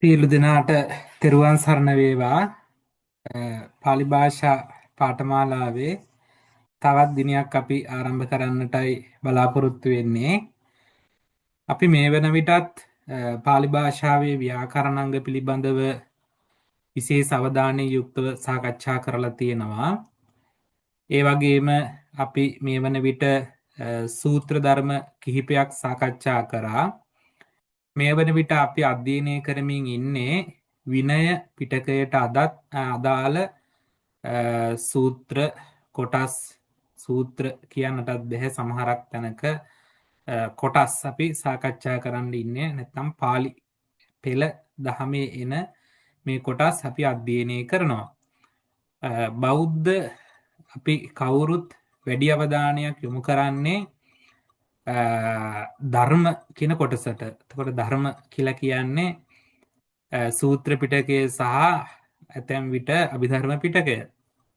සියලු දෙනාට තෙරුවන් සරණ වේවා. පාලි භාෂා පාඨමාලාවේ තවත් දිනයක් අපි ආරම්භ කරන්නටයි බලාපොරොත්තු වෙන්නේ. අපි මේ වන විටත් පාලි භාෂාවේ ව්‍යාකරණ අංග පිළිබඳව විශේෂ අවධානයෙන් යුක්තව සාකච්ඡා කරලා තියෙනවා. ඒ වගේම අපි මේ වන විට සූත්‍ර ධර්ම කිහිපයක් සාකච්ඡා කරා. මේ වන විට අපි අධ්‍යයනය කරමින් ඉන්නේ විනය පිටකයට අදාළ සූත්‍ර කොටස්. සූත්‍ර කියන්නටත් බැහැ සමහරක් තැනක කොටස් අපි සාකච්ඡා කරන්න ඉන්නේ. නැත්නම් පාලි පෙළ දහමේ එන මේ කොටස් අපි අධ්‍යයනය කරනවා. බෞද්ධ අපි කවුරුත් වැඩි අවධානයක් යොමු කරන්නේ ධර්ම කියන කොටසට. එතකොට ධර්ම කියලා කියන්නේ සූත්‍ර පිටකය සහ ඇතැම් විට අභිධර්ම පිටකය.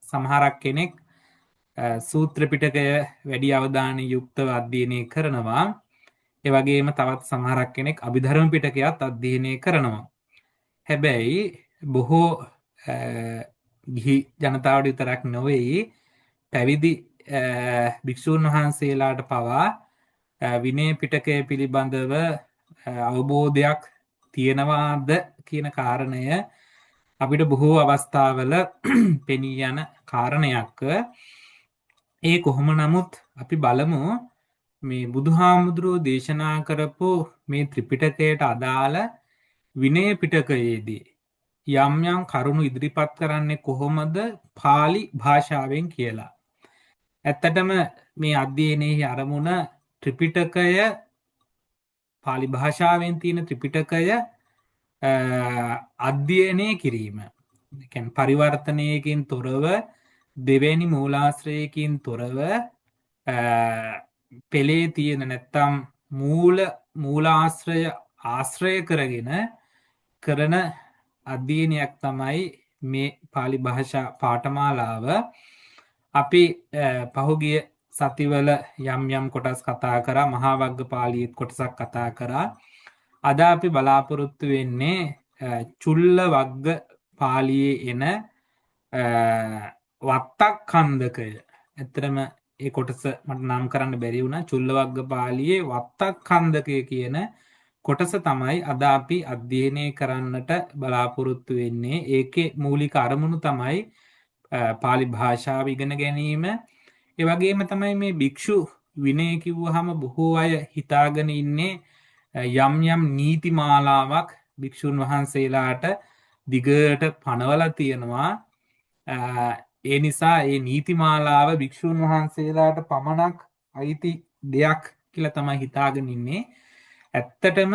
සමහරක් කෙනෙක් සූත්‍ර පිටකය වැඩි අවධානය යුක්තව අධ්‍යයනය කරනවා. ඒ වගේම තවත් සමහරක් කෙනෙක් අභිධර්ම පිටකයත් අධ්‍යයනය කරනවා. හැබැයි බොහෝ ගිහි ජනතාවට විතරක් නොවේ පැවිදි භික්ෂූන් වහන්සේලාට පවා විනය පිටකය පිළිබඳව අවබෝධයක් තියෙනවාද කියන කාරණය අපිට බොහෝ අවස්ථාවල පෙනී යන කාරණයක්. ඒ කොහොම නමුත් අපි බලමු මේ බුදුහාමුදුරුවෝ දේශනා කරපු මේ ත්‍රිපිටකයට අදාළ විනය පිටකයේදී යම් යම් කරුණු ඉදිරිපත් කරන්නේ කොහොමද පාලි භාෂාවෙන් කියලා. ඇත්තටම මේ අධ්‍යයනයේ අරමුණ ත්‍රිපිටකය පාලි භාෂාවෙන් තියෙන ත්‍රිපිටකය අධ්‍යයනය කිරීම. පරිවර්තනයකින් තොරව දෙවැනි මූලාශ්‍රයකින් තොරව පෙළේ තියෙන නැත්තම් මූලාශ්‍රය ආශ්‍රය කරගෙන කරන අධ්‍යයනයක් තමයි මේ පාලි භාෂා පාඨමාලාව. අපි පහුගිය සතිවල යම් යම් කොටස් කතා කරා. මහා වග්ගපාලියේත් කොටසක් කතා කරා. අද අපි බලාපොරොත්තු වෙන්නේ චුල්ල වග්ග පාලියේ එන වත්තක්ඛන්ධකය. ඇත්තටම ඒ කොටස මට නම් කරන්න බැරි වුණා. චුල්ල වග්ග පාලියේ වත්තක්ඛන්ධකය කියන කොටස තමයි අද අපි අධ්‍යයනය කරන්නට බලාපොරොත්තු වෙන්නේ. ඒකේ මූලික අරමුණු තමයි පාලි භාෂාව ඉගෙන ගැනීම. ඒ වගේම තමයි මේ භික්ෂු විනය කිව්වහම බොහෝ අය හිතාගෙන ඉන්නේ යම් යම් නීති මාලාවක් භික්ෂුන් වහන්සේලාට දිගට පනවලා තියෙනවා. ඒ නිසා ඒ නීති මාලාව භික්ෂුන් වහන්සේලාට පමණක් අයිති දෙයක් කියලා තමයි හිතාගෙන ඉන්නේ. ඇත්තටම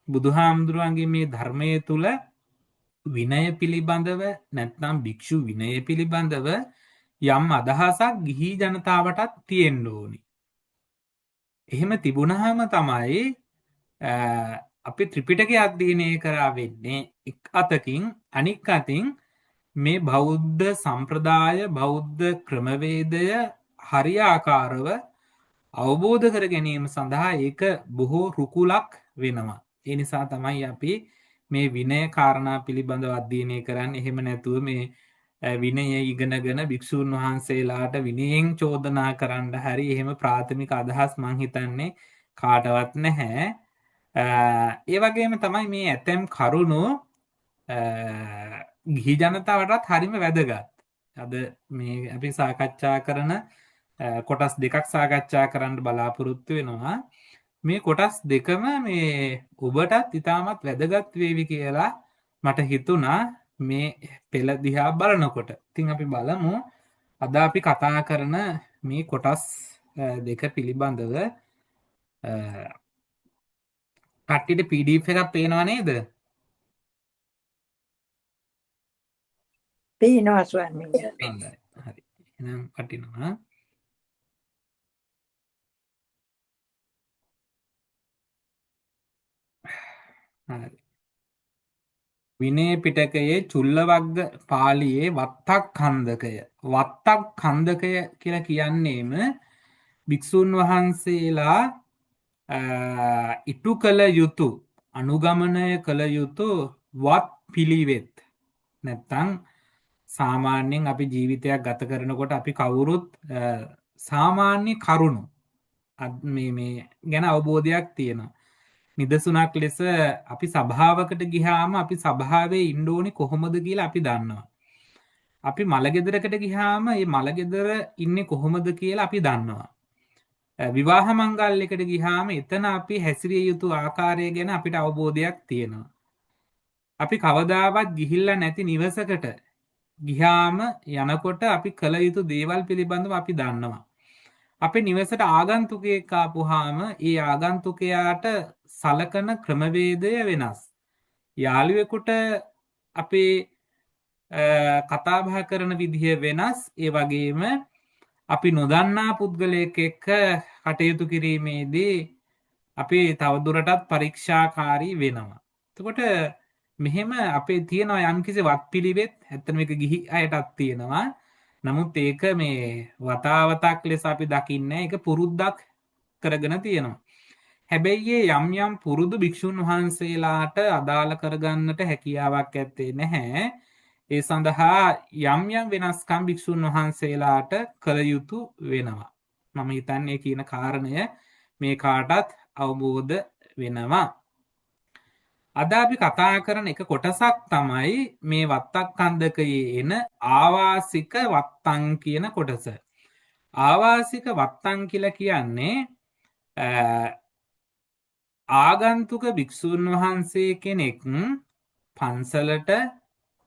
බුදුහාමුදුරුවන්ගේ මේ ධර්මය තුල විනය පිළිබඳව නැත්නම් භික්ෂු විනය පිළිබඳව යම් අදහසක් ගිහි ජනතාවටත් තියෙන්න ඕනි. එහෙම තිබුණාම තමයි අපි ත්‍රිපිටකය අධ්‍යයනය කරා වෙන්නේ එක් අතකින්. අනික් අතින් මේ බෞද්ධ සම්ප්‍රදාය බෞද්ධ ක්‍රමවේදය හරියාකාරව අවබෝධ කර ගැනීම සඳහා ඒක බොහෝ රුකුලක් වෙනවා. ඒ නිසා තමයි අපි මේ විනය කාරණා පිළිබඳව අධ්‍යයනය කරන්නේ. එහෙම නැතුව මේ විනය ඉගෙනගෙන භික්ෂූන් වහන්සේලාට විනයෙන් චෝදනා කරන්න හරි එහෙම ප්‍රාථමික අදහස් මං හිතන්නේ කාටවත් නැහැ. ඒ වගේම තමයි මේ ඇතැම් කරුණු ගිහි ජනතාවටත් හරිම වැදගත්. අද මේ අපි සාකච්ඡා කරන කොටස් දෙකක් සාකච්ඡා කරන්න බලාපොරොත්තු වෙනවා. මේ කොටස් දෙකම මේ ඔබටත් ඉතාමත් වැදගත් වේවි කියලා මට හිතුණා මේ පෙළ දිහා බලනකොට. ඉතින් අපි බලමු අද අපි කතා කරන මේ කොටස් දෙක පිළිබඳව. කට්ටියට PDF එකක් පේනව නේද? පේනවා ස්වාමීනි. හොඳයි. හරි. එහෙනම් වටිනවා. හරි. විනය පිටකයේ චුල්ලවග්ග පාළියේ වත්තක්ඛන්ධකය. වත්තක්ඛන්ධකය කියලා කියන්නේම භික්ෂුන් වහන්සේලා ඉටු කළ යුතු අනුගමනය කළ යුතු වත් පිළිවෙත් නැත්තම් සාමාන්‍යයෙන් අපි ජීවිතයක් ගත කරනකොට අපි කවුරුත් සාමාන්‍ය කරුණු මේ ගැන අවබෝධයක් තියෙනවා. නිදසුනක් ලෙස අපි සභාවකට ගිහාම අපි සභාවේ ඉන්න ඕනේ කොහොමද කියලා අපි දන්නවා. අපි මළගෙදරකට ගිහාම මේ මළගෙදර ඉන්නේ කොහොමද කියලා අපි දන්නවා. විවාහ මංගල්‍යයකට ගිහාම එතන අපි හැසිරිය යුතු ආකාරය ගැන අපිට අවබෝධයක් තියෙනවා. අපි කවදාවත් ගිහිල්ලා නැති නිවසකට ගිහාම යනකොට අපි කළ යුතු දේවල් පිළිබඳව අපි දන්නවා. අපේ නිවසට ආගන්තුකයෙක් ආපුවාම ඒ ආගන්තුකයාට සලකන ක්‍රමවේදය වෙනස්. යාළුවෙකුට අපේ කතා බහ කරන විදිහ වෙනස්. ඒ වගේම අපි නොදන්නා පුද්ගලයෙක් එක්ක කටයුතු කිරීමේදී අපි තවදුරටත් පරීක්ෂාකාරී වෙනවා. එතකොට මෙහෙම අපේ තියෙනවා යම්කිසි වත්පිළිවෙත්. ඇත්තටම මේක ගිහි අයටත් තියෙනවා. නමුත් ඒක මේ වතාවතක් ලෙස අපි දකින්නේ ඒක පුරුද්දක් කරගෙන තියෙනවා. හැබැයි යම් යම් පුරුදු භික්ෂුන් වහන්සේලාට අදාළ කරගන්නට හැකියාවක් ඇත්තේ නැහැ. ඒ සඳහා යම් යම් වෙනස්කම් භික්ෂුන් වහන්සේලාට කළ යුතු වෙනවා. මම හිතන්නේ කියන කාරණය මේ කාටත් අවබෝධ වෙනවා. අද අපි කතා කරන එක කොටසක් තමයි මේ වත්තක්ඛන්දකයේ එන ආවාසික වත්තං කියන කොටස. ආවාසික වත්තං කියලා කියන්නේ ආගන්තුක භික්ෂුන් වහන්සේ කෙනෙක් පන්සලට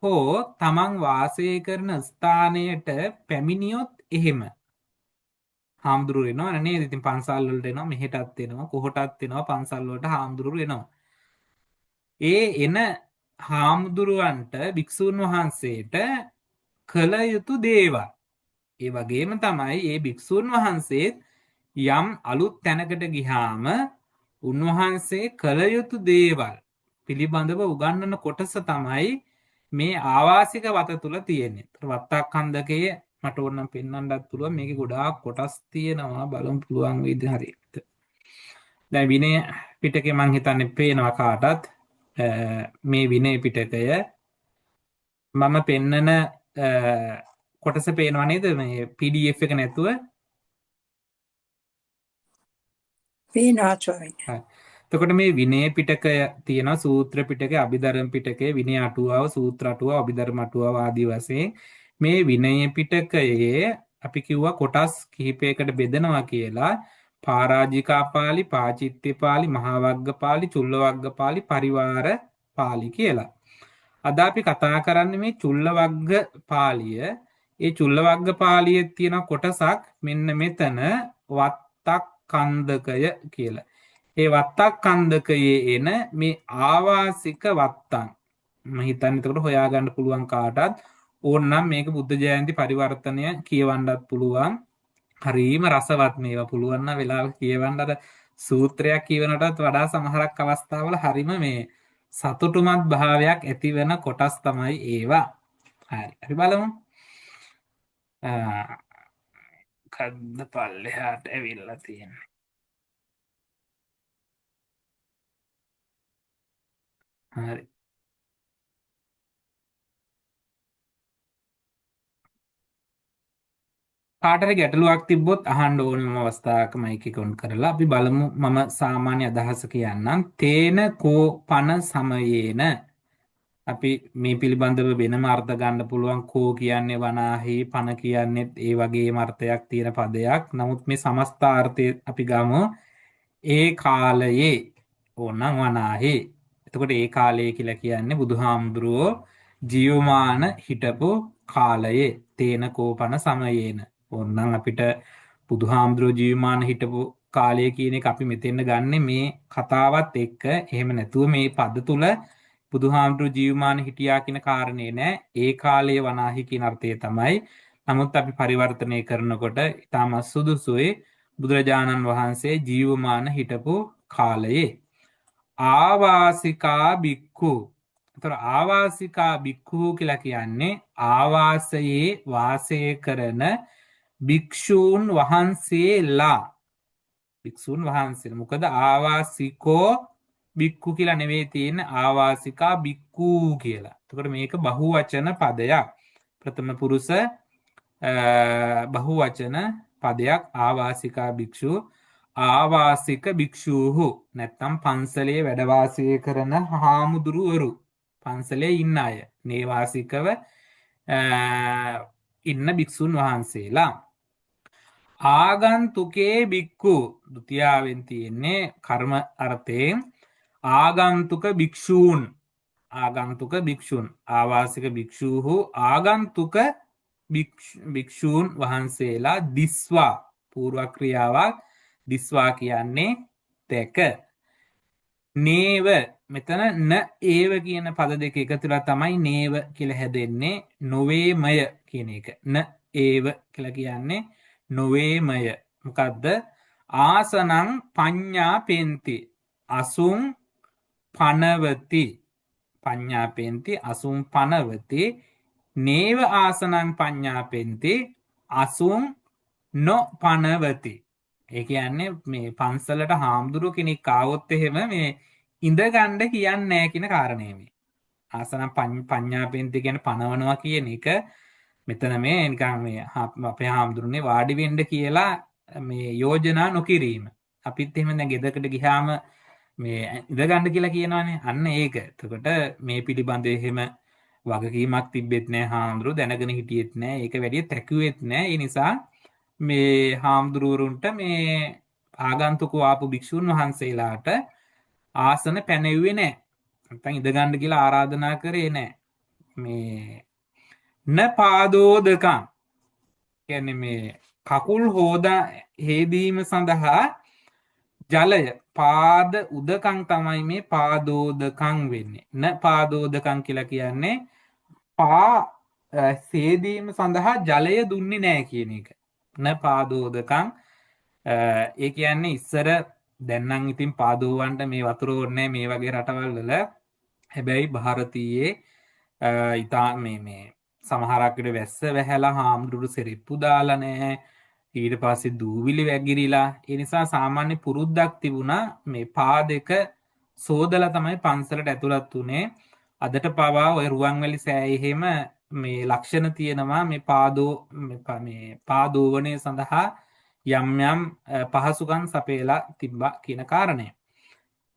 හෝ තමන් වාසය කරන ස්ථානයට පැමිණියොත් එහෙම හාමුදුරු වෙනවා නේද? ඉතින් පන්සල් වලට එනවා, මෙහෙටත් එනවා, කොහොටත් එනවා, පන්සල් වලට හාමුදුරු වෙනවා. ඒ එන හාමුදුරුවන්ට භික්ෂුන් වහන්සේට කළ යුතු දේවල්. ඒ වගේම තමයි මේ භික්ෂුන් වහන්සේත් යම් අලුත් තැනකට ගිහාම උන්වහන්සේ කළ යුතු දේවල් පිළිබඳව උගන්වන කොටස තමයි මේ ආවාසික වත තුල තියෙන්නේ. වත්තක්ඛන්දකයේ මට ඕනම් පෙන්වන්නත් පුළුවන්. මේකේ ගොඩාක් කොටස් තියෙනවා. බලමු පුළුවන් වේද හරියට. දැන් විනය පිටකේ මම හිතන්නේ පේනවා කාටත් මේ විනය පිටකය මම පෙන්නන කොටස පේනවා නේද? මේ PDF එක නැතුව පේනවා ස්වාමීනි. එතකොට මේ විනය පිටකය තියෙනවා, සූත්‍ර පිටකය, අභිධර්ම පිටකය, විනය අටුවාව, සූත්‍ර අටුවාව, අභිධර්ම අටුවාව ආදී වශයෙන් මේ විනය පිටකයේ අපි කිව්වා කොටස් කිහිපයකට බෙදනවා කියලා. පාරාජිකා පාළි, පාචිත්‍ය පාළි, මහා වග්ග පාළි, චුල්ල වග්ග පාළි, පරිවාර පාළි කියලා. අද අපි කතා කරන්නේ මේ චුල්ල වග්ග පාළිය. ඒ චුල්ල වග්ග පාළියේ තියෙන කොටසක් මෙන්න මෙතන වත්තක්ඛන්දකය කියලා. ඒ වත්තක්ඛන්දකයේ එන මේ ආවාසික වත්තං මම හිතන්නේ එතකොට හොයාගන්න පුළුවන් කාටත් ඕනනම් මේක බුද්ධ ජයන්ති පරිවර්තනය කියවන්නත් පුළුවන්. හරීම රසවත් මේවා පුළුවන් නම් වෙලාවක කියවන්න. අර සූත්‍රයක් කියවනටත් වඩා සමහරක් අවස්ථාවල හරීම මේ සතුටුමත් භාවයක් ඇති වෙන කොටස් තමයි ඒවා. හරි. අපි බලමු. කද්ද පල්ලෙහාට ඇවිල්ලා තියෙනවා. හරි. කාටරි ගැටලුවක් තිබ්බොත් අහන්න ඕනම අවස්ථාවක මයික් එක ඔන් කරලා අපි බලමු. මම සාමාන්‍ය අදහස කියන්නම්. තේන කෝ පන සමයේන අපි මේ පිළිබඳව වෙනම අර්ථ ගන්න පුළුවන්. කෝ කියන්නේ වනාහි, පන කියන්නේත් ඒ වගේම අර්ථයක් තියෙන පදයක්. නමුත් මේ සමස්තාර්ථය අපි ගමු ඒ කාලයේ ඕනම් වනාහි. එතකොට ඒ කාලය කියලා කියන්නේ බුදුහාමුදුරුවෝ ජීවමාන හිටපු කාලයේ. තේන කෝපන සමයේන ඕනම් අපිට බුදුහාමුදුරුවෝ ජීවමාන හිටපු කාලය කියන එක අපි මෙතෙන්න ගන්න මේ කතාවත් එක්ක. එහෙම නැතුව මේ පද තුල බුදුහාමුදුරුවෝ ජීවමාන හිටියා කියන කාරණේ නෑ. ඒ කාලයේ වනාහි කියන අර්ථය තමයි. නමුත් අපි පරිවර්තනය කරනකොට ඊටම සුදුසුයි බුදුරජාණන් වහන්සේ ජීවමාන හිටපු කාලයේ. ආවාසිකා බික්ඛු. ඒතර ආවාසිකා බික්ඛු කියලා කියන්නේ ආවාසයේ වාසය කරන භික්ෂූන් වහන්සේලා. භික්ෂූන් වහන්සේ. මොකද ආවාසිකෝ බික්කු කියලා නෙවෙයි තියෙන්නේ ආවාසිකා බික්කූ කියලා. එතකොට මේක බහුවචන පදයක්. ප්‍රථම පුරුෂ බහුවචන පදයක් ආවාසිකා භික්ෂු ආවාසික භික්ෂූහු නැත්තම් පන්සලේ වැඩ වාසය කරන හාමුදුරුවරු පන්සලේ ඉන්න අය නේවාසිකව ඉන්න භික්ෂුන් වහන්සේලා ආගන්තුකේ බික්කු ဒုတိ යාවෙන් තියෙන්නේ කර්ම අර්ථයෙන් ආගන්තුක භික්ෂූන් ආවාසික භික්ෂූහු ආගන්තුක භික්ෂූන් වහන්සේලා දිස්වා පූර්ව ක්‍රියාවක් දිස්වා කියන්නේ දැක නේව මෙතන න ඒව කියන පද දෙක එකතුලා තමයි නේව කියලා හැදෙන්නේ නොවේමය කියන එක න ඒව කියලා කියන්නේ නොවේමය මොකද්ද ආසනං පඤ්ඤාපෙන්ති අසුං පනවති පඤ්ඤාපෙන්ති අසුං පනවති නේව ආසනං පඤ්ඤාපෙන්ති අසුං නොපනවති ඒ කියන්නේ මේ පන්සලට හාමුදුරුව කෙනෙක් ආවොත් එහෙම මේ ඉඳ ගන්න කියන්නේ නැහැ කියන කාරණේ මේ ආසනං පඤ්ඤාපෙන්ති කියන්නේ පනවනවා කියන එක මෙතන මේ නිකන් මේ අපේ හාමුදුරනේ වාඩි වෙන්න කියලා මේ යෝජනා නොකිරීම අපිත් එහෙම දැන් ගෙදරකට ගියාම මේ ඉඳ ගන්න කියලා කියනවානේ අන්න ඒක. එතකොට මේ පිළිබඳව එහෙම වගකීමක් තිබෙත් නැහැ හාමුදුරුවෝ දැනගෙන හිටියෙත් නැහැ. ඒක වැඩි තැකුවෙත් නැහැ. ඒ නිසා මේ හාමුදුරුවරුන්ට මේ ආගන්තුකව ආපු භික්ෂුන් වහන්සේලාට ආසන පැනෙව්වේ නැහැ. නැත්නම් ඉඳ ගන්න කියලා ආරාධනා කරේ නැහැ. මේ න පාදෝදකං කියන්නේ මේ කකුල් හොදා හේදීම සඳහා ජලය පාද උදකං තමයි මේ පාදෝදකං වෙන්නේ. න පාදෝදකං කියලා කියන්නේ පා සේදීම සඳහා ජලය දුන්නේ නැහැ කියන එක. න පාදෝදකං ඒ කියන්නේ ඉස්සර දැන් නම් ඉතින් පාදෝවන්ට මේ වතුර ඕනේ මේ වගේ රටවල් වල හැබැයි ಭಾರತೀයේ ඉතා මේ සමහරක් විට වැස්ස වැහැලා හාමුදුරු සෙරිප්පු දාලා නැහැ. ඊට පස්සේ දූවිලි වැගිරිලා ඒ නිසා සාමාන්‍ය පුරුද්දක් තිබුණා මේ පා දෙක සෝදලා තමයි පන්සලට ඇතුළත් උනේ. අදට පවා ඔය රුවන්වැලි සෑයෙහිම මේ ලක්ෂණ තියෙනවා මේ පාදෝවණය සඳහා යම් යම් පහසුකම් සපයලා තිබ්බා කියන කාරණය.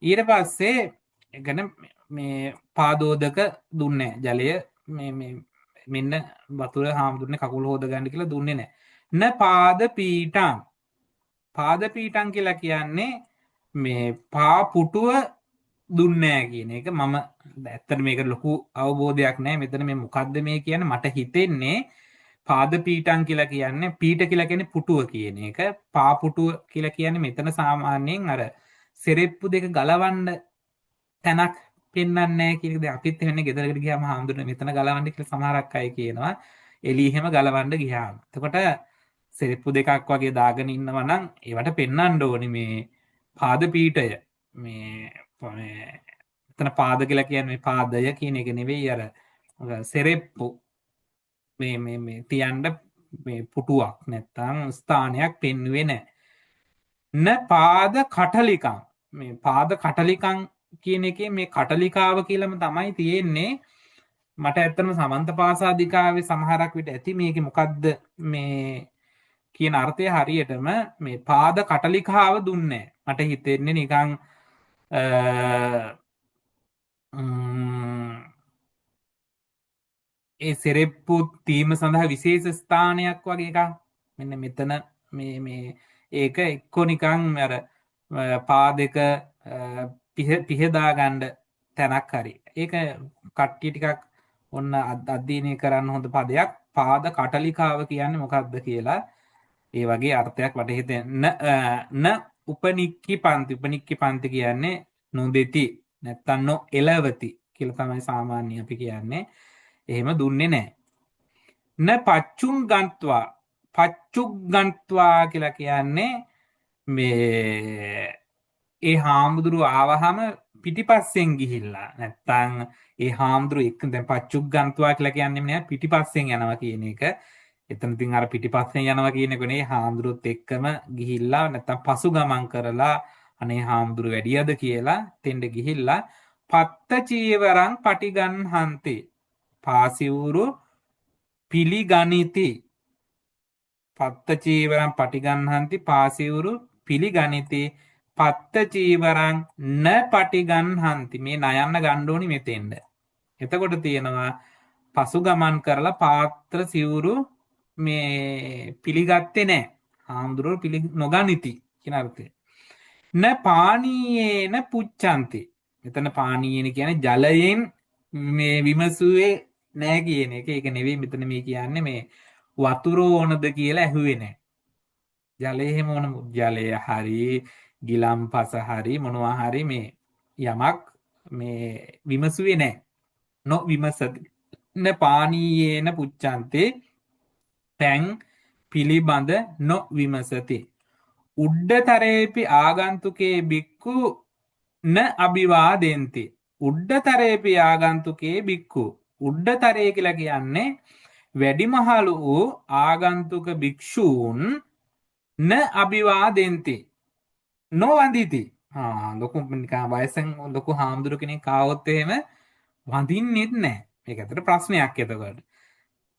ඊට පස්සේ එගන මේ පාදෝදක දුන්නේ ජලය මෙන්න වතුර හාමුදුරනේ කකුල් හොද ගන්න කියලා දුන්නේ නැහැ. න පාද පීඨං පාද පීඨං කියලා කියන්නේ මේ පා පුටුව දුන්නේ නැහැ කියන එක. මම ඇත්තට මේක ලොකු අවබෝධයක් නැහැ. මෙතන මේ මොකද්ද මේ කියන්නේ මට හිතෙන්නේ පාද පීඨං කියලා කියන්නේ පීඨ කියලා කියන්නේ පුටුව කියන එක. පා පුටුව කියලා කියන්නේ මෙතන සාමාන්‍යයෙන් අර සෙරෙප්පු දෙක ගලවන්න තැනක් පෙන්වන්නේ නැහැ කියන එක. අපිත් එන්නේ ගෙදරකට ගියාම හාමුදුරනේ මෙතන ගලවන්න කියලා සමහරක් අය කියනවා. එළියෙම ගලවන්න ගියාම. එතකොට සෙරෙප්පු දෙකක් වගේ දාගෙන ඉන්නවා නම් ඒවට පෙන්වන්න ඕනේ මේ පාද පීඨය. මෙතන පාද කියලා කියන්නේ මේ පාදය කියන එක නෙවෙයි අර සෙරෙප්පු මේ තියන්න මේ පුටුවක් නැත්තම් ස්ථානයක් පෙන්වුවේ නැහැ. න පාද කටලිකං මේ පාද කටලිකං කියන එකේ මේ කටලිකාව කියලාම තමයි තියෙන්නේ. මට ඇත්තටම සමන්තපාසාදිකාවේ සමහරක් විට ඇති මේකේ මොකද්ද මේ කියන අර්ථය හරියටම මේ පාද කටලිකාව දුන්නේ මට හිතෙන්නේ නිකන් ඒ සෙරෙප්පු තීම සඳහා විශේෂ ස්ථානයක් වගේ එකක්. මෙන්න මෙතන මේ ඒක එක්කෝ නිකන් අර පා දෙක පිහදා ගන්න තැනක් හරි. ඒක කට්ටිය ටිකක් ඔන්න අධ්‍යයනය කරන්න හොඳ පදයක්. පාද කටලිකාව කියන්නේ මොකක්ද කියලා ඒ වගේ අර්ථයක් වට හිතෙන්න න උපනික්කි පන්ති කියන්නේ නොදෙති නැත්තම් නොඑලවති කියලා තමයි සාමාන්‍ය අපි කියන්නේ. එහෙම දුන්නේ නැහැ. න පච්චුං ගන්්වා කියලා කියන්නේ මේ ඒ හාමුදුරුව ආවහම පිටිපස්සෙන් ගිහිල්ලා නැත්තම් ඒ හාමුදුරුව එක්ක දැන් පච්චුක් ගන්්වා කියලා කියන්නේ නෑ පිටිපස්සෙන් යනවා කියන එක. එතන ඉතින් අර පිටිපස්සෙන් යනවා කියන එක නේ හාමුදුරුවොත් එක්කම ගිහිල්ලා නැත්තම් පසු ගමන් කරලා අනේ හාමුදුරු වැඩියද කියලා තෙන්ඩ ගිහිල්ලා පත්ත චීවරං පටිගන්හන්ති පාසිවුරු පිළිගනිති පත්ත චීවරං පටිගන්හන්ති පාසිවුරු පිළිගනිති පත්ත චීවරං න පටිගන්හන්ති මේ නයන්න ගණ්ඩෝනි මෙතෙන්ඩ එතකොට තියෙනවා පසු ගමන් කරලා පාත්‍ර සිවුරු මේ පිළිගත්තේ නෑ හාමුදුරුවෝ පිළි නොගනිති කියන අර්ථය න පානීයේන පුච්චන්ති මෙතන පානීයන කියන ජලයෙන් මේ විමසුවේ නෑ කියන එක ඒක නෙවෙයි මෙතන මේ කියන්නේ මේ වතුර ඕනද කියලා ඇහුවේ නෑ ජලය එහෙම ඕන ජලය හරි ගිලම්පස හරි මොනවා හරි මේ යමක් මේ විමසුවේ නෑ නොවිමසති න පානීයේන පුච්චන්තේ පැන් පිළිබඳ නොවිමසති උඩ්ඩතරේපි ආගන්තුකේ බික්කු න අභිවාදෙන්ති උඩ්ඩතරේපි ආගන්තුකේ බික්කු උඩ්ඩතරය කියලා කියන්නේ වැඩිමහලු වූ ආගන්තුක භික්ෂූන් න අභිවාදෙන්ති නොවඳිති ලොකු වයසෙන් ලොකු හාමුදුරු කෙනෙක් කාවොත් එහෙම වඳින්නෙත් නෑ මේක ඇත්තට ප්‍රශ්නයක් එතකොට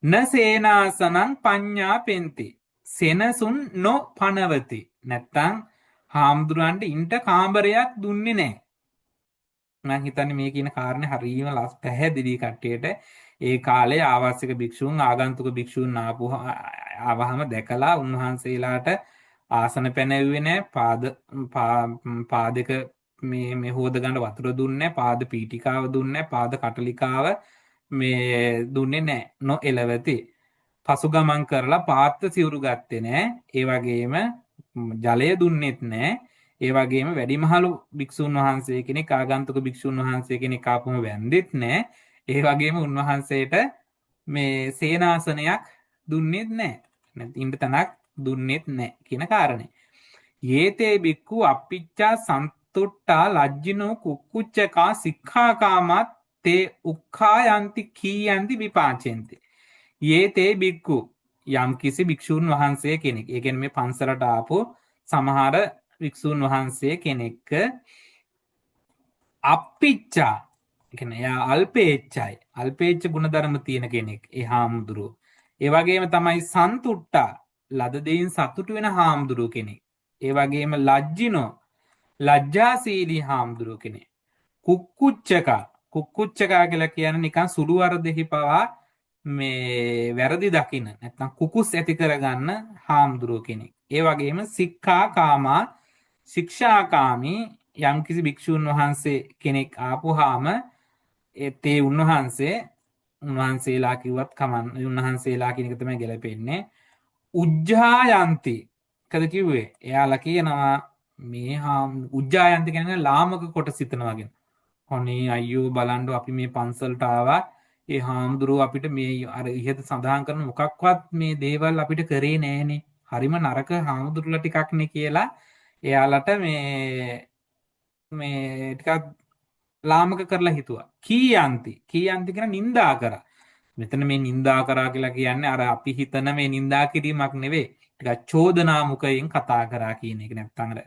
න සේනාසනං පඤ්ඤා පෙන්ති සෙනසුන් නොපනවති නැත්තම් හාමුදුරන්ට ඉන්ට කාමරයක් දුන්නේ නෑ මම හිතන්නේ මේ කියන කාරණේ හරියම පැහැදිලි කට්ටියට ඒ කාලේ ආවාසික භික්ෂූන් ආගන්තුක භික්ෂූන් ආවහම දැකලා උන්වහන්සේලාට ආසන පැනෙව්වේ නෑ පාදක මේ හොද ගන්න වතුර දුන්නේ පාද පීඨිකාව දුන්නේ පාද කටලිකාව මේ දුන්නේ නෑ නොඑලවති පසු ගමන් කරලා පාත්‍ර සිවුරු ගත්තේ නෑ ඒ වගේම ජලය දුන්නෙත් නෑ ඒ වගේම වැඩිමහලු භික්ෂුන් වහන්සේ කෙනෙක් ආගන්තුක භික්ෂුන් වහන්සේ කෙනෙක් ආපුම වැන්දෙත් නෑ ඒ වගේම උන්වහන්සේට මේ සේනාසනයක් දුන්නෙත් නෑ නැත්නම් ඉන්න තැනක් දුන්නෙත් නෑ කියන කාරණේ යේතේ බික්කු අප්පිච්චා සන්තුට්ටා ලජ්ජිනෝ කුක්කුච්චකා සික්ඛාකාමත් තේ උක්ඛායන්ති කීයන්ති විපාචෙන්ති යේතේ බික්කු යම් කිසි භික්ෂූන් වහන්සේ කෙනෙක් ඒ කියන්නේ මේ පන්සලට ආපු සමහර භික්ෂූන් වහන්සේ කෙනෙක් අප්පිච්චා කියන්නේ යා අල්පේච්ච ගුණධර්ම තියෙන කෙනෙක් ඒ හාමුදුරුවෝ ඒ වගේම තමයි සන්තුට්ටා ලද දෙයින් සතුටු වෙන හාමුදුරුවෝ කෙනෙක් ඒ වගේම ලජ්ජිනෝ ලජ්ජාශීලී හාමුදුරුවෝ කෙනෙක් කුක්කුච්චකා කියලා කියන්නේ නිකන් සුළු වරදෙහි පවා මේ වැරදි දකින්න නැත්නම් කුකුස් ඇති කරගන්න හාමුදුරුවෝ කෙනෙක් ඒ වගේම සික්ඛාකාමා ශික්ෂාකාමී යම්කිසි භික්ෂූන් වහන්සේ කෙනෙක් ආපුහාම ඒ උන්වහන්සේලා කිව්වත් කමන්න උන්වහන්සේලා කියන එක තමයි ගැලපෙන්නේ උජ්ජායන්ති කද කිව්වේ එයාලා කියනවා මේ උජ්ජායන්ති කියන්නේ ලාමක කොට සිතනවා කියන හොනේ අයියෝ බලන්න අපි මේ පන්සලට ආවා ඒ හාමුදුරුව අපිට මේ අර ඉහත සඳහන් කරන මොකක්වත් මේ දේවල් අපිට කරේ නෑනේ හරිම නරක හාමුදුරුවලා ටිකක්නේ කියලා එයාලට මේ ටිකක් ලාමක කරලා හිතුවා කීයන්ති කියන නින්දා කරා මෙතන මේ නින්දා කරා කියලා කියන්නේ අර අපි හිතන මේ නින්දා කිරීමක් නෙවෙයි ටිකක් චෝදනා මුඛයෙන් කතා කරා කියන එක නැත්නම් අර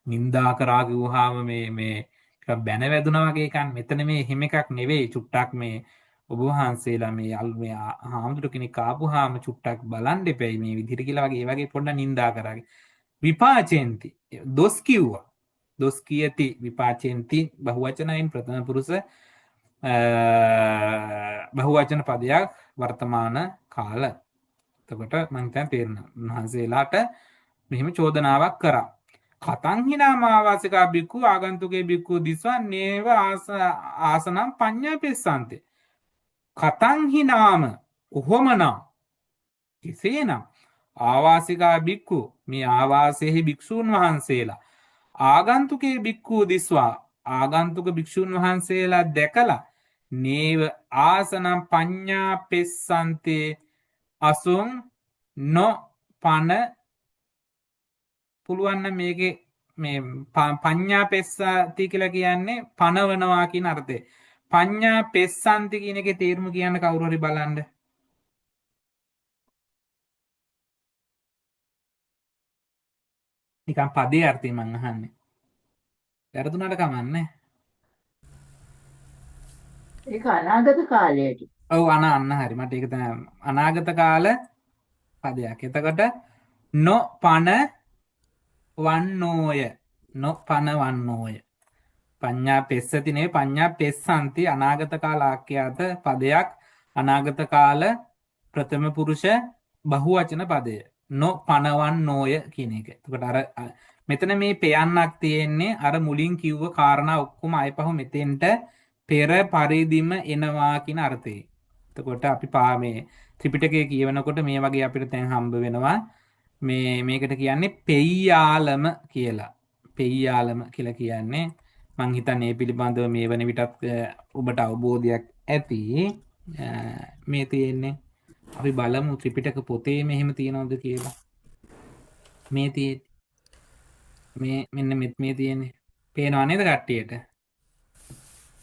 නින්දා කරා කිව්වහම මේ ටිකක් බැන වැදුනා වගේ එකක් මෙතන මේ හිම එකක් නෙවෙයි චුට්ටක් මේ ඔබ වහන්සේලා මේ හාමුදුරු කෙනෙක් ආපුහාම චුට්ටක් බලන් දෙපැයි මේ විදිහට කියලා වගේ ඒ වගේ පොඩ්ඩක් නින්දා කරාගේ විපාචෙන්ති දොස් කිව්වා දොස් කියති විපාචෙන්ති බහුවචනයෙන් ප්‍රථම පුරුෂ බහුවචන පදයක් වර්තමාන කාල එතකොට මම දැන් තේරෙනවා උන්වහන්සේලාට මෙහිම චෝදනාවක් කරා කතං හිනාමාවාසිකා බික්කු ආගන්තුකේ බික්කු දිස්වන්නේව ආසනම් පඤ්ඤා පෙස්සන්තේ කතං හිනාම කොහොමනම් කෙසේනම් ආවාසිකා බික්කු මේ ආවාසයේ භික්ෂූන් වහන්සේලා ආගන්තුකේ බික්කු දිස්වා ආගන්තුක භික්ෂූන් වහන්සේලා දැකලා නේව ආසනම් පඤ්ඤා පෙස්සන්තේ අසුන් නොපන පුළුවන් මේකේ මේ පඤ්ඤා පෙස්සති කියලා කියන්නේ පනවනවා කියන අර්ථය. පඤ්ඤා පෙස්සන්ති කියන එකේ තේරුම කියන්න කවුරු හරි බලන්න. නිකන් පදේ අර්ථය මම අහන්නේ. වැරදුනට කමන්නේ. ඒක අනාගත කාලයට. ඔව් අන්න හරි. මට ඒක තමයි අනාගත කාල පදයක්. එතකොට නොපන වන්නෝය. නොපන වන්නෝය. පඤ්ඤා පෙස්සති නේ පඤ්ඤා පෙස්සන්ති අනාගත කාල ආඛ්‍යාත පදයක්. අනාගත කාල ප්‍රථම පුරුෂ බහුවචන පදය. නොපනවන්නෝය කියන එක. එතකොට අර මෙතන මේ පෙයන්නක් තියෙන්නේ අර මුලින් කිව්ව කාරණා ඔක්කොම අයපහු මෙතෙන්ට පෙර පරිදිම එනවා කියන අර්ථයේ. එතකොට අපි මේ ත්‍රිපිටකය කියවනකොට මේ වගේ අපිට තැන් හම්බ වෙනවා. මේකට කියන්නේ පෙය්‍යාලම කියලා. පෙය්‍යාලම කියලා කියන්නේ මං හිතන්නේ මේ පිළිබඳව මේ වන විටත් ඔබට අවබෝධයක් ඇති. මේ තියෙන්නේ අපි බලමු ත්‍රිපිටක පොතේ මෙහෙම තියෙනවද කියලා. මේ මෙන්න මේ තියෙන්නේ. පේනව නේද කට්ටියට?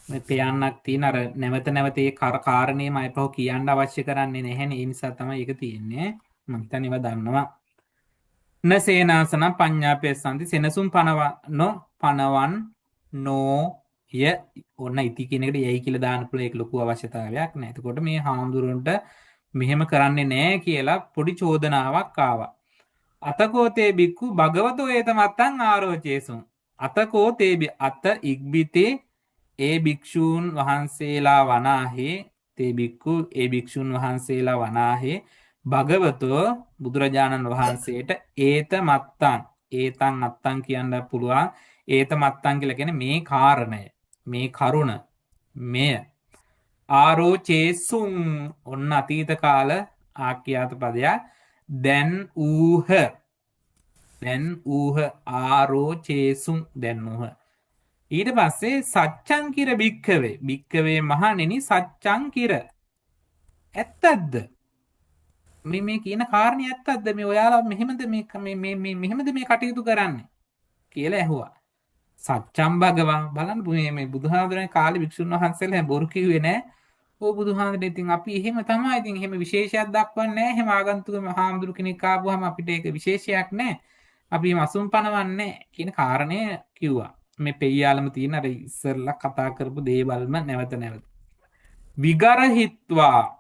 මේ පෙයන්නක් තියෙන අර නැවත නැවත ඒ කාරණේම අයපහු කියන්න අවශ්‍ය කරන්නේ නැහැනේ. ඒ නිසා තමයි ඒක තියෙන්නේ. මම හිතන්නේ ඒවා දන්නවා. න සේනාසන පඤ්ඤාපේසන්ති සෙනසුම් පනවන් නෝය ඔන්න ඉති කියන එකට යයි කියලා දාන්න පුළුවන්. ඒක ලොකු අවශ්‍යතාවයක් නෑ. එතකොට මේ හාමුදුරන්ට මෙහෙම කරන්නේ නෑ කියලා පොඩි චෝදනාවක් ආවා. අතකෝතේ බික්කු භගවතෝ ඒතමත්තං ආරෝචේසුන්. අතකෝතේ අත ඉක්බිතේ ඒ භික්ෂූන් වහන්සේලා වනාහේ තේ බික්කු ඒ භික්ෂූන් වහන්සේලා වනාහේ භගවතෝ බුදුරජාණන් වහන්සේට ඒත මත්තන් ඒතන් අත්තන් කියන්න පුළුවන්. ඒත මත්තන් කියලා කියන්නේ මේ කාරණය මේ කරුණ මෙය ආරෝචේසුන් ඔන්න අතීත කාල ආඛ්‍යාත පදයක්. දැන් ඌහ ආරෝචේසුන් දැන් ඌහ. ඊට පස්සේ සච්චං කිර භික්කවේ මහණෙනි සච්චං කිර ඇත්තක්ද මේ කියන කාරණේ ඇත්තක්ද මේ ඔයාලා මෙහෙමද මෙහෙමද මේ කටයුතු කරන්නේ කියලා ඇහුවා. සච්චම් භගවා බලන්න මේ බුදුහාමුදුරනේ කාලේ භික්ෂුන් වහන්සේලා බොරු කිව්වේ නෑ. ඕ බුදුහාමුදුරනේ ඉතින් අපි එහෙම තමයි. ඉතින් එහෙම විශේෂයක් දක්වන්නේ නෑ. එහෙම ආගන්තුක මහාමුදුරු කෙනෙක් ආවම අපිට ඒක විශේෂයක් නෑ. අපි මසුම් පනවන්නේ කියන කාරණය කිව්වා. මේ පෙය්‍යාලම තියෙන අර ඉස්සරලා කතා කරපු දේවල්ම නැවත විගරහිත්වා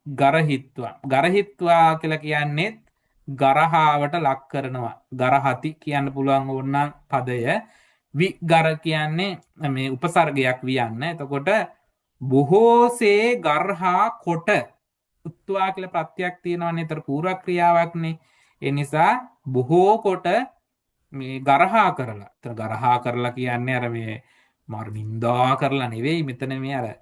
ගරහිත්වා කියලා කියන්නේ ගරහාවට ලක් කරනවා. ගරහති කියන්න පුළුවන් ඕනනම් පදය. විගර කියන්නේ මේ උපසර්ගයක් වියන්න. එතකොට බොහෝසේ ගර්හා කොට උත්වා කියලා ප්‍රත්‍යක් තියෙනවනේ. ඒතර පූර්ව ක්‍රියාවක්නේ. ඒ නිසා බොහෝ කොට මේ ගරහා කරලා. එතන ගරහා කරලා කියන්නේ අර මේ මාර නින්දා කරලා නෙවෙයි. මෙතන මේ අර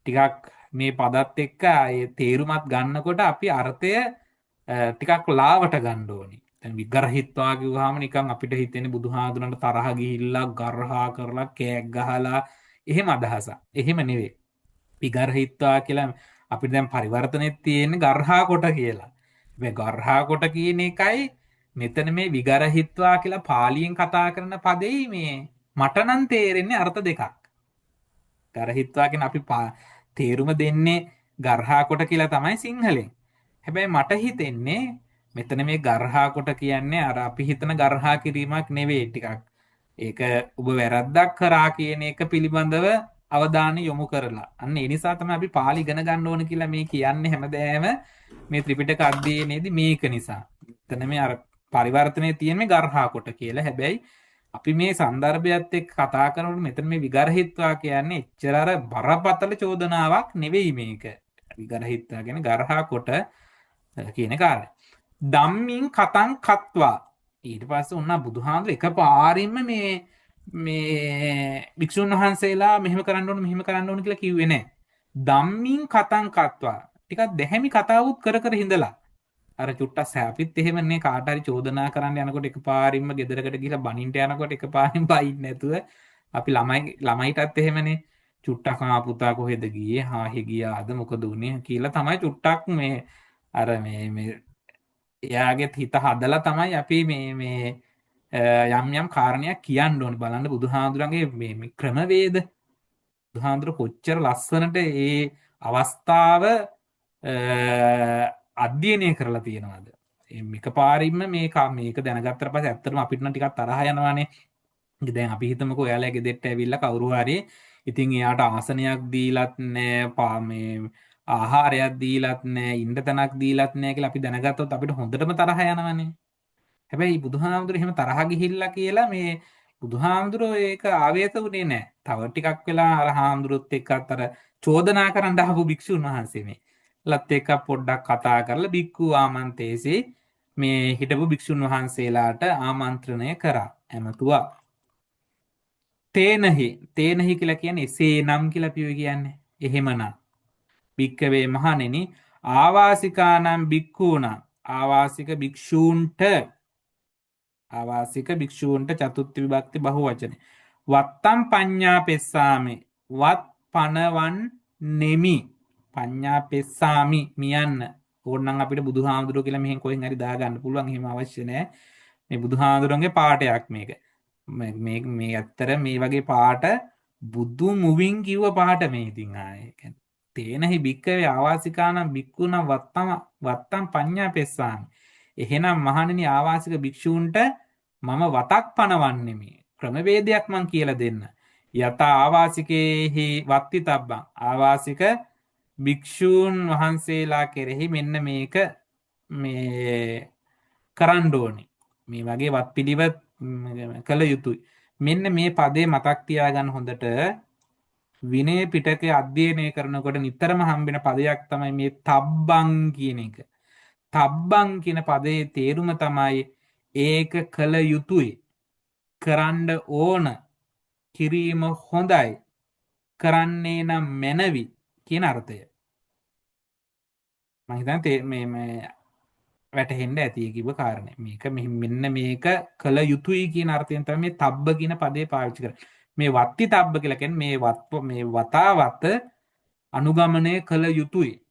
ටිකක් මේ පදත් එක්ක ඒ තේරුමත් ගන්නකොට අපි අර්ථය ටිකක් ලාවට ගන්න ඕනි. දැන් විගරහිත්වා කිව්වහම නිකන් අපිට හිතෙන්නේ බුදුහාඳුනට තරහ ගිහිල්ලා ගරහා කරලා කෑක් ගහලා එහෙම අදහසක්. එහෙම නෙවෙයි. විගරහිත්වා කියලා අපිට දැන් පරිවර්තනෙත් තියෙන්නේ ගරහා කොට කියලා. මේ ගරහා කොට කියන එකයි මෙතන මේ විගරහිත්වා කියලා පාලියෙන් කතා කරන පදෙයි මේ මට නම් තේරෙන්නේ අර්ථ දෙකක්. ගරහිත්වා කියන අපි තේරුම දෙන්නේ ගර්හා කොට කියලා තමයි සිංහලෙන්. හැබැයි මට හිතෙන්නේ මෙතන මේ ගර්හා කොට කියන්නේ අර අපි හිතන ගර්හා කිරීමක් නෙවෙයි. ටිකක් ඒක ඔබ වැරද්දක් කරා කියන එක පිළිබඳව අවධානය යොමු කරලා. අන්න ඒ නිසා තමයි අපි පාලි ඉගෙන ගන්න ඕන කියලා මේ කියන්නේ හැමදේම මේ ත්‍රිපිටක අධ්‍යයනයේදී මේක නිසා. එතන මේ අර පරිවර්තනයේ තියෙන මේ ගර්හා කොට කියලා. හැබැයි අපි මේ සන්දර්භයත් එක්ක කතා කරනකොට මෙතන මේ විගරහිත්වා කියන්නේ එච්චර අර බරපතල චෝදනාවක් නෙවෙයි මේක. විගරහිත්වා කියන්නේ ගර්හා කොට කියන කාර්යය. ධම්මින් කතං කତ୍වා ඊට පස්සේ උන්නා බුදුහාමුදුර එකපාරින්ම මේ භික්ෂුන් වහන්සේලා මෙහෙම කරන්න ඕන කියලා කිව්වේ නැහැ. ධම්මින් කතං කତ୍වා ටිකක් දැහැමි කතාවුත් කර හිඳලා අර චුට්ටක් සෑපිත් එහෙමනේ කාට හරි චෝදනා කරන්න යනකොට එකපාරින්ම ගෙදරකට ගිහලා බනින්ට යනකොට එකපාරින් බයින් නැතුව අපි ළමයිටත් එහෙමනේ චුට්ටක් පුතා කොහෙද ගියේ හාහි ගියාද මොකද උනේ කියලා තමයි චුට්ටක් මේ අර මේ එයාගේ හිත හදලා තමයි අපි මේ යම් කාරණයක් කියන්න ඕනේ. බලන්න බුදුහාඳුරන්ගේ මේ ක්‍රමවේද බුදුහාඳුර කොච්චර ලස්සනට ඒ අවස්ථාව අධ්‍යයනය කරලා තියෙනවද. එකපාරින්ම මේක දැනගත්තට පස්සේ ඇත්තටම අපිට නම් ටිකක් තරහ යනවානේ. දැන් අපි හිතමුකෝ එයාලා ගෙදෙට්ට ඇවිල්ලා කවුරු හරි ඉතින් එයාට ආසනයක් දීලත් නෑ මේ ආහාරයක් දීලත් නෑ ඉන්න තැනක් දීලත් නෑ කියලා අපි දැනගත්තොත් අපිට හොඳටම තරහ යනවනේ. හැබැයි බුදුහාමුදුරුවෝ එහෙම තරහ ගිහිල්ලා කියලා මේ බුදුහාමුදුරුවෝ ඒක ආවේශ වුණේ නෑ. තව ටිකක් වෙලා අර හාමුදුරුවොත් එක්කත් අර චෝදනා කරන්න ආපු භික්ෂුන් වහන්සේ මේ ලත් එක්ක පොඩ්ඩක් කතා කරලා බික්කු ආමන්තේසේ මේ හිටපු භික්ෂුන් වහන්සේලාට ආමන්ත්‍රණය කරා. ඇමතුවා. තේනහි කියලා කියන්නේ එසේ නම් කියලා පියුව කියන්නේ. එහෙමනම් භික්කවේ මහණෙනි ආවාසිකානම් භික්ඛූනම් ආවාසික භික්ෂූන්ට චතුත්ථ විභක්ති බහුවචන වත්තම් පඤ්ඤා පෙස්සාමි වත් පනවන් නෙමි පඤ්ඤා පෙස්සාමි මියන්න ඕනනම් අපිට බුදුහාමුදුරුවෝ කියලා මෙහෙන් කොහෙන් හරි දාගන්න පුළුවන්. එහෙම අවශ්‍ය නැහැ. මේ බුදුහාමුදුරන්ගේ පාඩයක් මේක. මේ ඇත්තට මේ වගේ පාට බුදු මුවින් කිව්ව පාට මේ ඉතින් ආයේ තේනහි භික්කවේ ආවාසිකානම් භික්ඛුනම් වත්තම් පඤ්ඤා පෙස්සාමි. එහෙනම් මහණෙනි ආවාසික භික්ෂූන්ට මම වතක් පනවන්නෙමි. ක්‍රමවේදයක් මං කියලා දෙන්න. යත ආවාසිකේහි වත්ති තබ්බං ආවාසික භික්ෂූන් වහන්සේලා කෙරෙහි මෙන්න මේක මේ කරන්න ඕනේ. මේ වගේ වත් පිළිවෙත් කළ යුතුයි. මෙන්න මේ පදේ මතක් තියාගන්න හොඳට. විනය පිටකේ අධ්‍යයනය කරනකොට නිතරම හම්බෙන පදයක් තමයි මේ තබ්බං කියන එක. තබ්බං කියන පදේ තේරුම තමයි ඒක කළ යුතුයි. කරන්න ඕන. කිරීම හොඳයි. කරන්නේ නම් මැනවි කියන අර්ථය. මම හිතන්නේ මේ වැටහෙන්න ඇති කිව්ව කාරණේ. මේක මෙන්න මේක කළ යුතුයි කියන අර්ථයෙන් තමයි මේ තබ්බ කියන පදේ පාවිච්චි කරන්නේ. මේ වත්ති තබ්බ කියලා කියන්නේ මේ වතාවත අනුගමනය කළ යුතුයි.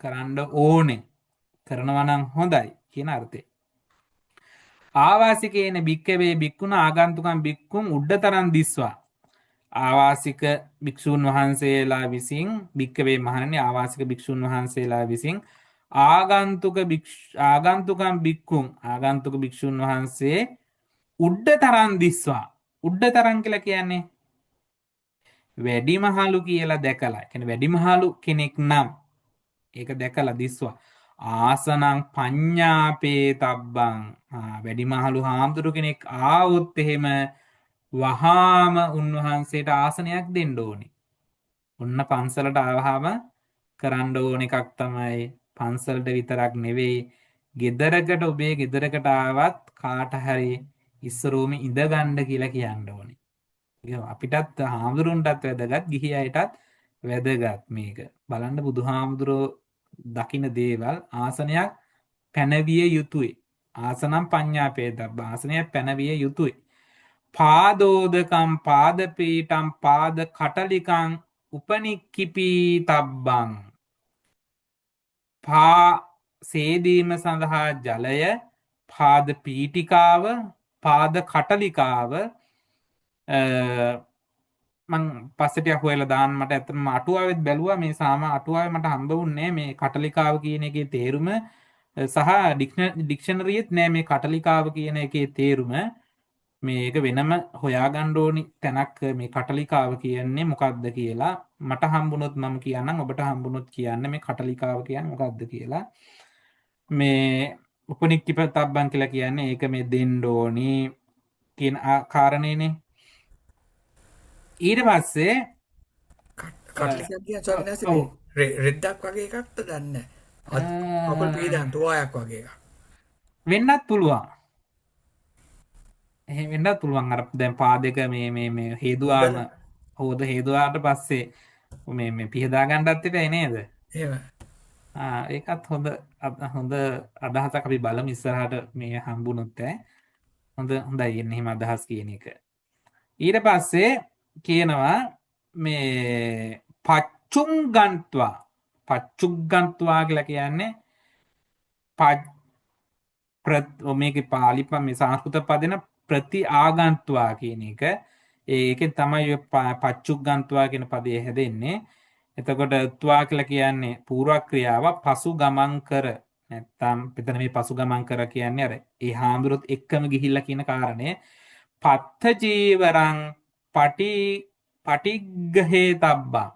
කරන්න ඕනේ. කරනවා නම් හොඳයි කියන අර්ථය. ආවාසිකේන භික්කවේ භික්ඛුන ආගන්තුකම් භික්ඛුන් උඩ්ඩතරන් දිස්වා. ආවාසික භික්ෂූන් වහන්සේලා විසින් භික්කවේ මහණෙනි ආවාසික භික්ෂූන් වහන්සේලා විසින් ආගන්තුකම් භික්ඛුන් ආගන්තුක භික්ෂූන් වහන්සේ උඩ්ඩතරන් දිස්වා. උඩ්ඩතරන් කියලා කියන්නේ වැඩිමහලු කියලා දැකලා. කියන්නේ වැඩිමහලු කෙනෙක් නම් ඒක දැකලා දිස්වා. ආසනං පඤ්ඤාපේ තබ්බං වැඩිමහලු හාමුදුරු කෙනෙක් ආවොත් එහෙම වහාම උන්වහන්සේට ආසනයක් දෙන්න ඕනේ. ඔන්න පන්සලට ආවහම කරන්න ඕන එකක් තමයි පන්සලට විතරක් නෙවෙයි ගෙදරකට ඔබේ ගෙදරකට ආවත් කාට හරි ඉස්සරෝම ඉඳ ගන්න කියලා කියන්න ඕනේ. අපිටත් හාමුදුරුන්ටත් වැදගත් ගිහි අයටත් වැදගත් මේක. බලන්න බුදුහාමුදුරෝ දකින්න දේවල් ආසනයක් පැනවිය යුතුයි. ආසනම් පඤ්ඤාපේතබ්බ ආසනයක් පැනවිය යුතුයි. පාදෝදකම් පාදපීටම් පාද කටලිකං උපනික්කිපී තබ්බං පා සේදීම සඳහා ජලය පාද පීටිකාව පාද කටලිකාව මං පස්සටියක් හොයලා දාන්න මට ඇත්තටම අටුවාවෙත් බැලුවා මේ සාම අටුවාවේ මට හම්බ වුණේ මේ කටලිකාව කියන එකේ තේරුම සහ ඩික්ෂනරියෙත් නෑ මේ කටලිකාව කියන එකේ තේරුම මේක වෙනම හොයාගන්න ඕනි තැනක් මේ කටලිකාව කියන්නේ මොකක්ද කියලා මට හම්බුනොත් මම කියන්නම් ඔබට හම්බුනොත් කියන්න මේ කටලිකාව කියන්නේ මොකක්ද කියලා මේ උපනික්කිපතබ්බන් කියලා කියන්නේ ඒක මේ දෙන්න ඕනි කියන කාරණේනේ ඊට පස්සේ කටලිකක් කියන සොල්නස් රෙද්දක් වගේ එකක්ද දන්නේ අපල් පීඩන් තුවායක් වගේ එකක් වෙන්නත් පුළුවන් එහෙම වෙන්නත් පුළුවන් අර දැන් පාදක මේ හේදුවාම හොද හේදුවාට පස්සේ මේ පිහදා ගන්නත් එපා නේද එහෙම ඒකත් හොඳ අදහසක් අපි බලමු ඉස්සරහට මේ හම්බුනොත් හොඳයි එන්නේ එහෙම අදහස් කියන එක ඊට පස්සේ කියනවා මේ පච්චුංගන්ත්වා කියලා කියන්නේ මේකේ පාලි මේ සංස්කෘත පදෙන ප්‍රති ආගන්ත්වා කියන එක ඒකෙන් තමයි පච්චුග්ගන්ත්වා කියන පදේ හැදෙන්නේ එතකොට ත්වා කියලා කියන්නේ පූර්ව ක්‍රියාව පසු ගමන් කර නැත්තම් පිටන මේ පසු ගමන් කර කියන්නේ අර ඒ හාමුදුරුවොත් එක්කම ගිහිල්ලා කියන කාරණේ පත්ත චීවරං පටි පටිග්ගහේ තබ්බා.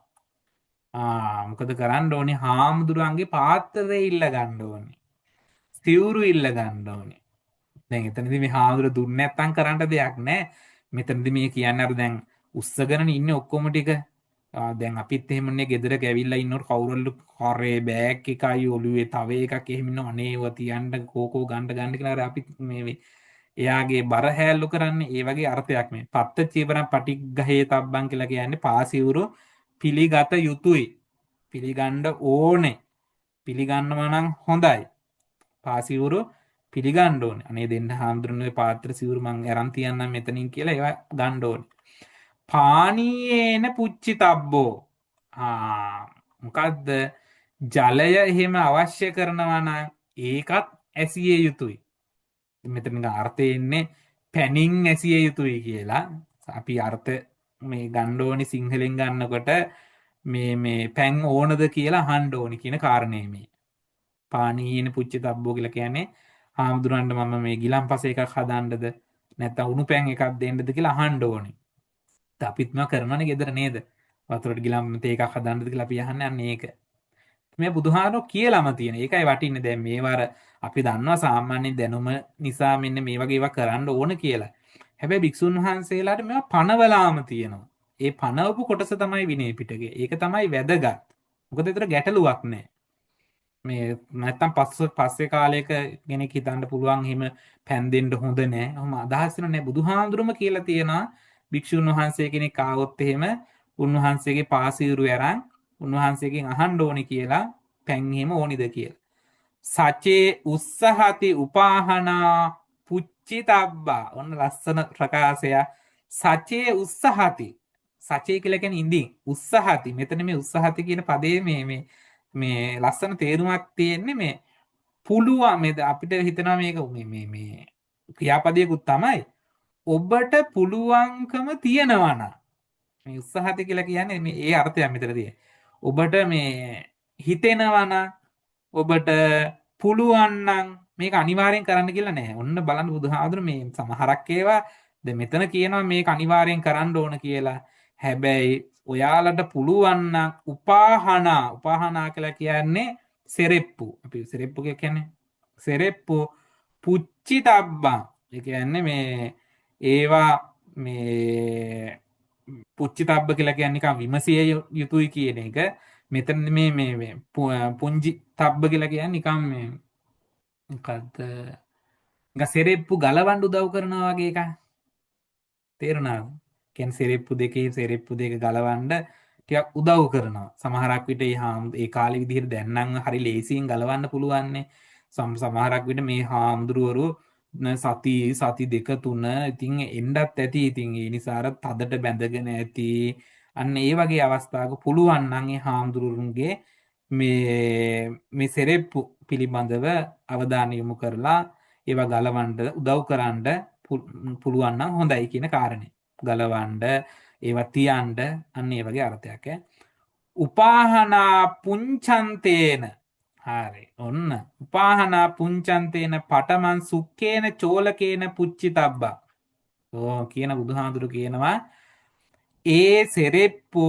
මොකද කරන්න ඕනේ? හාමුදුරුවන්ගේ පාත්‍රය ඉල්ල ගන්න ඕනේ. සිවුරු ඉල්ල ගන්න ඕනේ. දැන් එතනදී මේ හාමුදුර දුන්නේ නැත්තම් කරන්න දෙයක් නැහැ. මෙතනදී මේ කියන්නේ අර දැන් උස්සගෙන ඉන්නේ ඔක්කොම ටික. දැන් අපිත් එහෙමනේ ගෙදරක ඇවිල්ලා ඉන්නකොට කවුරුල්ල කරේ බෑග් එකයි ඔළුවේ තව එකක් එහෙම ඉන්නව අනේව තියන්න කෝකෝ ගන්න කියලා අර අපි මේ එයාගේ බර හැල්ලු කරන්නේ ඒ වගේ අර්ථයක් මේ. පත්ත චීවරම් පටිග්ගහේ තබ්බන් කියලා කියන්නේ පාසිවුරු පිළිගත යුතුයි. පිළිගන්න ඕනේ. පිළිගන්නවා නම් හොඳයි. පාසිවුරු පිළිගන්න ඕනේ. අනේ දෙන්න හාමුදුරනේ පාත්‍ර සිවුරු මං අරන් තියන්නම් මෙතනින් කියලා ඒවා ගන්න ඕනේ. පානීයේන පුච්චි තබ්බෝ. මොකද්ද? ජලය එහෙම අවශ්‍ය කරනවා නම් ඒකත් ඇසිය යුතුයි. මෙතන අර්ථය එන්නේ පැනින් ඇසිය යුතුයි කියලා. අපි අර්ථ මේ ගන්න ඕනි සිංහලෙන් ගන්නකොට මේ පැන් ඕනද කියලා අහන්න ඕනි කියන කාරණේ මේ. පානීයේන පුච්චි තබ්බෝ කියලා කියන්නේ හාමුදුරන්ට මම මේ ගිලම්පස එකක් හදන්නද නැත්නම් උණු පැන් එකක් දෙන්නද කියලා අහන්න ඕනි. අපිත්ම කරනවනේ ගෙදර නේද? වතුරට ගිලම් තේ එකක් හදන්නද කියලා අපි අහන්නේ අන්න ඒක. මේ බුදුහාරෝ කියලාම තියෙන. ඒකයි වටින්නේ. දැන් මේවර අපි දන්නවා සාමාන්‍ය දැනුම නිසා මෙන්න මේ වගේ ඒවා කරන්න ඕන කියලා. හැබැයි භික්ෂුන් වහන්සේලාට මේවා පනවලාම තියෙනවා. ඒ පනවපු කොටස තමයි විනය පිටකේ. ඒක තමයි වැදගත්. මොකද ඒතර ගැටලුවක් නැහැ. මේ නැත්තම් පස්සේ කාලයක කෙනෙක් හිතන්න පුළුවන් එහෙම පැන් දෙන්න හොඳ නැහැ. ඔහොම අදහස් වෙන නැහැ. බුදුහාඳුරම කියලා තියෙනවා භික්ෂුන් වහන්සේ කෙනෙක් ආවොත් එහෙම උන්වහන්සේගේ පාසිරුව අරන් උන්වහන්සේගෙන් අහන්න ඕනි කියලා පැන් එහෙම ඕනිද කියලා. සචේ උස්සහති උපාහනා පුච්චිතබ්බා. ඔන්න ලස්සන ප්‍රකාශය. සචේ උස්සහති. සචේ කියලා කියන්නේ ඉඳින්. උස්සහති. මෙතන මේ උස්සහති කියන පදේ මේ ලස්සන තේරුමක් තියෙන්නේ මේ පුළුවන් මේ අපිට හිතනවා මේක මේ ක්‍රියාපදයකුත් තමයි. ඔබට පුළුවන්කම තියෙනවා නම් මේ උත්සාහති කියලා කියන්නේ මේ ඒ අර්ථයක් මෙතන තියෙන්නේ. ඔබට මේ හිතෙනවා නම් ඔබට පුළුවන් නම් මේක අනිවාර්යෙන් කරන්න කියලා නෑ. ඔන්න බලන්න බුදුහාමුදුර මේ සමහරක් ඒවා දැන් මෙතන කියනවා මේක අනිවාර්යෙන් කරන්න ඕන කියලා. හැබැයි ඔයාලට පුළුවන් නම් උපාහනා කියලා කියන්නේ සෙරෙප්පු. අපි සෙරෙප්පු කියන්නේ සෙරෙප්පු පුච්චිතබ්බා. ඒ කියන්නේ මේ ඒවා මේ පුච්චිතබ්බ කියලා කියන්නේ නිකන් විමසිය යුතුයි කියන එක. මෙතන මේ පුංජි තබ්බ කියලා කියන්නේ නිකන් මේ මොකද්ද? නිකන් සෙරෙප්පු ගලවන්න උදව් කරනවා වගේ එකක්. තේරුණාද? කියන්නේ සෙරෙප්පු දෙක ගලවන්න ටිකක් උදව් කරනවා. සමහරක් විට ඒ කාලේ විදිහට දැන් නම් හරි ලේසියෙන් ගලවන්න පුළුවන් නේ. සමහරක් විට මේ හාමුදුරුවරු සති දෙක තුන ඉතින් එන්නත් ඇති. ඉතින් ඒ නිසා අර තදට බැඳගෙන ඇති. අන්න ඒ වගේ අවස්ථාවක පුළුවන් නම් ඒ හාමුදුරුවන්ගේ මේ සෙරෙප්පු පිළිබඳව අවධානය යොමු කරලා ඒවා ගලවන්න උදව් කරන්න පුළුවන් නම් හොඳයි කියන කාරණේ. ගලවන්න ඒවා තියන්න අන්න ඒ වගේ අර්ථයක් උපාහනා පුංචන්තේන. හරි. ඔන්න උපාහනා පුංචන්තේන පටමන් සුක්කේන චෝලකේන පුච්චිතබ්බා. කියන බුදුහාඳුරු කියනවා ඒ සෙරෙප්පු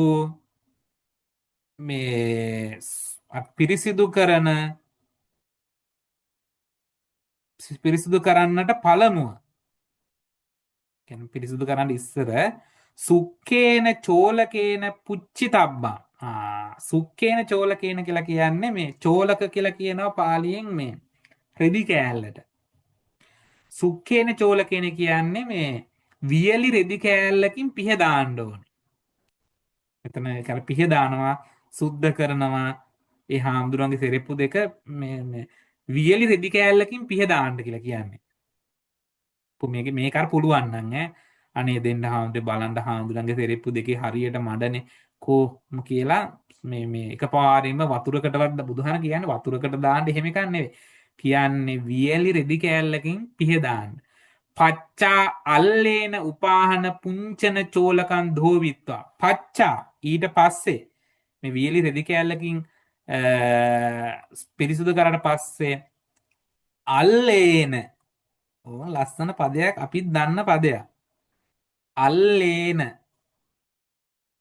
මේ පිරිසිදු කරන්නට පළමුව පිරිසිදු කරන්න ඉස්සර සුක්කේන චෝලකේන පුච්චිතබ්බා. සුක්කේන චෝලකේන කියලා කියන්නේ මේ චෝලක කියලා කියනවා පාලියෙන් මේ රෙදි කෑල්ලට. සුක්කේන චෝලකේන කියන්නේ මේ වියලි රෙදි කෑල්ලකින් පිහ දාන්න ඕනේ. එතන කර පිහ දානවා සුද්ධ කරනවා. ඒ හාමුදුරන්ගේ සෙරෙප්පු දෙක මේ වියලි රෙදි කෑල්ලකින් පිහ දාන්න කියලා කියන්නේ. මේක අර පුළුවන් නම් අනේ දෙන්න හාමුදුරේ බලන්න හාමුදුරන්ගේ සෙරෙප්පු දෙකේ හරියට මඩනේ කොහොම කියලා මේ එකපාරින්ම වතුරකටවත් බුදුහාම කියන්නේ වතුරකට දාන්න එහෙම එකක් නෙවෙයි. කියන්නේ වියලි රෙදි කෑල්ලකින් පිහ දාන්න. පච්චා අල්ලේන උපාහන පුංචන චෝලකන් ධෝවිත්වා. පච්චා ඊට පස්සේ මේ වියලි රෙදි කෑල්ලකින් පිරිසුදු කරාට පස්සේ අල්ලේන ලස්සන පදයක් අපිත් දන්න පදයක්. අල්ලේන.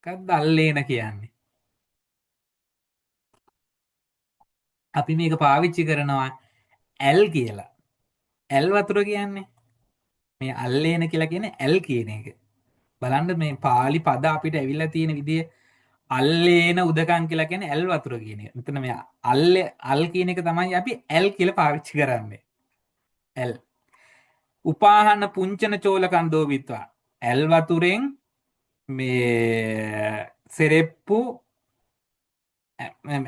මොකක්ද අල්ලේන කියන්නේ? අපි මේක පාවිච්චි කරනවා ඇල් කියලා. ඇල් වතුර කියන්නේ මේ අල්ලේන කියලා කියන්නේ ඇල් කියන එක. බලන්න මේ පාලි පද අපිට ඇවිල්ලා තියෙන විදිය අල්ලේන උදකම් කියලා කියන්නේ ඇල් වතුර කියන එක. මෙතන මේ අල් කියන එක තමයි අපි ඇල් කියලා පාවිච්චි කරන්නේ. ඇල්. උපාහන පුංචන චෝලකන් දෝවිත්වා. ඇල් වතුරෙන් මේ සෙරෙප්පු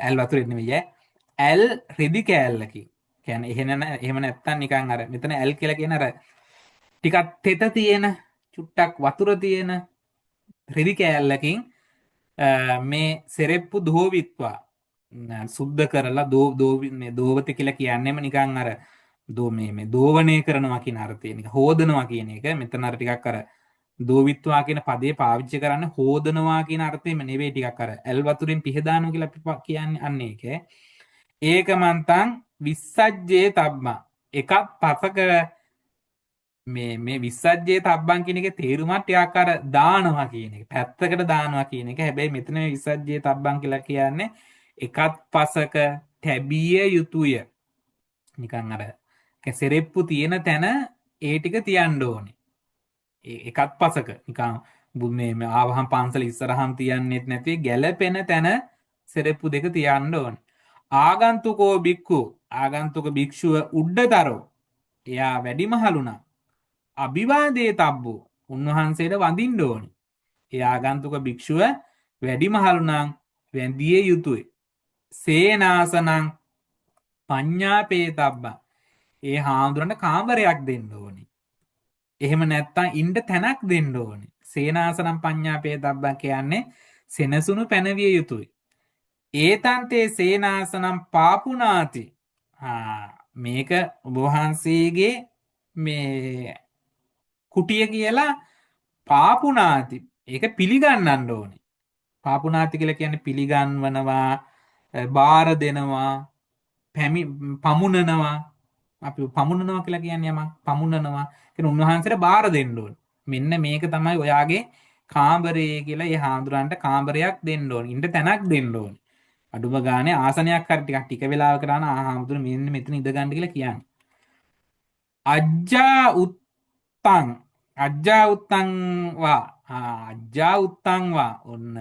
ඇල් වතුරෙන් නෙවෙයි ඇල් රෙදි කෑල්ලකින්. කියන්නේ එහෙම නැත්තම් නිකන් අර මෙතන ඇල් කියලා කියන අර ටිකක් තෙත තියෙන චුට්ටක් වතුර තියෙන රෙදි කෑල්ලකින් මේ සෙරෙප්පු දෝවිත්වා සුද්ධ කරලා දෝවත කියලා කියන්නේම නිකන් අර මේ දෝවණය කරනවා කියන අර්ථයෙන් හෝදනවා කියන එක. මෙතන අර ටිකක් අර දෝවිත්වා කියන පදේ පාවිච්චි කරන්නේ හෝදනවා කියන අර්ථයෙම නෙවෙයි, ටිකක් අර ඇල් වතුරෙන් පිහදානවා කියලා අපි කියන්නේ අන්න ඒක. ඒක මන්තං විස්සජ්ජේ තබ්බා. එකක් පසක මේ විස්සජ්ජේ තබ්බන් කියන එකේ තේරුමත් ටිකක් අර දානවා කියන එක. පැත්තකට දානවා කියන එක. හැබැයි මෙතන මේ විස්සජ්ජේ තබ්බන් කියලා කියන්නේ එකත් පසක තැබිය යුතුය. නිකන් අර සෙරෙප්පු තියෙන තැන ඒ ටික තියන්න ඕනේ. එකත් පසක නිකන් මේ ආවහම් පන්සල ඉස්සරහම් තියන්නෙත් නැති ගැලපෙන තැන සෙරෙප්පු දෙක තියන්න ඕනේ. ආගන්තුකෝ බික්කු ආගන්තුක භික්ෂුව උඩ්ඩතරෝ එයා වැඩිමහලුණා අභිවාදේ තබ්බෝ උන්වහන්සේට වඳින්න ඕනේ. ඒ ආගන්තුක භික්ෂුව වැඩිමහලුණා වැඳිය යුතුය. සේනාසනං පඤ්ඤාපේ තබ්බා. ඒ හාමුදුරන්ට කාමරයක් දෙන්න ඕනේ. එහෙම නැත්තම් ඉන්න තැනක් දෙන්න ඕනේ. සේනාසනම් පඤ්ඤාපේ තබ්බා කියන්නේ සෙනසුණු පැනවිය යුතුයි. ඒතන්තේ සේනාසනම් පාපුනාති. මේක ඔබ වහන්සේගේ මේ කුටිය කියලා පාපුනාති. ඒක පිළිගන්නන්න ඕනේ. පාපුනාති කියලා කියන්නේ පිළිගන්වනවා, බාර දෙනවා, පමුණනවා. අපි පමුණනවා කියලා කියන්නේ යමක් පමුණනවා. කියන උන්වහන්සේට බාර දෙන්න ඕනේ. මෙන්න මේක තමයි ඔයාගේ කාමරය කියලා ඒ හාමුදුරන්ට කාමරයක් දෙන්න ඕනේ. ඉන්න තැනක් දෙන්න ඕනේ. අඩුම ගානේ ආසනයක් හරි ටික වෙලාවකට ආන හාමුදුර මෙන්න මෙතන ඉඳ ගන්න කියලා කියන්නේ. අජ්ජා උත්තං වා ඔන්න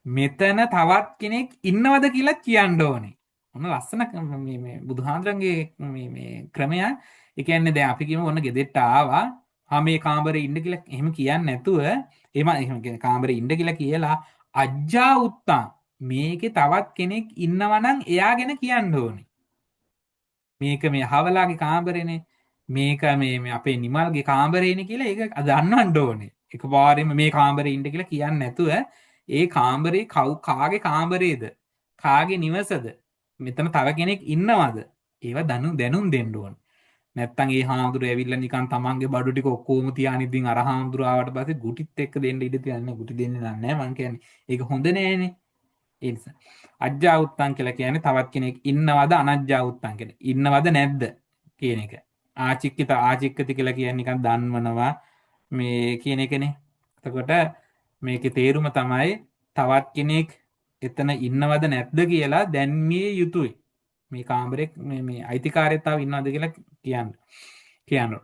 මෙතන තවත් කෙනෙක් ඉන්නවද කියලා කියන්න ඕනේ. ඔන්න ලස්සන මේ බුදුහාඳුරන්ගේ මේ ක්‍රමය. ඒ කියන්නේ දැන් අපි කියමු ඔන්න ගෙදෙට්ට ආවා. මේ කාමරේ ඉන්න කියලා එහෙම කියන්නේ නැතුව එහෙම කාමරේ ඉන්න කියලා කියලා අජ්ජා උත්තං මේකේ තවත් කෙනෙක් ඉන්නවා නම් එයා ගැන කියන්න ඕනේ. මේක මේ හවලාගේ කාමරේනේ. මේක මේ අපේ නිමල්ගේ කාමරේනේ කියලා ඒක දන්නවන්න ඕනේ. එකපාරෙම මේ කාමරේ ඉන්න කියලා කියන්නේ නැතුව ඒ කාමරේ කාගේ කාමරේද? කාගේ නිවසද? මෙතන තව කෙනෙක් ඉන්නවද? ඒව දැනුම් දෙන්න ඕනේ. නැත්තම් ඒ හාමුදුරුවෝ ඇවිල්ලා නිකන් තමන්ගේ බඩු ටික ඔක්කොම තියාගෙන ඉතින් අර හාමුදුරුවෝ ආවට පස්සේ ගුටිත් එක්ක දෙන්න ඉඩ තියන්නේ. ගුටි දෙන්නේ නැහැ මං කියන්නේ. ඒක හොඳ නෑනේ. ඒ නිසා අජ්ජා උත්තං කියලා කියන්නේ තවත් කෙනෙක් ඉන්නවද අනජ්ජා උත්තං කියන්නේ ඉන්නවද නැද්ද කියන එක. ආචික්කති කියලා කියන්නේ නිකන් දන්වනවා මේ කියන එකනේ. එතකොට මේකේ තේරුම තමයි තවත් කෙනෙක් එතන ඉන්නවද නැද්ද කියලා දැන්මිය යුතුයි. මේ කාමරේ මේ අයිතිකාරයතාව ඉන්නවද කියලා කියන්න.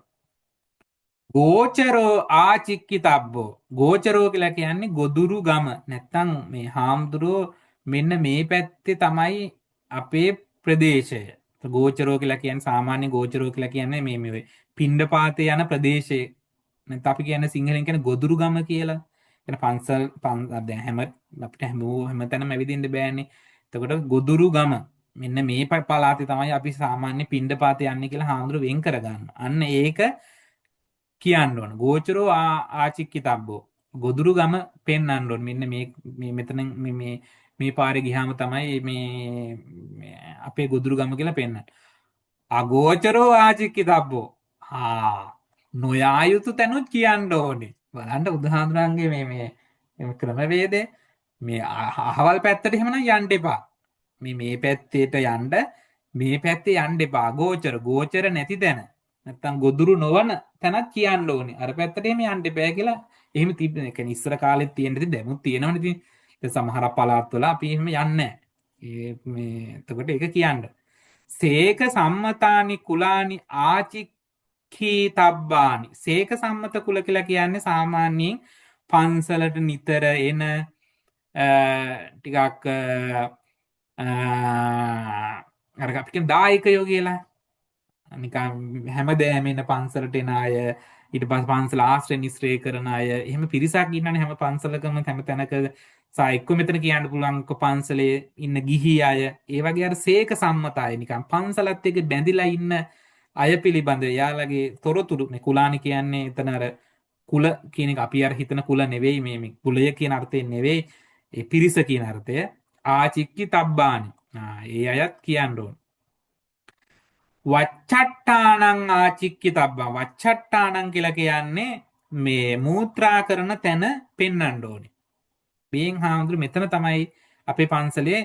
ගෝචරෝ ආචික්කිතබ්බෝ. ගෝචරෝ කියලා කියන්නේ ගොදුරු ගම. නැත්තම් මේ හාමුදුරුවෝ මෙන්න මේ පැත්තේ තමයි අපේ ප්‍රදේශය. ගෝචරෝ කියලා කියන්නේ සාමාන්‍ය ගෝචරෝ කියලා කියන්නේ මේ පිණ්ඩපාතේ යන ප්‍රදේශය. නැත්නම් අපි කියන්නේ සිංහලෙන් කියන්නේ ගොදුරු ගම කියලා. එන පන්සල් දැන් අපිට හැමතැනම ඇවිදින්න බෑනේ. එතකොට ගොදුරු ගම මෙන්න මේ පළාතේ තමයි අපි සාමාන්‍ය පිණ්ඩපාතේ යන්නේ කියලා හාමුදුරුවෝ වෙන් කරගන්නවා. අන්න ඒක කියන්න ඕන. ගෝචරෝ ආචික්කිතබ්බෝ. ගොදුරු ගම පෙන්වන්න ඕන. මෙන්න මේ මෙතන මේ පාරේ ගියාම තමයි මේ අපේ ගොදුරු ගම කියලා පෙන්වන්නේ. අගෝචරෝ ආචික්කිතබ්බෝ. නොයා යුතු තැනුත් කියන්න ඕනේ. බලන්න බුදුහාඳුරන්ගේ මේ ක්‍රමවේදය. මේ අහවල් පැත්තට එහෙමනම් යන්න එපා. මේ පැත්තේට යන්න මේ පැත්තේ යන්න එපා. ගෝචර නැති තැන. නැත්තම් ගොදුරු නොවන තැනක් කියන්න ඕනේ. අර පැත්තට එහෙම යන්න එපා කියලා එහෙම තිබෙන එක ඉස්සර කාලෙත් තියෙන ඉතින් දැනුත් තියෙනවනේ ඉතින්. දැන් සමහර පළාත්වල අපි එහෙම යන්නේ නැහැ. ඒ මේ එතකොට ඒක කියන්න. සේක සම්මතානි කුලානි ආචික්ඛී තබ්බානි. සේක සම්මත කුල කියලා කියන්නේ සාමාන්‍යයෙන් පන්සලට නිතර එන ටිකක් අර අපි කියන දායකයෝ කියලා. නිකන් හැමදෑම එන පන්සලට එන අය, ඊට පස්සේ පන්සල ආශ්‍රය නිස්ත්‍රේ කරන අය, එහෙම පිරිසක් ඉන්නනේ හැම පන්සලකම හැම තැනක. එක්ක මෙතන කියන්න පුළුවන් පන්සලේ ඉන්න ගිහි අය, ඒ වගේ අර සේක සම්මත අය, නිකන් පන්සලත් එක්ක බැඳිලා ඉන්න අය පිළිබඳ යාළගේ තොරතුරු මේ කුලානි කියන්නේ එතන අර කුල කියන එක අපි අර හිතන කුල නෙවෙයි, මේ කුලය කියන අර්ථයෙන් නෙවෙයි, ඒ පිරිස කියන අර්ථය. ආචික්කි තබ්බානි. ඒ අයත් කියන්න ඕන. වච්චට්ටානං ආචික්කි තබ්බා. වච්චට්ටානං කියලා කියන්නේ මේ මූත්‍රා කරන තැන පෙන්වන්න ඕනේ. බේන් හාමුදුරු මෙතන තමයි අපේ පන්සලේ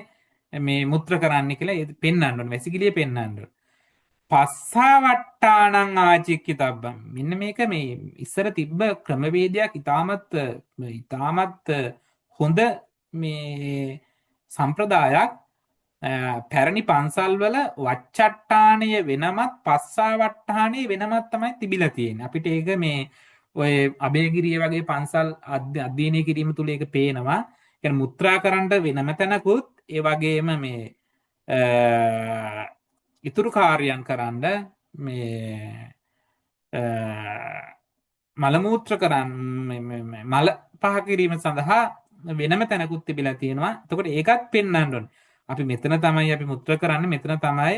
මේ මුත්‍ර කරන්න කියලා පෙන්වන්න ඕනේ. වැසිකිළිය පෙන්වන්න ඕනේ. පස්සාවට්ටානං ආචික්කි තබ්බා. මෙන්න මේක මේ ඉස්සර තිබ්බ ක්‍රමවේදයක්. ඉතාමත් හොඳ මේ සම්ප්‍රදායක්. පැරණි පන්සල්වල වච්චට්ටානය වෙනමත් පස්සාවට්ටානය වෙනමත් තමයි තිබිලා තියෙන්නේ. අපිට ඒක මේ ඔය අබේගිරිය වගේ පන්සල් අධ්‍යයනය කිරීම තුළ ඒක පේනවා. කියන්නේ මුත්‍රා කරන්න වෙනම තැනකුත්, ඒ වගේම මේ ඉතුරු කාර්යයන් කරන්න මේ මල මූත්‍ර කරන්න මල පහ කිරීම සඳහා වෙනම තැනකුත් තිබිලා තියෙනවා. එතකොට ඒකත් පෙන්වන්න ඕනේ. අපි මෙතන තමයි අපි මුත්‍ර කරන්නේ, මෙතන තමයි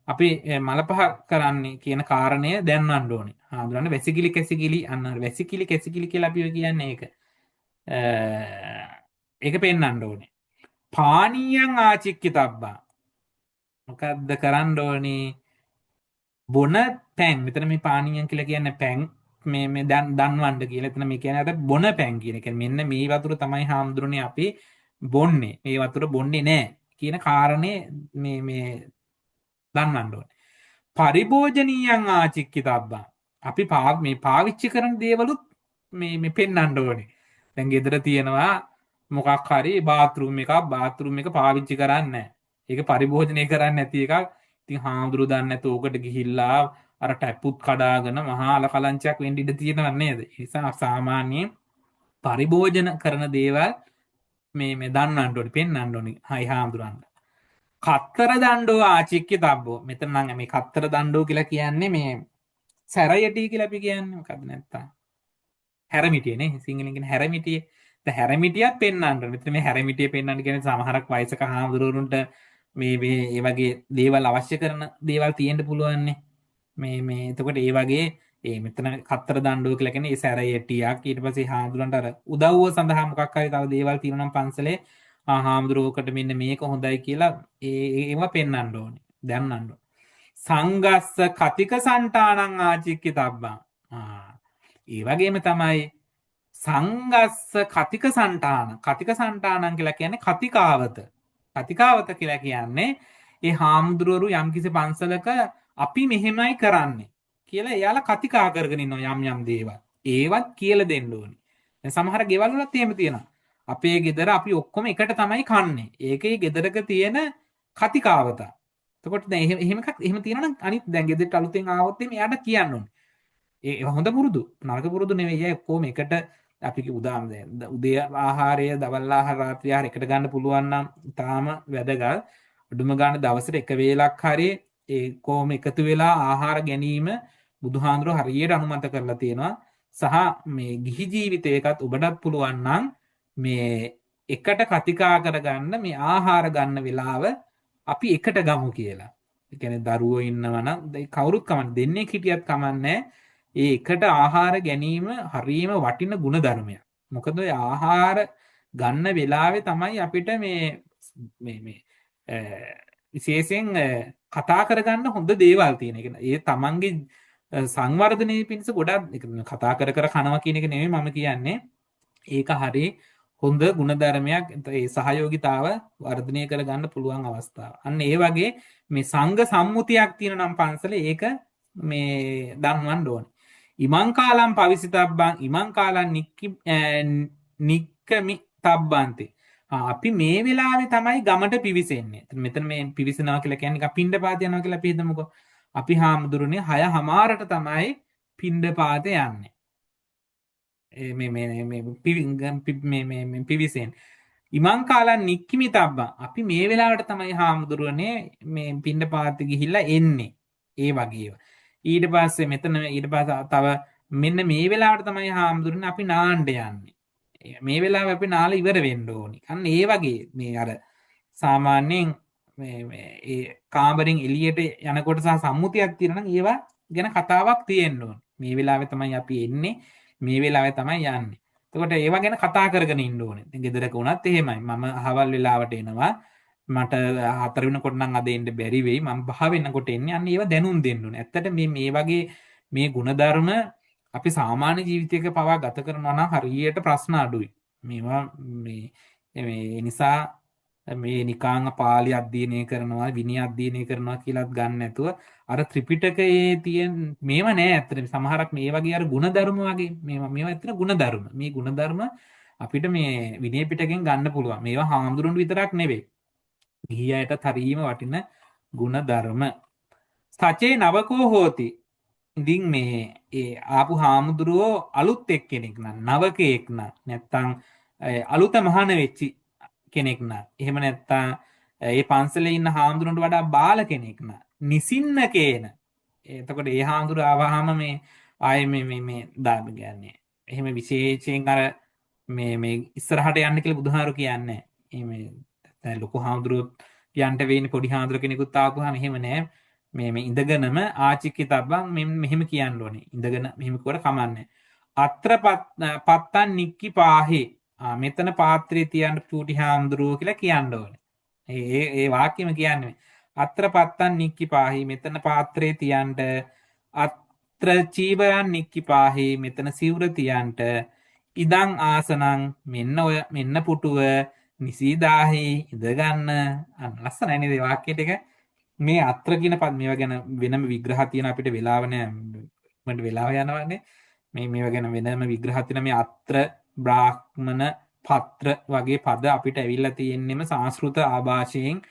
අපි මල පහ කරන්නේ කියන කාරණය දැනවන්න ඕනේ. හාමුදුරනේ වැසිකිලි කැසිකිලි අන්න වැසිකිලි කැසිකිලි කියලා අපි කියන්නේ ඒක. ඒක පෙන්වන්න ඕනේ. පානීයං ආචික්කි තබ්බා. මොකද්ද කරන්න ඕනේ? බොන පැන්. මෙතන මේ පානීයං කියලා කියන්නේ පැන් මේ දන්වන්න කියලා. එතන මේ කියන්නේ අර බොන පැන් කියන එක. මෙන්න මේ වතුර තමයි හාමුදුරනේ අපි බොන්නේ. මේ වතුර බොන්නේ නැහැ කියන කාරණේ මේ දන්වන්න ඕනේ. පරිභෝජනීයං ආචික්කි තබ්බා. අපි මේ පාවිච්චි කරන දේවලුත් මේ පෙන්වන්න ඕනේ. දැන් ගෙදර තියෙනවා මොකක් හරි බාත්රූම් එක පාවිච්චි කරන්නේ නැහැ. ඒක පරිභෝජනය කරන්නේ නැති එකක්. ඉතින් හාමුදුරු දන්නේ නැතු ඕකට ගිහිල්ලා අර ටැප්පුත් කඩාගෙන මහා අලකලංචයක් වෙන්න ඉඩ තියෙනව නේද? ඒ නිසා සාමාන්‍යයෙන් පරිභෝජන කරන දේවල් මේ දන්නන්න ඕනේ, පෙන්වන්න ඕනේ හාමුදුරන්ට. කත්තර දණ්ඩෝ ආචික්කි තබ්බෝ. මෙතන නම් මේ කත්තර දණ්ඩෝ කියලා කියන්නේ මේ සැරයටි කියලා අපි කියන්නේ. මොකද්ද නැත්තම් හැරමිටිය නේ. සිංහලෙන් කියන හැරමිටිය. දැන් හැරමිටියක් පෙන්වන්න ඕනේ. මෙතන මේ හැරමිටිය පෙන්වන්න කියන්නේ සමහරක් වයසක හාමුදුරුවන්ට මේ වගේ දේවල් අවශ්‍ය කරන දේවල් තියෙන්න පුළුවන් නේ. මේ එතකොට ඒ වගේ මෙතන කත්තර දණ්ඩුව කියලා කියන්නේ ඒ සැරයටියක්. ඊට පස්සේ හාමුදුරන්ට අර උදව්ව සඳහා මොකක් හරි තව දේවල් තියෙනවා නම් පන්සලේ හාමුදුරුවකට මෙන්න මේක හොඳයි කියලා ඒවා පෙන්වන්න ඕනේ. දැනන්න ඕනේ. සංගස්ස කතික සන්ටානං ආචික්කි තබ්බා. ඒ වගේම තමයි සංගස්ස කතික සන්ටාන. කතික සන්ටානං කියලා කියන්නේ කතිකාවත. කතිකාවත කියලා කියන්නේ ඒ හාමුදුරුවරු යම්කිසි පන්සලක අපි මෙහෙමයි කරන්නේ කියලා එයාලා කතිකා කරගෙන ඉන්නවා යම් දේවල්. ඒවත් කියලා දෙන්න ඕනේ. දැන් සමහර ගෙවල් වලත් එහෙම තියෙනවා. අපේ ගෙදර අපි ඔක්කොම එකට තමයි කන්නේ. ඒකේ ගෙදරක තියෙන කතිකාවත. එතකොට දැන් එහෙම තියෙනවා නම් අනිත් දැන් ගෙදරට අලුතෙන් ආවොත් එයාට කියන්න ඕනේ. ඒ හොඳ පුරුදු. නරක පුරුදු නෙවෙයි. ඒ ඔක්කොම එකට අපි උදාහරණ උදේ ආහාරය, දවල් ආහාර, රාත්‍රී ආහාර එකට ගන්න පුළුවන් නම් තාම වැදගත්. අඩුම ගන්න දවසට එක වේලක් හරි ඒ කොහොම එකතු වෙලා ආහාර ගැනීම බුදුහාඳුරෝ හරියට අනුමත කරලා තියෙනවා. සහ මේ ගිහි ජීවිතයකත් ඔබටත් පුළුවන් නම් මේ එකට කතිකා කරගන්න මේ ආහාර ගන්න වෙලාව අපි එකට ගමු කියලා. ඒ කියන්නේ දරුවෝ ඉන්නවා නම් කවුරුත් කමන්නේ දෙන්නේ හිටියත් කමන්නේ. ඒ එකට ආහාර ගැනීම හරීම වටින ගුණධර්මයක්. මොකද ඔය ආහාර ගන්න වෙලාවේ තමයි අපිට මේ විශේෂයෙන් කතා කරගන්න හොඳ දේවල් තියෙන. ඒ තමන්ගේ සංවර්ධනයේ පිණිස ගොඩක් කතා කර කනවා කියන එක නෙමෙයි මම කියන්නේ. ඒක හරි හොඳ ගුණධර්මයක්. ඒ සහයෝගිතාව වර්ධනය කරගන්න පුළුවන් අවස්ථාව. අන්න ඒ වගේ මේ සංඝ සම්මුතියක් තියෙන නම් පන්සලේ ඒක මේ දන්වන්න ඕනේ. ඉමං කාලම් පවිසිතබ්බං ඉමං කාලම් නික්කමි තබ්බන්තේ. අපි මේ වෙලාවේ තමයි ගමට පිවිසෙන්නේ. මෙතන මේ පිවිසනවා කියලා කියන්නේ නිකන් පිණ්ඩපාත යනවා කියලා අපි හිතමුකෝ. අපි හාමුදුරනේ 6:00ට තමයි පිණ්ඩපාත යන්නේ. මේ පිවිසෙන් ඉමං කාලන් නික්කිමි තබ්බා අපි මේ වෙලාවට තමයි හාමුදුරුවනේ මේ පිණ්ඩපාත ගිහිල්ලා එන්නේ ඒ වගේ ඊට පස්සේ මෙතන ඊට පස්සේ තව මෙන්න මේ වෙලාවට තමයි හාමුදුරනේ අපි නාන්න යන්නේ මේ වෙලාව අපි නාලා ඉවර වෙන්න ඕනි අන්න ඒ වගේ මේ අර සාමාන්‍යයෙන් ඒ කාමරෙන් එළියට යනකොට සහ සම්මුතියක් තියෙනවා නම් ඒවා ගැන කතාවක් තියෙන්න ඕනේ මේ වෙලාවේ තමයි අපි එන්නේ මේ වෙලාවේ තමයි යන්නේ. එතකොට ඒවා ගැන කතා කරගෙන ඉන්න ඕනේ. ඉතින් ගෙදරක වුණත් එහෙමයි. මම අහවල් වෙලාවට එනවා. මට 4 වෙනකොට නම් අද එන්න බැරි වෙයි. මම 5 වෙනකොට එන්නේ. අන්න ඒවා දැනුම් දෙන්න ඕනේ. ඇත්තට මේ වගේ මේ ಗುಣධර්ම අපි සාමාන්‍ය ජීවිතයක පවා ගත කරනවා නම් හරියට ප්‍රශ්න අඩුයි. මේවා මේ නිසා මේ නිකාංග පාළි අධ්‍යයනය කරනවා විනය අධ්‍යයනය කරනවා කියලාත් ගන්න නැතුව අර ත්‍රිපිටකයේ තියෙන මේව නෑ ඇත්තට සමහරක් මේ වගේ අර ಗುಣධර්ම වගේ මේවා ඇත්තට ಗುಣධර්ම මේ ಗುಣධර්ම අපිට මේ විනය පිටකෙන් ගන්න පුළුවන් මේවා හාමුදුරුවන්ට විතරක් නෙවෙයි ගිහියටත් හරීම වටින ಗುಣධර්ම සචේ නවකෝ හෝති ඉතින් මේ ඒ ආපු හාමුදුරුවෝ අලුත් එක්කෙනෙක් නම් නවකයෙක් නම් නැත්තම් අලුත මහාන වෙච්චි කෙනෙක් නම් එහෙම නැත්තම් ඒ පන්සලේ ඉන්න හාමුදුරන්ට වඩා බාල කෙනෙක් නම් නිසින්න කේන එතකොට ඒ හාමුදුර ආවහම මේ ආයේ මේ දාන්න කියන්නේ එහෙම විශේෂයෙන් අර මේ ඉස්සරහට යන්න කියලා බුදුහාරු කියන්නේ එහෙම ලොකු හාමුදුරුවෝ යන්න වෙන්නේ පොඩි හාමුදුර කෙනෙකුත් ආපුවාම එහෙම නෑ මේ ඉඳගෙනම ආචික්කි තබ්බන් මෙහෙම කියන්න ඕනේ ඉඳගෙන මෙහෙම කර කමන්නේ අත්‍ර පත්තන් නික්කි පාහේ මෙතන පාත්‍රය තියන්න චූටි හාමුදුරුවෝ කියලා කියන්න ඕනේ. ඒ වාක්‍යෙම කියන්නේ අත්‍ර පත්තන් නික්කි පාහි මෙතන පාත්‍රය තියන්න අත්‍ර චීවරන් නික්කි පාහි මෙතන සිවුර තියන්ට ඉදං ආසනං මෙන්න පුටුව නිසීදාහි ඉඳගන්න ලස්සනයි නේද වාක්‍යයට එක මේ අත්‍ර කියන පද මේවා ගැන වෙනම විග්‍රහ තියෙන අපිට වෙලාව නැහැ මට වෙලාව යනවානේ මේවා ගැන වෙනම විග්‍රහ තියෙන මේ අත්‍ර බ්‍රාහ්මණ පත්‍ර වගේ පද අපිට ඇවිල්ලා තියෙන්නෙම සංස්කෘත ආభాෂයෙන්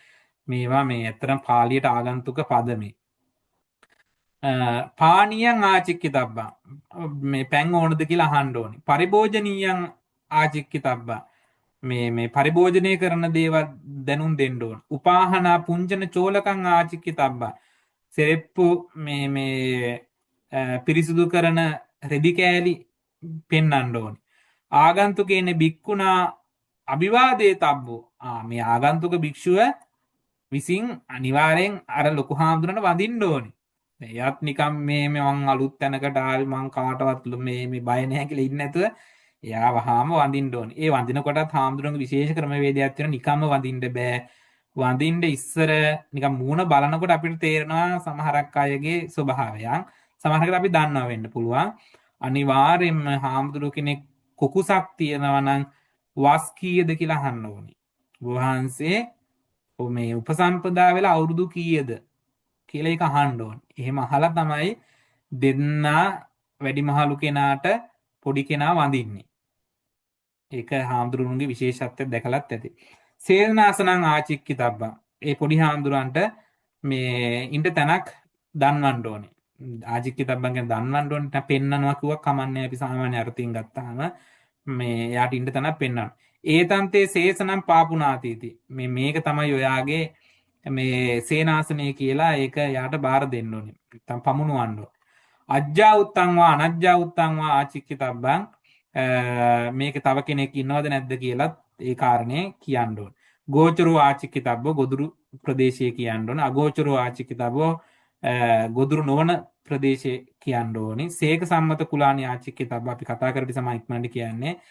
මේවා මේ ඇත්තටම පාලියට ආගන්තුක පද මේ පානියන් ආචික්කි තබ්බා මේ පැන් ඕනද කියලා අහන්න ඕනේ පරිභෝජනීයන් ආචික්කි තබ්බා මේ පරිභෝජනය කරන දේවල් දැනුම් දෙන්න ඕන උපාහනා පුංජන චෝලකං ආචික්කි තබ්බා සෙරෙප්පු මේ පිරිසුදු කරන රෙදි කෑලි පෙන්වන්න ඕනේ ආගන්තුකේන බික්කුණා අභිවාදේ තබ්බෝ මේ ආගන්තුක භික්ෂුව විසින් අනිවාර්යෙන් අර ලොකු හාමුදුරන්ට වඳින්න ඕනේ. එයාත් නිකන් මේ මං අලුත් තැනකට ආවි මං කාටවත් මේ බය නැහැ කියලා ඉන්නේ නැතුව එයා වහාම වඳින්න ඕනේ. ඒ වඳිනකොටත් හාමුදුරන්ගේ විශේෂ ක්‍රමවේදයක් තියෙනවා නිකම්ම වඳින්න බෑ. වඳින්න ඉස්සර නිකන් මූණ බලනකොට අපිට තේරෙනවා සමහරක් අයගේ ස්වභාවයන්. සමහරකට අපි දන්නවා වෙන්න පුළුවන්. අනිවාර්යෙන්ම හාමුදුරු කෙනෙක් කුකුසක් තියෙනවා නම් වස් කීයද කියලා අහන්න ඕනේ. වහන්සේ මේ උපසම්පදා වෙලා අවුරුදු කීයද කියලා ඒක අහන්න ඕනේ. එහෙම අහලා තමයි දෙන්නා වැඩිමහලු කෙනාට පොඩි කෙනා වඳින්නේ. ඒක හාමුදුරුවන්ගේ විශේෂත්වයක් දැකලත් ඇති. සේනාසනං ආචික්කි තබ්බා. ඒ පොඩි හාමුදුරන්ට මේ ඉන්න තැනක් දන්වන්න ඕනේ. ආචික්කි තබ්බන් කියන දන්වන්න ඕනේ පෙන්නනවා කිව්වක් කමන්නේ අපි සාමාන්‍ය අර්ථයෙන් ගත්තාම මේ යාට ඉන්න තැනක් පෙන්වන්න. ඒතන්තේ සේසනම් පාපුනාතීති. මේක තමයි ඔයාගේ මේ සේනාසනය කියලා ඒක යාට බාර දෙන්න ඕනේ. නැත්නම් පමුණවන්න ඕනේ. අජ්ජා උත්තං වා අනජ්ජා උත්තං වා ආචික්කි තබ්බං මේක තව කෙනෙක් ඉන්නවද නැද්ද කියලත් ඒ කාරණේ කියන්න ඕනේ. ගෝචරෝ ආචික්කි තබ්බෝ ගොදුරු ප්‍රදේශයේ කියන්න ඕනේ. අගෝචරෝ ආචික්කි තබ්බෝ ගොදුරු නොවන ප්‍රදේශයේ කියන්න ඕනේ. සේක සම්මත කුලානි ආචික්කි තබ්බ අපි කතා කරපු සමා ඉක්මනට කියන්නේ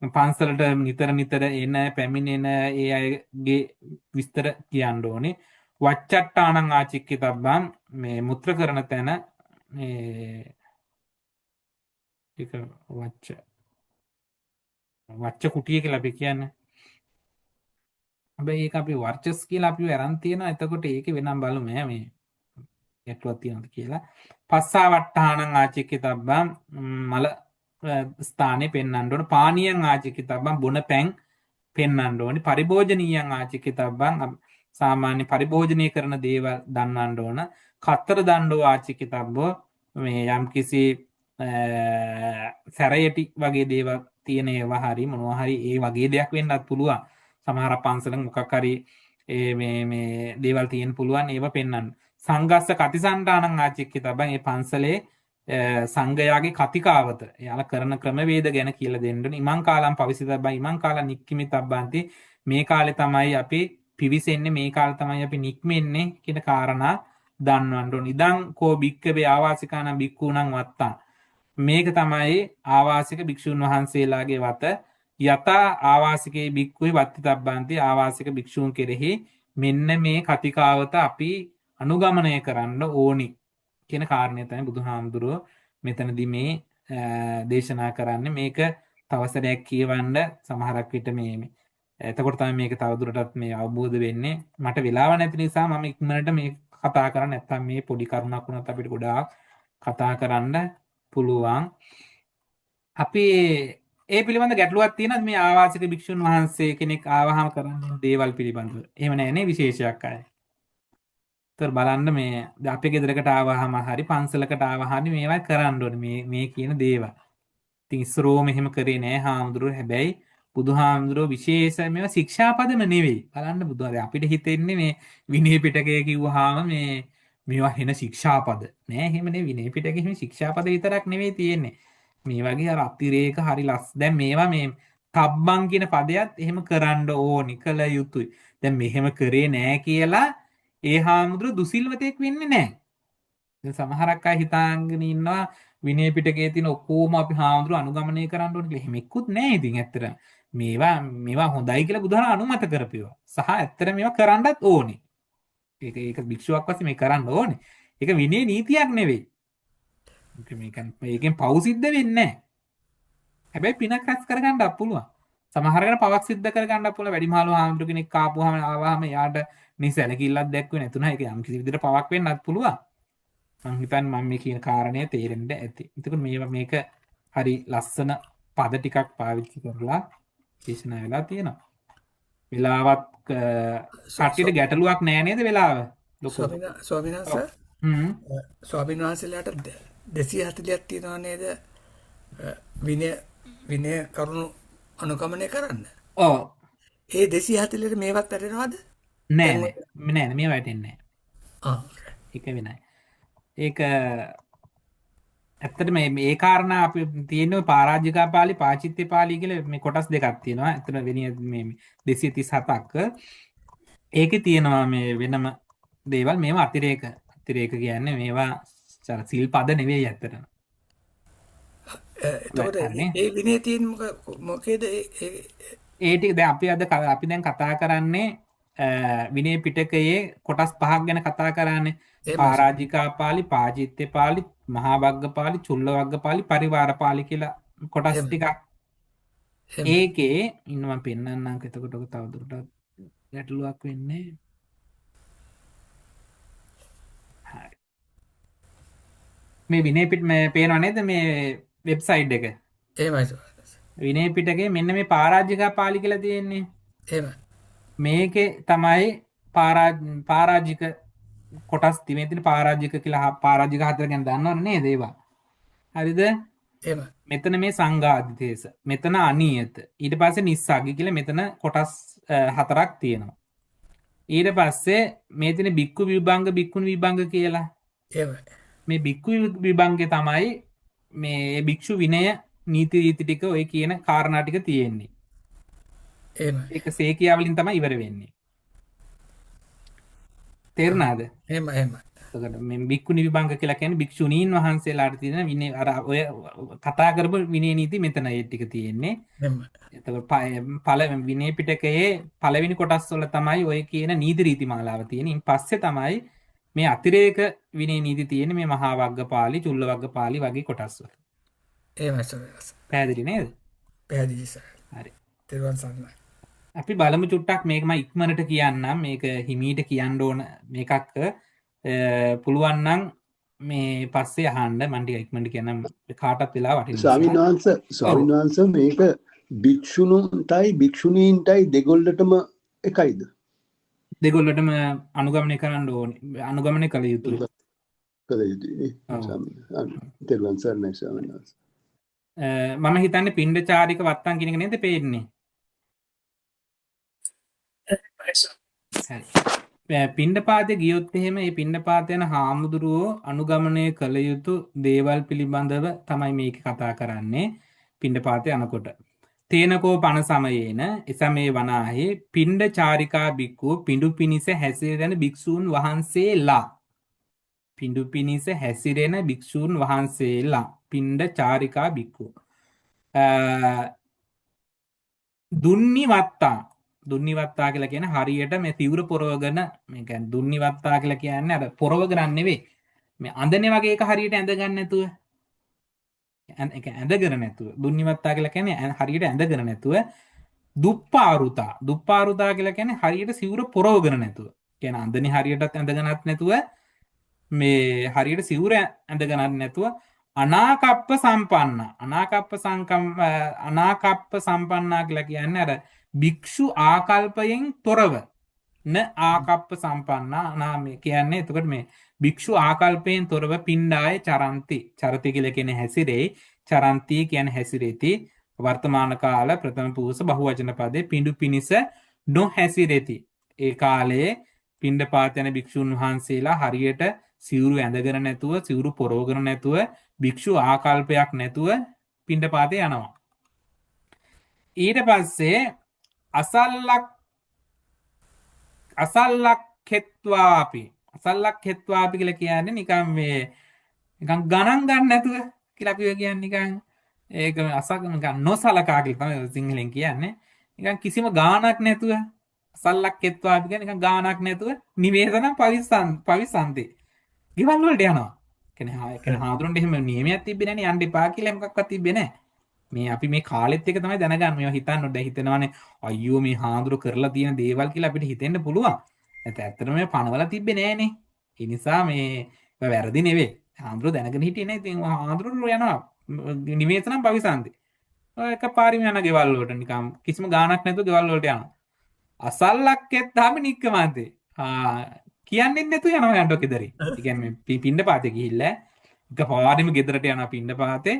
පන්සලට නිතර එන පැමිණෙන ඒ අයගේ විස්තර කියන්න ඕනේ. වච්චට්ටානං ආචික්කි තබ්බං මේ මුත්‍ර කරන තැන මේ ටික වච්ච කුටිය කියලා අපි කියන්නේ. හැබැයි ඒක අපි වර්චස් කියලා අපිව අරන් තියෙනවා. එතකොට ඒකේ වෙනම් බලමු මේ ගැටලුවක් තියෙනවද කියලා. පස්සාවට්ටානං ආචික්කිතබ්බං මල ස්ථානේ පෙන්වන්න ඕන. පානීයං ආචික්කිතබ්බං බොන පැන් පෙන්වන්න ඕනි. පරිභෝජනීයං ආචික්කිතබ්බං සාමාන්‍ය පරිභෝජනය කරන දේවල් දන්වන්න ඕන. කත්තර දණ්ඩෝ ආචික්කිතබ්බෝ මේ යම්කිසි සැරයටි වගේ දේවල් තියෙන ඒවා හරි මොනවා හරි ඒ වගේ දෙයක් වෙන්නත් පුළුවන්. සමහර පන්සලක මොකක් හරි මේ දේවල් තියෙන්න පුළුවන් ඒවා පෙන්වන්න. සංගස්ස කතිසණ්ඩානං ආචික්කිතබ්බං මේ පන්සලේ සංඝයාගේ කතිකාවත එයාලා කරන ක්‍රමවේද ගැන කියලා දෙන්න ඕනේ. ඉමං කාලම් පවිසිතබ්බං ඉමං කාලම් නික්කිමිතබ්බන්ති මේ කාලේ තමයි අපි පිවිසෙන්නේ මේ කාලේ තමයි අපි නික්මෙන්නේ කියන කාරණා දන්වන්න ඕනේ. ඉදං කෝ භික්කවේ ආවාසිකානම් භික්ඛූණං වත්තං මේක තමයි ආවාසික භික්ෂුන් වහන්සේලාගේ වත යතා ආවාසිකේ භික්ඛුවේ වත්තිතබ්බන්ති ආවාසික භික්ෂූන් කෙරෙහි මෙන්න මේ කතිකාවත අපි අනුගමනය කරන්න ඕනි කියන කාරණය තමයි බුදුහාමුදුරුවෝ මෙතනදී මේ දේශනා කරන්නේ. මේක තවසරයක් කියවන්න සමහරක් විට මේ එතකොට තමයි මේක තවදුරටත් මේ අවබෝධ වෙන්නේ. මට වෙලාව නැති නිසා මම ඉක්මනට මේ කතා කරන්නේ නැත්නම් මේ පොඩි කරුණක් වුණත් අපිට ගොඩාක් කතා කරන්න පුළුවන්. අපි ඒ පිළිබඳ ගැටලුවක් තියෙනවද මේ ආවාසික භික්ෂුන් වහන්සේ කෙනෙක් ආවහම කරන්න දේවල් පිළිබඳව? එහෙම නැහැනේ විශේෂයක් අය. තොර බලන්න මේ අපේ ගෙදරකට ආවහම හරි පන්සලකට ආවහම මේවා කරන්න ඕනේ මේ කියන දේවල්. ඉතින් ඉස්සරෝම එහෙම කරේ නෑ හාමුදුරුවෝ. හැබැයි බුදුහාමුදුරුවෝ විශේෂ මේවා ශික්ෂාපදම නෙවෙයි. බලන්න බුදුහාමුදුරුවෝ අපිට හිතෙන්නේ මේ විනය පිටකය කිව්වහම මේවා හෙන ශික්ෂාපද නෑ. එහෙම නෙවෙයි. විනය පිටකේ එහෙම ශික්ෂාපද විතරක් නෙවෙයි තියෙන්නේ. මේ වගේ අර අතිරේක හරි දැන් මේවා මේ තබ්බන් කියන පදයක් එහෙම කරන්න ඕනි කළ යුතුයි. දැන් මෙහෙම කරේ නෑ කියලා ඒ හාමුදුරුවෝ දුසිල්වතෙක් වෙන්නේ නෑ. දැන් සමහරක් අය හිතාගෙන ඉන්නවා විනය පිටකයේ තියෙන ඔක්කොම අපි හාමුදුරුවෝ අනුගමනය කරන්න ඕනේ කියලා. එහෙම එක්කුත් නෑ. ඉතින් ඇත්තට මේවා හොඳයි කියලා බුදුහාම අනුමත කරපේවා. සහ ඇත්තට මේවා කරන්නත් ඕනේ. ඒක භික්ෂුවක් වශයෙන් මේ කරන්න ඕනේ. ඒක විනය නීතියක් නෙවෙයි. මේකෙන් පව් සිද්ධ වෙන්නේ නැහැ. හැබැයි පිනක් රැස් කරගන්නත් පුළුවන්. සමහරකට පවක් සිද්ධ කරගන්නත් පුළුවන්. වැඩිමහල් හාමුදුරු කෙනෙක් ආවම යාට නිසැලකිල්ලක් දැක්වෙන්නේ නැතුණා. ඒක යම් කිසි විදිහට පවක් වෙන්නත් පුළුවන්. මම හිතන්නේ මම මේ කියන කාරණය තේරෙන්න ඇති. එතකොට මේක හරි ලස්සන පද ටිකක් පාවිච්චි කරලා දේශනා වෙලා තියෙනවා. වෙලාවත් කට්ටියට ගැටලුවක් නෑ නේද වෙලාව? ස්වාමීන් වහන්සේ ස්වාමීන් වහන්සේලාට 240ක් තියෙනවා නේද විනය කරුණු අනුගමනය කරන්න? ඔව්. ඒ 240ට මේවත් වැටෙනවද? නෑ මේ වැටෙන්නේ නෑ. ඒක වෙනයි. ඒක ඇත්තටම මේ කාරණා අපි තියෙන පරාජිකා පාළි පාචිත්‍ය පාළි කියලා මේ කොටස් දෙකක් තියෙනවා. ඇත්තට වෙනිය මේ 237ක් ඒකේ තියෙනවා මේ වෙනම දේවල්. මේවා අතිරේක කියන්නේ මේවා සිල් පද නෙවෙයි ඇත්තටම. එතකොට ඒ විනය තියෙන මොකේද ඒ ටික දැන් අපි දැන් කතා කරන්නේ විනය පිටකයේ කොටස් පහක් ගැන කතා කරන්නේ. පරාජිකා පාළි, පාචිත්‍ය පාළි, මහා වග්ග පාළි, චුල්ල වග්ග පාළි, පරිවාර පාළි කියලා කොටස් ටිකක්. ඒකේ ඉන්න මම පෙන්නන්නම්. එතකොට ඔක තවදුරටත් ගැටලුවක් වෙන්නේ. හරි. මේ විනය පිට මේ පේනව නේද මේ වෙබ්සයිට් එක? එහෙමයි. විනය පිටකේ මෙන්න මේ පරාජිකා පාළි කියලා තියෙන්නේ. එහෙමයි. මේකේ තමයි පරාජික කොටස් තිබෙන තියෙන පරාජික කියලා පරාජික හතර ගැන දන්නවද නේද ඒවා? හරිද? එහෙමයි. මෙතන මේ සංඝාදිතේස, මෙතන අනියත, ඊට පස්සේ නිස්සග්ග කියලා මෙතන කොටස් හතරක් තියෙනවා. ඊට පස්සේ මේ තියෙන බික්කු විභංග, බික්කුණි විභංග කියලා. එහෙමයි. මේ බික්කු විභංගේ තමයි මේ භික්ෂු විනය නීති රීති ටික ඔය කියන කාරණා ටික තියෙන්නේ. එහෙමයි. ඒක සේකියා වලින් තමයි ඉවර වෙන්නේ. තේරුණාද? එහෙමයි. එතකොට මේ බික්කුණි විභංග කියලා කියන්නේ භික්ෂුණීන් වහන්සේලාට තියෙන විනය අර ඔය කතා කරපු විනය නීති මෙතන ඒ ටික තියෙන්නේ. එහෙමයි. එතකොට විනය පිටකයේ පළවෙනි කොටස් වල තමයි ඔය කියන නීති රීති මාලාව තියෙන්නේ. ඉන් පස්සේ තමයි මේ අතිරේක විනය නීති තියෙන්නේ මේ මහා වග්ග පාළි, චුල්ල වග්ග පාළි වගේ කොටස් වල. එහෙමයි සර්. පැහැදිලි නේද? පැහැදිලි සර්. හරි. තෙරුවන් සරණයි. අපි බලමු චුට්ටක් මේක මම ඉක්මනට කියන්නම්. මේක හිමීට කියන්න ඕන මේකක්. පුළුවන් නම් මේ පස්සේ අහන්න මම ටික ඉක්මනට කියන්නම් කාටත් වෙලා වටින ස්වාමීන් නිසා. වහන්සේ ඔව්. ස්වාමීන් වහන්සේ මේක භික්ෂුණුන්ටයි භික්ෂුණීන්ටයි දෙගොල්ලටම එකයිද? දෙගොල්ලටම අනුගමනය කරන්න ඕනේ. අනුගමනය කළ යුතුයි. කළ යුතුයි. ඔව්. තෙරුවන් සරණයි ස්වාමීන් වහන්සේ. මම හිතන්නේ පිණ්ඩචාරික වත්තන් කියන එක නේද පේන්නේ. හරි. පිණ්ඩපාතේ ගියොත් එහෙම මේ පිණ්ඩපාත යන හාමුදුරුවෝ අනුගමනය කළ යුතු දේවල් පිළිබඳව තමයි මේක කතා කරන්නේ පිණ්ඩපාතේ යනකොට. තේනකෝ පන සමයේන එසමේ වනාහි පිණ්ඩචාරිකා බික්කු පිඬු පිනිස හැසිරෙන භික්ෂූන් වහන්සේලා. පිඬු පිනිස හැසිරෙන භික්ෂූන් වහන්සේලා පිණ්ඩචාරිකා බික්කු. දුන්නිවත්තා කියලා කියන හරියට මේ තිවුර පොරවගෙන මේ කියන්නේ දුන්නිවත්තා කියලා කියන්නේ අර පොරවගෙන නෙවෙයි. මේ අඳනේ වගේ එක හරියට ඇඳගන්න නැතුව ඒක ඇඳගෙන නැතුව දුන්නිවත්තා කියලා කියන්නේ හරියට ඇඳගෙන නැතුව දුප්පාරුතා කියලා කියන්නේ හරියට සිවුර පොරවගෙන නැතුව. කියන්නේ අඳනේ හරියටත් ඇඳගෙනත් නැතුව මේ හරියට සිවුර ඇඳගෙනත් නැතුව අනාකප්ප සම්පන්නා කියලා කියන්නේ අර භික්ෂු ආකල්පයෙන් තොරව න ආකප්ප සම්පන්නා නාම කියන්නේ එතකොට මේ භික්ෂු ආකල්පයෙන් තොරව පිණ්ඩාය චරන්ති කියලා කියන්නේ හැසිරෙයි චරන්ති කියන්නේ හැසිරෙති වර්තමාන කාල ප්‍රථම පුරුෂ බහුවචන පදේ පිඬු පිනිස නොහැසිරෙති. ඒ කාලයේ පිණ්ඩපාත යන භික්ෂුන් වහන්සේලා හරියට සිවුරු ඇඳගෙන නැතුව සිවුරු පොරවගෙන නැතුව භික්ෂු ආකල්පයක් නැතුව පිණ්ඩපාතේ යනවා. ඊට පස්සේ අසල්ලක්ඛෙත්වාපි කියලා කියන්නේ නිකන් මේ නිකන් ගණන් ගන්න නැතුව කියලා අපි කියන්නේ නිකන් ඒක නිකන් නොසලකා කියලා තමයි සිංහලෙන් කියන්නේ. නිකන් කිසිම ගාණක් නැතුව අසල්ලක්ඛෙත්වාපි කියන්නේ නිකන් ගාණක් නැතුව නිවේදනම් පවිසන්ති. ගෙවල් වලට යනවා. කියන්නේ හාමුදුරන්ට එහෙම නියමයක් තිබ්බේ නැහැ නේ යන්න එපා කියලා මොකක්වත් තිබ්බේ නැහැ. මේ අපි මේ කාලෙත් එක තමයි දැනගන්න මේවා හිතන්න ඕනේ. හිතනවානේ අයියෝ මේ හාමුදුරු කරලා තියෙන දේවල් කියලා අපිට හිතෙන්න පුළුවන්. ඇත්තටම මේ පනවලා තිබ්බේ නෑනේ. ඒ නිසා මේ වැරදි නෙවෙයි. හාමුදුරු දැනගෙන හිටියේ නෑ. ඉතින් හාමුදුරු යනවා නිවේදනම් පවිසන්ති. ඔය එකපාරිම යන ගෙවල් වලට නිකම් කිසිම ගාණක් නැතුව ගෙවල් වලට යනවා. අසල්ලක්කෙත්තාම නික්කමන්තේ. කියන්නේ නැතුව යනවා යන්ට ගෙදරින්. ඒ කියන්නේ පිණ්ඩපාතේ ගිහිල්ලා එකපාරිම ගෙදරට යනවා පිණ්ඩපාතේ.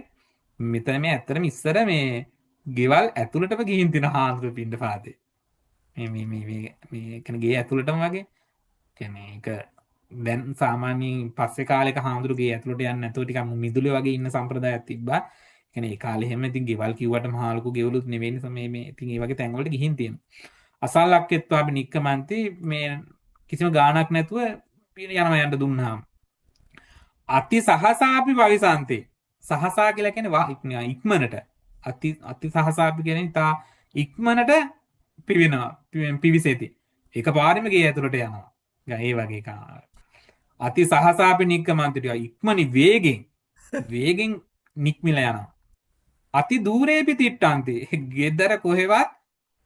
මෙතන මේ ඇත්තටම ඉස්සර මේ ගෙවල් ඇතුළටම ගිහින් තින හාමුදුරු පිණ්ඩපාතේ. මේ කියන්නේ ගේ ඇතුළටම වගේ. කියන්නේ ඒක දැන් සාමාන්‍යයෙන් පස්සේ කාලෙක හාමුදුරු ගේ ඇතුළට යන්නේ නැතුව ටිකක් මිදුලේ වගේ ඉන්න සම්ප්‍රදායක් තිබ්බා. කියන්නේ ඒ කාලේ හැම ඉතින් ගෙවල් කිව්වට මහා ලොකු ගෙවලුත් නෙවෙයි නිසා මේ ඉතින් ඒ වගේ තැන් වලට ගිහින් තියෙනවා. අසල්ලක්කෙත්වාපි නික්කමන්ති මේ කිසිම ගාණක් නැතුව යනවා යන්න දුන්නාම. අති සහසාපි භවිසන්ති. සහසා කියලා කියන්නේ ඉක්මනට. අති සහසාපි කියන්නේ තා ඉක්මනට පිවෙනවා පිවිසෙති. එකපාරෙම ගේ ඇතුළට යනවා. ඒ වගේ එක. අති සහසාපි නික්කමන්ති ඉක්මනි වේගෙන් නික්මිලා යනවා. අති දූරේපි තිට්ටන්ති. ගෙදර කොහෙවත්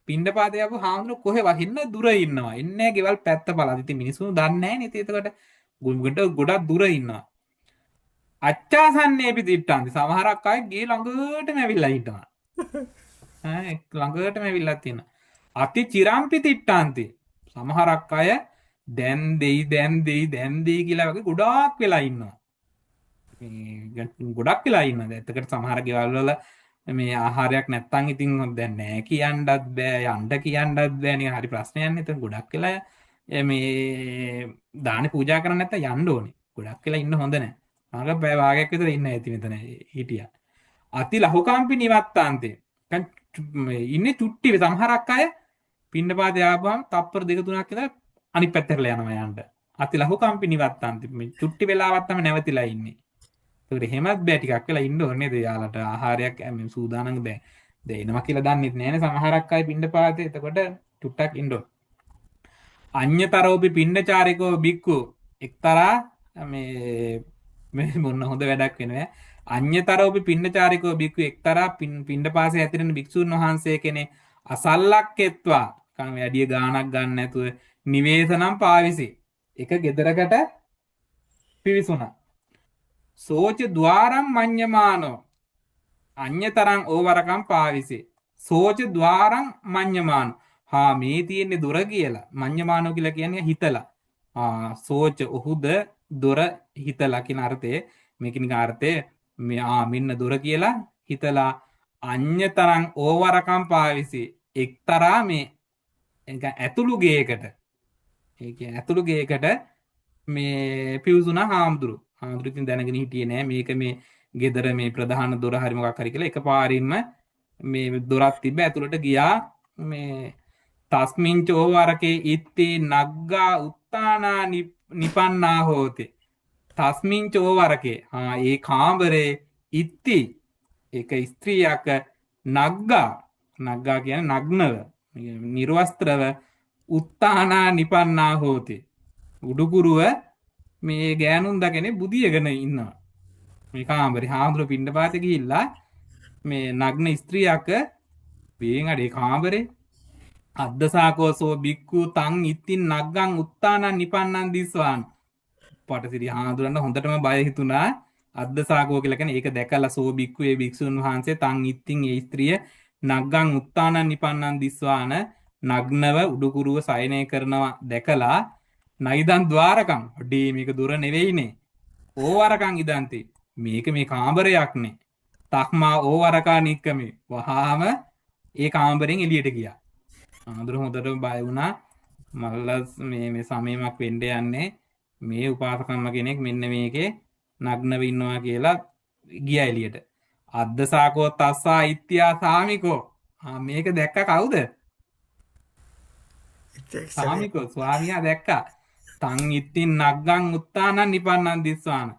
පිණ්ඩපාතේ ආපු හාමුදුරුවෝ කොහෙවත් ඉන්න දුර ඉන්නවා. එන්නේ ගෙවල් පැත්ත බලලා. ඉතින් මිනිස්සු දන්නේ නැහැ නේ. එතකොට ගොඩක් දුර ඉන්නවා. අච්චාසන්නේපි තිට්ටන්ති. සමහරක් අය ගේ ළඟටම ඇවිල්ලා හිටනවා. ළඟටම ඇවිල්ලා තියෙනවා. අති චිරම්පි තිට්ටන්ති. සමහරක් අය දැන් දෙයි කියලා වගේ ගොඩාක් වෙලා ඉන්නවා. ගොඩක් වෙලා ඉන්නවා. එතකොට සමහර ගෙවල් වල මේ ආහාරයක් නැත්තම් ඉතින් දැන් නෑ කියන්නත් බෑ යන්න කියන්නත් බෑ නේ හරි ප්‍රශ්නයක් නේ. එතන ගොඩක් වෙලා මේ දානේ පූජා කරන්න නැත්තම් යන්න ඕනේ. ගොඩක් වෙලා ඉන්න හොඳ නෑ. මම බය වාගයක් විතර ඉන්න ඇති මෙතන හිටියා. අති ලහුකම්පි නිවත්තාන්තේ. ඉන්නේ චුට්ටි සමහරක් අය පින්නපාතේ ආපුවම තප්පර 2-3ක් ඉඳලා අනිත් පැත්තට යනවා යන්න. අති ලහුකම්පි නිවත්තාන්තේ. මේ චුට්ටි වෙලාවක් තමයි නැවතිලා ඉන්නේ. ඒකට එහෙමත් බෑ ටිකක් වෙලා ඉන්න ඕනේ නේද? යාලට ආහාරයක් මේ සූදානම් දෙනවා කියලා දන්නෙත් නෑනේ සමහරක් අය පින්නපාතේ. එතකොට චුට්ටක් ඉන්න ඕනේ. අඤ්‍යතරෝපි පින්නචාරිකෝ බික්කු එක්තරා මේ මොන හොඳ වැඩක් වෙනවා. අඤ්‍යතරෝපි පින්නචාරිකෝ බික්කු එක්තරා පින්නපාසේ ඇතිරෙන භික්ෂුන් වහන්සේ කෙනෙක් අසල්ලක්කෙත්වා කම් වැඩි ගාණක් ගන්න නැතුව නිවේසනම් පාවිසි. එක ගෙදරකට පිවිසුණා. සෝච ద్వාරම් මඤ්ඤමානෝ අඤ්‍යතරං ඕවරකම් පාවිසේ. සෝච ద్వාරං මඤ්ඤමාන. මේ තියෙන්නේ දොර කියලා. මඤ්ඤමානෝ කියලා කියන්නේ හිතලා. සෝච ඔහුද දොර හිතලා කියන අර්ථයේ මේකිනික අර්ථය මෙන්න දොර කියලා හිතලා අඤ්‍යතරං ඕවරකම් පාවිසේ. එක්තරා මේ ඇතුළු ගේකට ඇතුළු ගේකට මේ පිවිසුණා හාමුදුරු. හාමුදුරු ඉතින් දැනගෙන හිටියේ නෑ මේක මේ ගෙදර මේ ප්‍රධාන දොර හරි මොකක් හරි කියලා එකපාරින්ම මේ දොරක් තිබ්බ ඇතුළට ගියා. මේ තස්මින්චෝ වරකේ ඉත්තේ නග්ගා උත්තානා නිපන්නා හෝති. තස්මින්චෝ වරකේ ඒ කාමරේ ඉත්ති එක ස්ත්‍රියක් නග්ගා කියන්නේ නග්නව නිර්වස්ත්‍රව උත්තානා නිපන්නා හෝති. උඩුකුරුව මේ ගෑනුන් දකනේ බුදියගෙන ඉන්නවා. මේ කාමරේ හාමුදුරුවෝ පිණ්ඩපාතේ ගිහිල්ලා මේ නග්න ස්ත්‍රියක වේන් අඩේ කාමරේ අද්දසාකෝසෝ බික්කු තං ඉත්තින් නග්ගං උත්තානං නිපන්නං දිස්වාන්. පටසිරි හාමුදුරන්ට හොඳටම බය හිතුණා. අද්දසාකෝ කියලා කියන්නේ ඒක දැකලා සෝ බික්කු ඒ භික්ෂුන් වහන්සේ තං ඉත්තින් ඒ ස්ත්‍රිය නග්ගං උත්තානං නිපන්නං දිස්වාන නග්නව උඩුකුරුව සයනය කරනවා දැකලා නයිදන් ద్వාරකම් ඔඩේ මේක දුර නෙවෙයිනේ. ඕවරකම් ඉදන්ති මේක මේ කාමරයක්නේ. තක්මා ඕවරකා නික්කමේ වහාම ඒ කාමරෙන් එළියට ගියා. ආඳුර හොඳට බය වුණා. මල්ලස් මේ සමයමක් වෙන්න යන්නේ මේ උපාසකම්ම කෙනෙක් මෙන්න මේකේ නග්නව ඉන්නවා කියලා ගියා එළියට. අද්දසාකෝ තස්සා ඉත්‍යා සාමිකෝ. මේක දැක්ක කවුද? සාමිකෝ ස්වාමියා දැක්කා. තං ඉත්තින් නග්ගං උත්තානං නිපන්නං දිස්වාන.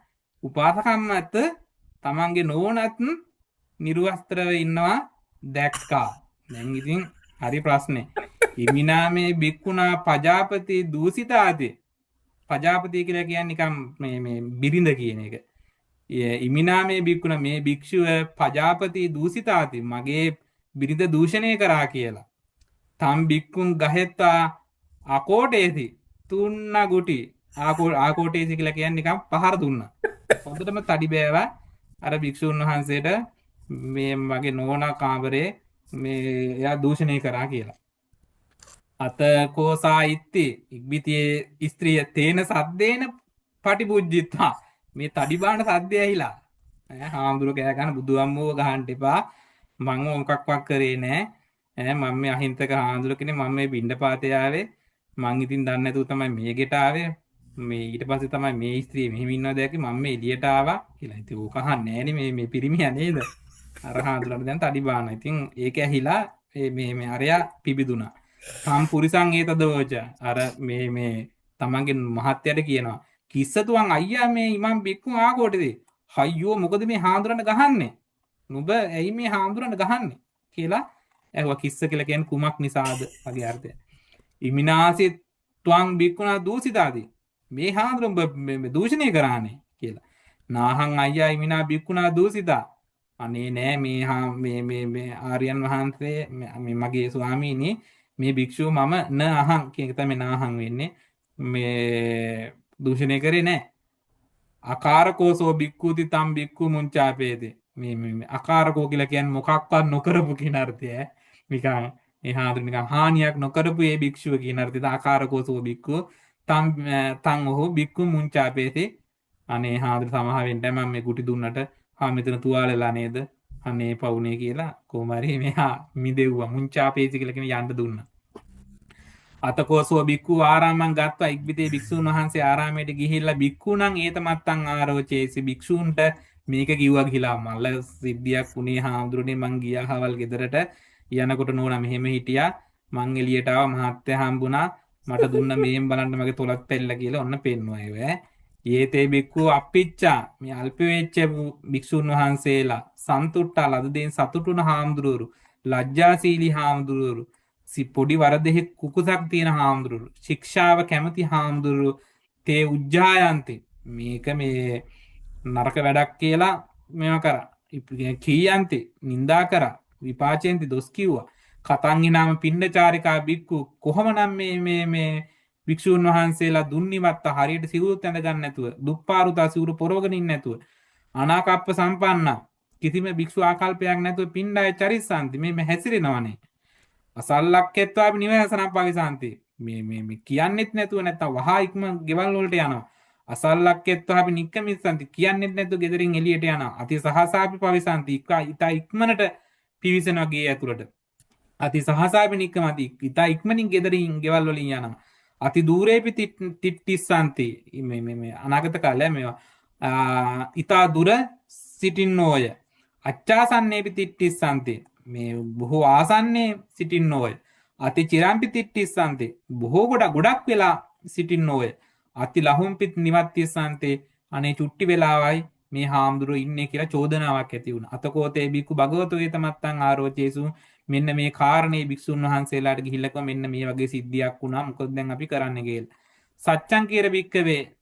උපාසකම්මත් තමන්ගේ නෝනත් නිර්වස්ත්‍රව ඉන්නවා දැක්කා. දැන් ඉතින් හරි ප්‍රශ්නේ. ඉමිනාමේ බික්කුණා පජාපති දූසිතාති. පජාපති කියලා කියන්නේ නිකම් මේ බිරිඳ කියන එක. ඉමිනාමේ බික්කුණා මේ භික්ෂුව පජාපති දූසිතාති මගේ බිරිඳ දූෂණය කරා කියලා. තම් බික්කුන් ගහෙත්තා අකෝටේසි තුන්න ගුටි. ආකෝටේසි කියලා කියන්නේ නිකම් පහර දුන්නා. හොඳටම තඩි බෑවා අර භික්ෂුන් වහන්සේට මේ මගේ නෝනා කාමරේ මේ එයා දූෂණය කරා කියලා. අතකෝසා ඉත්ති ඉක්බිතියේ ස්ත්‍රිය තේන සද්දේන පටිපුජ්ජිත්වා. මේ තඩි බාන සද්දය ඇහිලා හාමුදුරුවෝ කෑ ගන්න බුදුහාමුදුරුවෝ ගහන්න එපා මම මොකක්වත් කරේ නෑ. මම මේ අහිංසක හාමුදුරුවෝ කෙනෙක් මම මේ පිණ්ඩපාතේ ආවේ. මං ඉතින් දන්නේ නැතුව තමයි මේ ගෙට ආවේ. මේ ඊට පස්සේ තමයි මේ ස්ත්‍රිය මෙහෙම ඉන්නවා දැක්කේ මම මේ එළියට ආවා කියලා. ඉතින් ඕක අහන්නේ නෑනේ මේ පිරිමියා නේද? අර හාමුදුරුවෝ දැන් තඩි බාන. ඉතින් ඒක ඇහිලා මේ අරයා පිබිදුනා. සම් පුරිසං ඒතදෝච අර මේ තමන්ගේ මහත්යට කියනවා කිස්සතුන් අයියා මේ ඉමන් බික්කුන් ආකෝටේද අයියෝ මොකද මේ හාමුදුරන්ට ගහන්නේ නුඹ ඇයි මේ හාමුදුරන්ට ගහන්නේ කියලා ඇහුවා. කිස්ස කියලා කියන්නේ කුමක් නිසාද වගේ අර්ථය. ඉමිනාසි ත්වං බික්කුණා දූසිතාදී මේ හාමුදුරන් මේ දූෂණය කරානේ කියලා. නාහං අයියා ඉමිනා බික්කුණා දූසිතා. අනේ නෑ මේ ආර්යයන් වහන්සේ මේ මගේ ස්වාමීනි මේ භික්ෂුව මම න අහං කියන එක තමයි නාහං වෙන්නේ. මේ දූෂණය කරේ නෑ. අකාරකෝසෝ බික්කුති තම් බික්කු මුංචාපේති. මේ අකාරකෝ කියලා කියන්නේ මොකක්වත් නොකරපු කියන අර්ථය. නිකන් ඒ හාමුදුරුවෝ නිකන් හානියක් නොකරපු ඒ භික්ෂුව කියන අර්ථයට අකාරකෝසෝ බික්කු තම් ඔහු බික්කු මුංචාපේති. අනේ හාමුදුරුවෝ සමහ වෙන්න මම මේ කුටි දුන්නට මෙතන තුවාලලා නේද? අනේ පවුනේ කියලා කොහොම හරි මෙහා මිදෙව්වා. මුංචාපේති කියලා කියන යන්න දුන්නා. අතකෝසෝ බික්කු ආරාමං ගත්තා. ඉක්බිතේ භික්ෂුන් වහන්සේ ආරාමයට ගිහිල්ලා බික්කුණන් ඒතමත්තන් ආරෝචේසි භික්ෂූන්ට මේක කිව්වා ගිහිලා මල්ල සිද්ධියක් උනේ හාමුදුරනේ මං ගියා හවල් ගෙදරට යනකොට නෝනා මෙහෙම හිටියා මං එළියට ආවා මහත්තයා හම්බුණා මට දුන්න මේම් බලන්න මගේ තොලත් පැල්ල කියලා ඔන්න පෙන්නුවා ඒව. යේතේ බික්කු අප්පිච්චා මේ අල්ප වෙච්ච භික්ෂුන් වහන්සේලා සන්තුට්ටා ලද දෙයින් සතුටුන හාමුදුරුවරු ලැජ්ජාශීලී හාමුදුරුවරු පොඩි වරදෙහි කුකුසක් තියෙන හාමුදුරුවරු ශික්ෂාව කැමති හාමුදුරුවරු තේ උජ්ජායන්ති මේක මේ නරක වැඩක් කියලා මේව කරා. කීයන්ති නින්දා කරා විපාචෙන්ති දොස් කිව්වා. කතංගිනාම පිණ්ඩචාරිකා බික්කු කොහොමනම් මේ භික්ෂූන් වහන්සේලා දුන්නිවත්ත හරියට සිවුරුත් ඇඳ ගන්න නැතුව දුප්පාරුතා සිවුරු පොරවගෙන ඉන්නේ නැතුව අනාකප්ප සම්පන්න කිසිම භික්ෂු ආකල්පයක් නැතුව පින්ඩාය චරිස්සanti මේ හැසිරෙනවනේ අසල්ලක්කෙත්වාපි නිවසනම් පවිසanti මේ කියන්නෙත් නැතුව නැත්තම් වහා ඉක්ම ගෙවල් වලට යනවා අසල්ලක්කෙත්වාපි නික්කමිස්සanti කියන්නෙත් නැතුව ගෙදරින් එළියට යනවා අති සහසාපි පවිසanti ඉතා ඉක්මනට පිවිසෙනවා ගේ ඇතුළට අති සහසාපි නික්කමති ඉතා ඉක්මනින් ගෙදරින් ගෙවල් වලින් යනවා අති දූරේපි තිට්ටිස්සanti මේ අනාගත කාලය මේවා ඉතා දුර සිටින්නෝය අච්චාසන්නේපි තිට්ටිස්සanti මේ බොහෝ ආසන්නේ සිටින්නෝය අති චිරම්පි තිට්ටිස්සanti බොහෝ ගොඩක් වෙලා සිටින්නෝය අති ලහුම්පිත් නිවත්තිස්සanti අනේ චුට්ටි වෙලාවයි මේ හාමුදුරුවෝ ඉන්නේ කියලා චෝදනාවක් ඇති වුණා අතකෝතේ බිකු භගවතෝ ඒතමත්තං ආරෝචේසු මෙන්න මේ කාරණේ භික්ෂුන් වහන්සේලාට ගිහිල්ලා කිව්වා මෙන්න මේ වගේ සිද්ධියක් වුණා මොකද දැන් අපි කරන්නේ කියලා සත්‍යං කීර බික්කවේ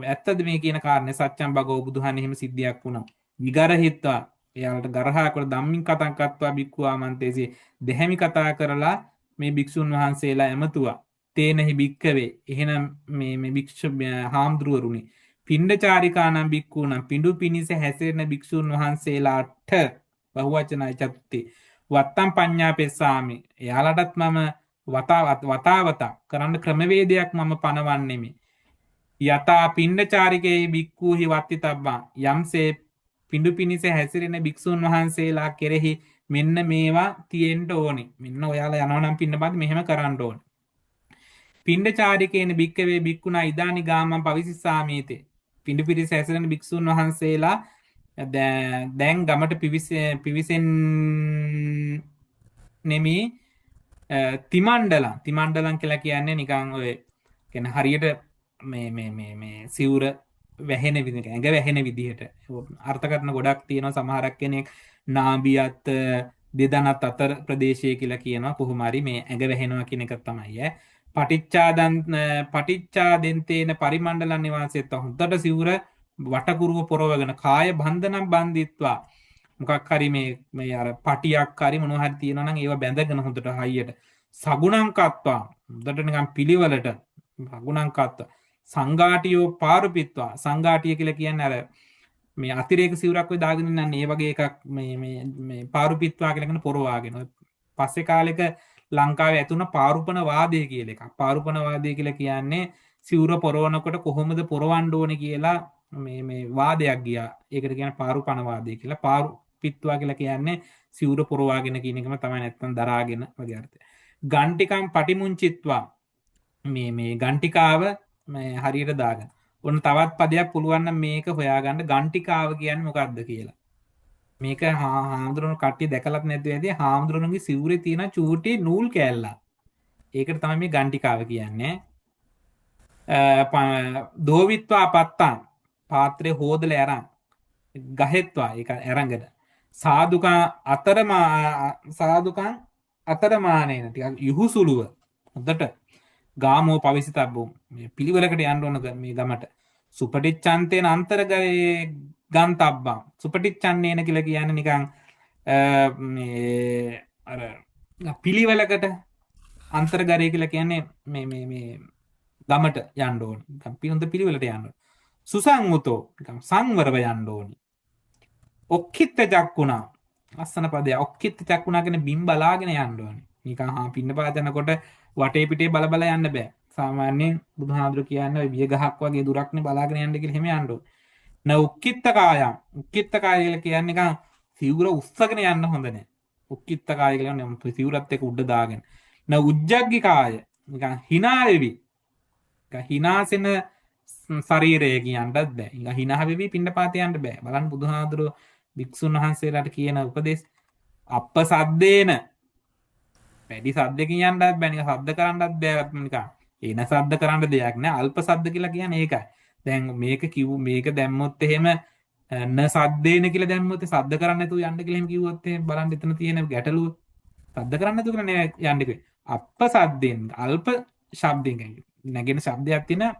ඇත්තද මේ කියන කාරණේ සත්‍යං භගවෝ බුදුහානේ එහෙම සිද්ධියක් වුණා විගරහිත්වා එයාලට ගරහාකොට ධම්මින් කතා කරත්වා බික්කු ආමන්තේසී දෙහැමි කතා කරලා මේ භික්ෂුන් වහන්සේලා එමතුවා තේනහි බික්කවේ එහෙනම් මේ භික්ෂු හාමුදුරුවරුනි පිණ්ඩචාරිකානම් බික්කුනම් පිඬු පිනිස හැසිරෙන භික්ෂුන් වහන්සේලාට බහුවචනයි චතුත්ති වත්තම් පඤ්ඤාපෙස්සාමි එයාලටත් මම වතාවත කරන්න ක්‍රමවේදයක් මම පනවන්නෙමි යතා පිණ්ඩචාරිකේ බික්කුහි වත්තිතබ්බා යම්සේ පිඬු පිනිස හැසිරෙන භික්ෂුන් වහන්සේලා කෙරෙහි මෙන්න මේවා තියෙන්න ඕනේ මෙන්න ඔයාලා යනවා නම් පින්නපත් මෙහෙම කරන්න ඕනේ පිණ්ඩචාරිකේන බික්කවේ බික්කුණා ඉදානි ගාමං පවිසිස්සාමීතේ පිඬු පිරිස හැසිරෙන භික්ෂුන් වහන්සේලා දැන් ගමට පිවිසෙන් නෙමි තිමණ්ඩලම් කියලා කියන්නේ නිකන් ඔය කියන්නේ හරියට මේ සිවුර වැහෙන විදිහට ඇඟ වැහෙන විදිහට අර්ථකථන ගොඩක් තියෙනවා සමහරක් කෙනෙක් නාභියත් දෙදනත් අතර ප්‍රදේශය කියලා කියනවා කොහොම හරි මේ ඇඟ වැහෙනවා කියන එක තමයි පටිච්චාදෙන්තේන පරිමණ්ඩලන් නිවාසෙත්ත හොඳට සිවුර වටකුරුව පොරවගෙන කාය බන්ධනම් බන්ධිත්වා මොකක් හරි මේ අර පටියක් හරි මොනවා හරි තියෙනවා නම් ඒව බැඳගෙන හොඳට හයියට සගුණං කත්වා හොඳට නිකන් පිළිවෙලට සගුණං කත්වා සංඝාටියෝ පාරුපිත්වා සංඝාටිය කියලා කියන්නේ අර මේ අතිරේක සිවුරක් ඔය දාගෙන ඉන්නන්නේ ඒ වගේ එකක් මේ පාරුපිත්වා කියලා කියන පොරවාගෙන පස්සේ කාලෙක ලංකාවේ ඇතුණ පාරුපන වාදය කියලා එකක් පාරුපන වාදය කියලා කියන්නේ සිවුර පොරවනකොට කොහොමද පොරවන්න ඕනේ කියලා මේ වාදයක් ගියා ඒකට කියන්නේ පාරුපන වාදය කියලා පාරුපිත්වා කියලා කියන්නේ සිවුර පොරවාගෙන කියන එකම තමයි නැත්තම් දරාගෙන වගේ අර්ථය ගණ්ටිකම් පටිමුංචිත්වා මේ ගණ්ටිකාව මේ හරියට දාගන්න ඔන්න තවත් පදයක් පුළුවන් නම් මේක හොයාගන්න ගණ්ටිකාව කියන්නේ මොකක්ද කියලා මේක හාමුදුරුවෝ කට්ටිය දැකලත් නැද්ද ඇදී හාමුදුරුවෝගේ සිවුරේ තියෙන චූටි නූල් කෑල්ලක් ඒකට තමයි මේ ගණ්ටිකාව කියන්නේ දෝවිත්වා පත්තං පාත්‍රේ හොදලා අරන් ගහෙත්වා ඒක අරංගද සාදුකං අතරමානේන ටිකක් යහුසුලුව හොඳට ගාමෝ පවිසිතබ්බෝ මේ පිළිවෙලකට යන්න ඕන මේ ගමට සුපටිච්ඡන්තේන අන්තර්ගයේ ගන්තබ්බං සුපටිච්ඡන්නේන කියලා කියන්නේ නිකන් මේ අර පිළිවෙලකට අන්තර්ගරය කියලා කියන්නේ මේ ගමට යන්න ඕන නිකන් හොඳ පිළිවෙලට යන්න ඕන සුසංගතෝ නිකන් සංවරව යන්න ඕනි ඔක්කිට චක්කුණා අස්සන පදය ඔක්කිට චක්කුණා කියන බිම් බලාගෙන යන්න ඕනි නිකන් පින්නපාත යනකොට වටේ පිටේ බල බල යන්න බෑ සාමාන්‍යයෙන් බුදුහාඳුර කියන්නේ විය ගහක් වගේ දුරක්නේ බලාගෙන යන්න කියලා එහෙම යන්න ඕනේ න උක්කිට කායම් උක්කිට කාය කියලා කියන්නේ නිකන් සිවුර උස්සගෙන යන්න හොඳ නෑ උක්කිට කාය කියලා කියන්නේ සිවුරත් එක්ක උඩ දාගෙන න උජ්ජග්ගි කාය නිකන් hina වෙවි නිකන් hinaසෙන ශරීරය කියන්නත් බෑ නිකන් hina වෙවි පින්නපාත යන්න බෑ බලන්න බුදුහාඳුර භික්ෂුන් වහන්සේලාට කියන උපදේශ අප්ප සද්දේන වැඩි සද්දකින් යන්නත් බෑ නිකන් සද්ද කරන්නත් බෑ නිකන් එන සද්ද කරන්න දෙයක් නෑ අල්ප සද්ද කියලා කියන්නේ ඒකයි දැන් මේක කිව්ව මේක දැම්මොත් එහෙම න සද්දේන කියලා දැම්මොත් සද්ද කරන්න නැතුව යන්න කියලා එහෙම කිව්වොත් එහෙම බලන්න එතන තියෙන ගැටලුව සද්ද කරන්න නැතුව කියලා නේ යන්න කිව්වේ අප්ප සද්දෙන් අල්ප ශබ්දෙන් නැගෙන ශබ්දයක් තියෙන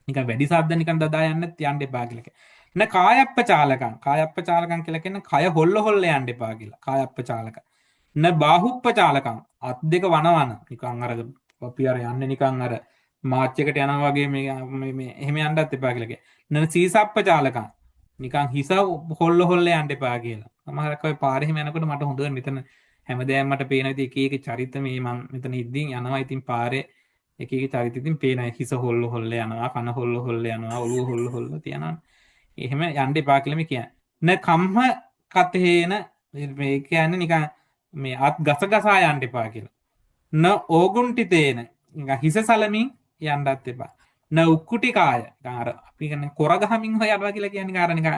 නිකන් වැඩි සද්ද නිකන් දදා යන්නත් යන්න එපා කියලා න කායප්පචාලකං කායප්පචාලකං කියලා කියන්නේ කය හොල්ල හොල්ල යන්න එපා කියලා කායප්පචාලක න බාහුප්පචාලකං අත් දෙක වනවන නිකන් අර අපි අර යන්නේ නිකන් අර මාච් එකට යනවා වගේ මේ එහෙම යන්නත් එපා කියලා කියනවා. නන සීසප්ප චාලකම් නිකන් හිස හොල්ල යන්න එපා කියලා. සමහරක් අය පාරේ එහෙම යනකොට මට හොඳට මෙතන හැමදේම මට පේන ඉතින් එක එක චරිත මේ මම මෙතන ඉද්දින් යනවා. ඉතින් පාරේ එක එක චරිත ඉතින් පේනවා. හිස හොල්ල යනවා, කන හොල්ල යනවා, ඔළුව හොල්ල තියනවා. එහෙම යන්න එපා කියලා මේ කියන්නේ. න කම්ම කතේන මේ කියන්නේ නිකන් මේ අත් ගසගසා යන්න එපා කියලා. න ඕගුන්ටිතේන නිකන් හිස සලමින් යන්නත් එපා. න උක්කුටි කාය අර අපි කියන්නේ කොර ගහමින් හොයනවා කියලා කියන්නේ අර නිකන්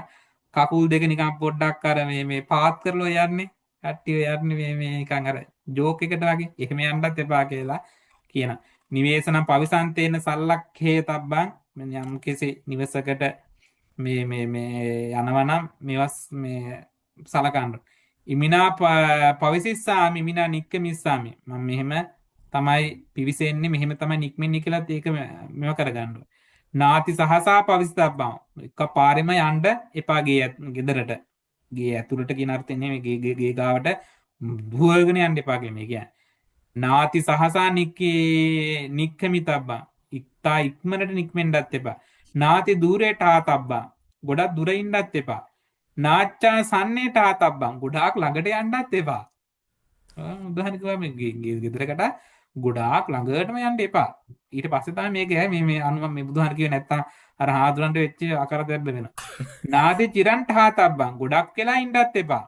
කකුල් දෙක නිකන් පොඩ්ඩක් අර මේ පාත් කරලා යන්නේ කට්ටිය යන්නේ මේ නිකන් අර ජෝක් එකට වගේ එහෙම යන්නත් එපා කියලා කියන. නිවේසනම් පවිසන්තේන සල්ලක්ඛේ තබ්බං යම් කෙසේ නිවසකට මේ යනවනම් මේවස් මේ සලකන්න. ඉමිනා පවිසිස්සාමි මිනා නික්කමිස්සාමි මම මෙහෙම තමයි පිවිසෙන්නේ මෙහෙම තමයි නික්මෙන්නේ කියලාත් ඒක මෙව කරගන්න ඕනේ. නාති සහසා පවිස්තබ්බං එකපාරෙම යන්න එපා ගෙදරට. ගේ ඇතුළට කියන අර්ථයෙන් නෙමෙයි ගේ ගාවට දුවගෙන යන්න එපා කියන්නේ කියන්නේ. නාති සහසා නික්කමිතබ්බං ඉක්තා ඉක්මනට නික්මෙන්නත් එපා. නාති දූරේට ආතබ්බං ගොඩක් දුර ඉන්නත් එපා. නාච්චා සන්නේට ආතබ්බං ගොඩාක් ළඟට යන්නත් එපා. උදාහරණ කිව්වා මේ ගෙදරකට ගොඩාක් ළඟටම යන්න එපා. ඊට පස්සේ තමයි මේක මේ අනුම මේ බුදුහාර කිව්වේ නැත්තම් අර හාදුරන්ට වෙච්ච අකරදැබ්බ වෙනවා. නාති චිරන්ට ආතබ්බං ගොඩක් වෙලා ඉන්නත් එපා.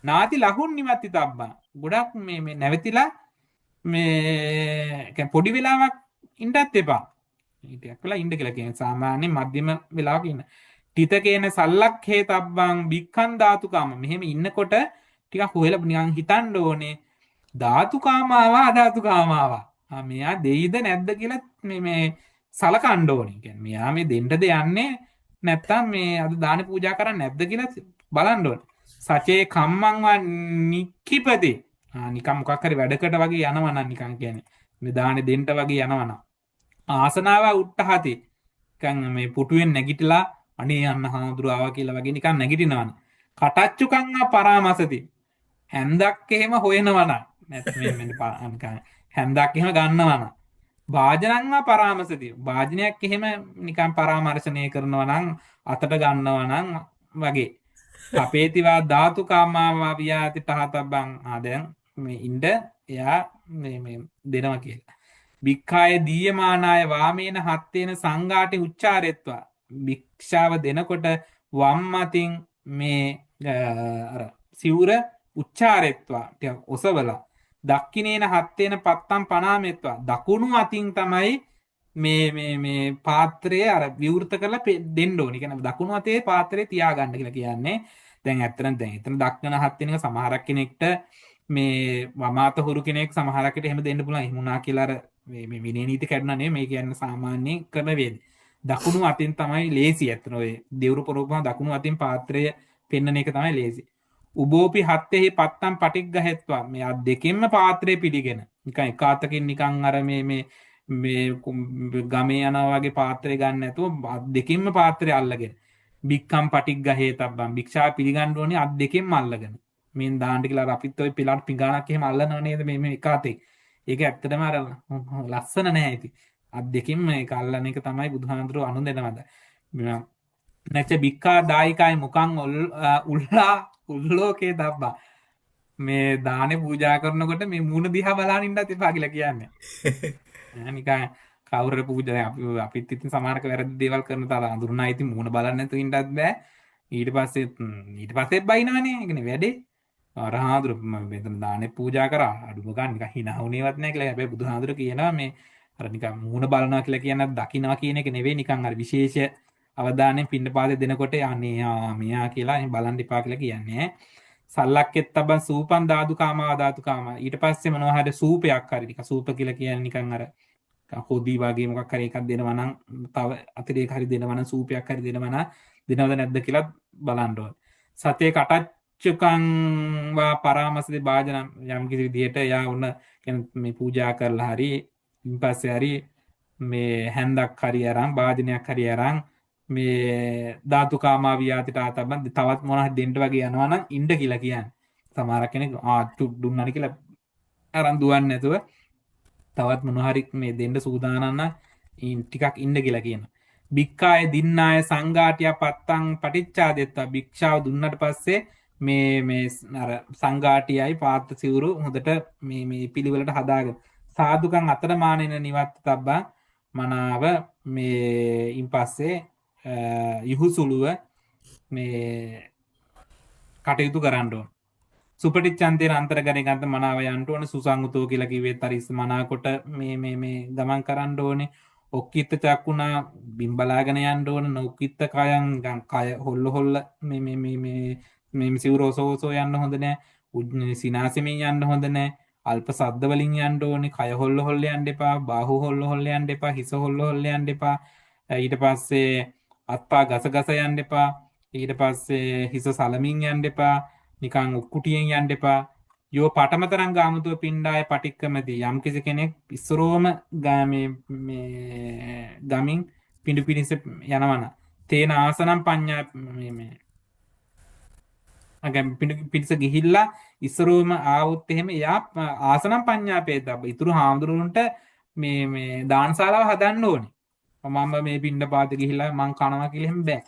නාති ලහුන් නිමත්ති තබ්බං ගොඩක් මේ නැවතිලා මේ පොඩි වෙලාවක් ඉන්නත් එපා. ටිකක් වෙලා ඉන්න කියලා කියන්නේ සාමාන්‍ය මධ්‍යම වෙලාවක ඉන්න. තිතකේන සල්ලක්ඛේ තබ්බං බික්ඛන් ධාතුකාම මෙහෙම ඉන්නකොට ටිකක් හොයලා නිකන් හිතන්න ඕනේ ධාතුකාමාවා අධාතුකාමාවා. මෙයා දෙයිද නැද්ද කියලා මේ සලකන්න ඕනේ. කියන්නේ මෙයා මේ දෙන්නද යන්නේ නැත්තම් මේ අද දාන පූජා කරන්නේ නැද්ද කියලා බලන්න ඕනේ. සචේ කම්මං වා නික්ඛිපති. නිකන් මොකක් හරි වැඩකට වගේ යනවා නම් නිකන් කියන්නේ මේ දාන දෙන්න වගේ යනවා නම් ආසනාව උට්ටහති. නිකන් මේ පුටුවෙන් නැගිටලා අනේ යන්න හාමුදුරුවෝ ආවා කියලා වගේ නිකන් නැගිටිනවනේ. කටච්චුකං පරාමසති. හැන්දක් එහෙම හොයනවනම් නැත්නම් නිකන් හැන්දක් එහෙම ගන්නවනම් වාජනං පරාමසති. වාජනයක් එහෙම නිකන් පරාමර්ශනය කරනවා නම් අතට ගන්නවා නම් වගේ. අපේතිවා ධාතුකාමාවා වියාති තහතබ්බං දැන් මේ ඉන්න එයා මේ දෙනවා කියලා. භික්ඛාය දීයමානාය වාමේන හත්තේන සංඝාටි උච්චාරෙත්වා භික්ෂාව දෙනකොට වම් අතින් මේ අර සිවුර උච්චාරෙත්වා ටික ඔසවලා දක්ඛිනේන හත්තේන පත්තම් පනාමෙත්වා දකුණු අතින් තමයි මේ පාත්‍රය අර විවෘත කරලා දෙන්න ඕනේ. කියන්නේ දකුණු අතේ පාත්‍රය තියාගන්න කියලා කියන්නේ. දැන් ඇත්තටම දැන් එතන දක්වන හත්තේන එක සමහරක් කෙනෙක්ට මේ වමාත හුරු කෙනෙක් සමහරකට එහෙම දෙන්න පුළුවන්. එහෙම වුණා කියලා අර මේ විනය නීති කැඩුණා නෙමෙයි මේ කියන්නේ සාමාන්‍ය ක්‍රමවේද. දකුණු අතින් තමයි ලේසි. ඇත්තන ඔය දෙවුරු පොරොපම දකුණු අතින් පාත්‍රය පෙන්නන එක තමයි ලේසි. උබෝපි හත්තේහි පත්තම් පටිග්ගහෙත්වා මේ අත් දෙකෙන්ම පාත්‍රය පිළිගෙන නිකන් එක අතකින් නිකන් අර මේ ගමේ යනවා වගේ පාත්‍රය ගන්න නැතුව අත් දෙකෙන්ම පාත්‍රය අල්ලගෙන බික්කම් පටිග්ගහේතබ්බම් භික්ෂා පිළිගන්න ඕනේ අත් දෙකෙන්ම අල්ලගෙන මෙන් දාන්න කියලා අපිත් ඔය පිළාට පිඟානක් එහෙම අල්ලනව නේද මේ එක අතේ. ඒක ඇත්තටම අර ලස්සන නැහැ ඉතින්. අත් දෙකෙන්ම ඒක අල්ලන එක තමයි බුදුහාඳුරෝ අනුදෙනවද. නැච බික්කා දායිකාය මුකං උල්ලෝකේ දබ්බා. මේ දානේ පූජා කරනකොට මේ මූණ දිහා බලන් ඉන්නත් එපා කියලා කියන්නේ. නිකන් කවුරු පූජා අපිත් ඉතින් සමහරක වැරදි දේවල් කරන තරම් අඳුරනා ඉතින් මූණ බලන්න නැතුව ඉන්නත් බෑ. ඊට පස්සේ බයිනවනේ. ඒ කියන්නේ වැඩේ. අරහාඳුර මෙතන දානේ පූජා කරා අඩුම ගන්න නිකන් hina වුණේවත් නැහැ කියලා. හැබැයි බුදුහාඳුර කියනවා මේ අර නිකන් මූණ බලනවා කියලා කියන්නේ දකින්නවා කියන එක නෙවෙයි නිකන් අර විශේෂ අවධානයෙන් පින්නපාතේ දෙනකොට අනේ මෙයා කියලා බලන් ඉපා කියලා කියන්නේ. සල්ලක්කෙත් තබන් සූපන් දාදුකාමා දාතුකාමා. ඊට පස්සේ මොනවා හරි සූපයක් හරි නිකන් සූප කියලා කියන්නේ නිකන් අර හොදි වගේ මොකක් හරි එකක් දෙනවා නම් තව අතිරේක හරි දෙනවා නම් සූපයක් හරි දෙනවා නම් දෙනවද නැද්ද කියලා බලන්න ඕනේ. සතේ කටච්චුකං වා පරාමසති භාජන යම් කිසි විදිහට යා උන මේ පූජා කරලා හරි ඊපස්සේ හරි මේ හැන්දක් හරි අරන් භාජනයක් හරි අරන් මේ ධාතුකාමා වියාතිට ආතබ්බන් තවත් මොනවා හරි දෙන්න වගේ යනවා නම් ඉන්න කියලා කියන්නේ. සමහර කෙනෙක් දුන්නානි කියලා අරන් දුවන්නේ නැතුව තවත් මොනවා හරි මේ දෙන්න සූදානම් නම් ටිකක් ඉන්න කියලා කියනවා. බික්කාය දින්නාය සංඝාටිය පත්තං පටිච්චාදෙත්තා භික්ෂාව දුන්නට පස්සේ මේ අර සංඝාටියයි පාත්ත සිවුරු හොඳට මේ පිළිවෙලට හදාගෙන සාදුකම් අතරමානෙන නිවත් තබ්බා මනාව මේ ඉන් පස්සේ යහුසුළුව මේ කටයුතු කරන්න ඕන. සුපටිච්ඡන්තේන අන්තර්ගතයන්ට මනාව යන්න ඕනේ. සුසංගතෝ කියලා කිව්වෙත් අර ඉස්ස මනාකොට මේ ගමන් කරන්න ඕනේ. ඔක්කිට චක්කුණා බිම් බලාගෙන යන්න ඕන. නොකිට කයන් කය හොල්ල මේ සිවුරෝසෝසෝ යන්න හොඳ නෑ. සිනාසෙමින් යන්න හොඳ නෑ. අල්ප සද්ද වලින් යන්න ඕනේ. කය හොල්ල යන්න එපා. බාහුව හොල්ල යන්න එපා. හිස හොල්ල යන්න එපා. ඊට පස්සේ අත්පා ගස යන්න එපා. ඊට පස්සේ හිස සලමින් යන්න එපා. නිකං උක්කුටියෙන් යන්න එපා. යෝ පටමතරං ගාමතුව පිණ්ඩාය පටික්කමති යම් කිසි කෙනෙක් ඉස්සරෝම ගමින් පිඩු පිණිස යනවන තේන ආසනම් පඤ්ඤා පිටිස ගිහිල්ලා ඉස්සරෝම ආවොත් එහෙම එයා ආසනම් පඤ්ඤාපේත ඉතුරු හාමුදුරුවන්ට මේ දානශාලාව හදන්න ඕනේ. මම මේ පිණ්ඩ පාත ගිහිල්ලා මං කනවා කියලා එහෙම බෑ.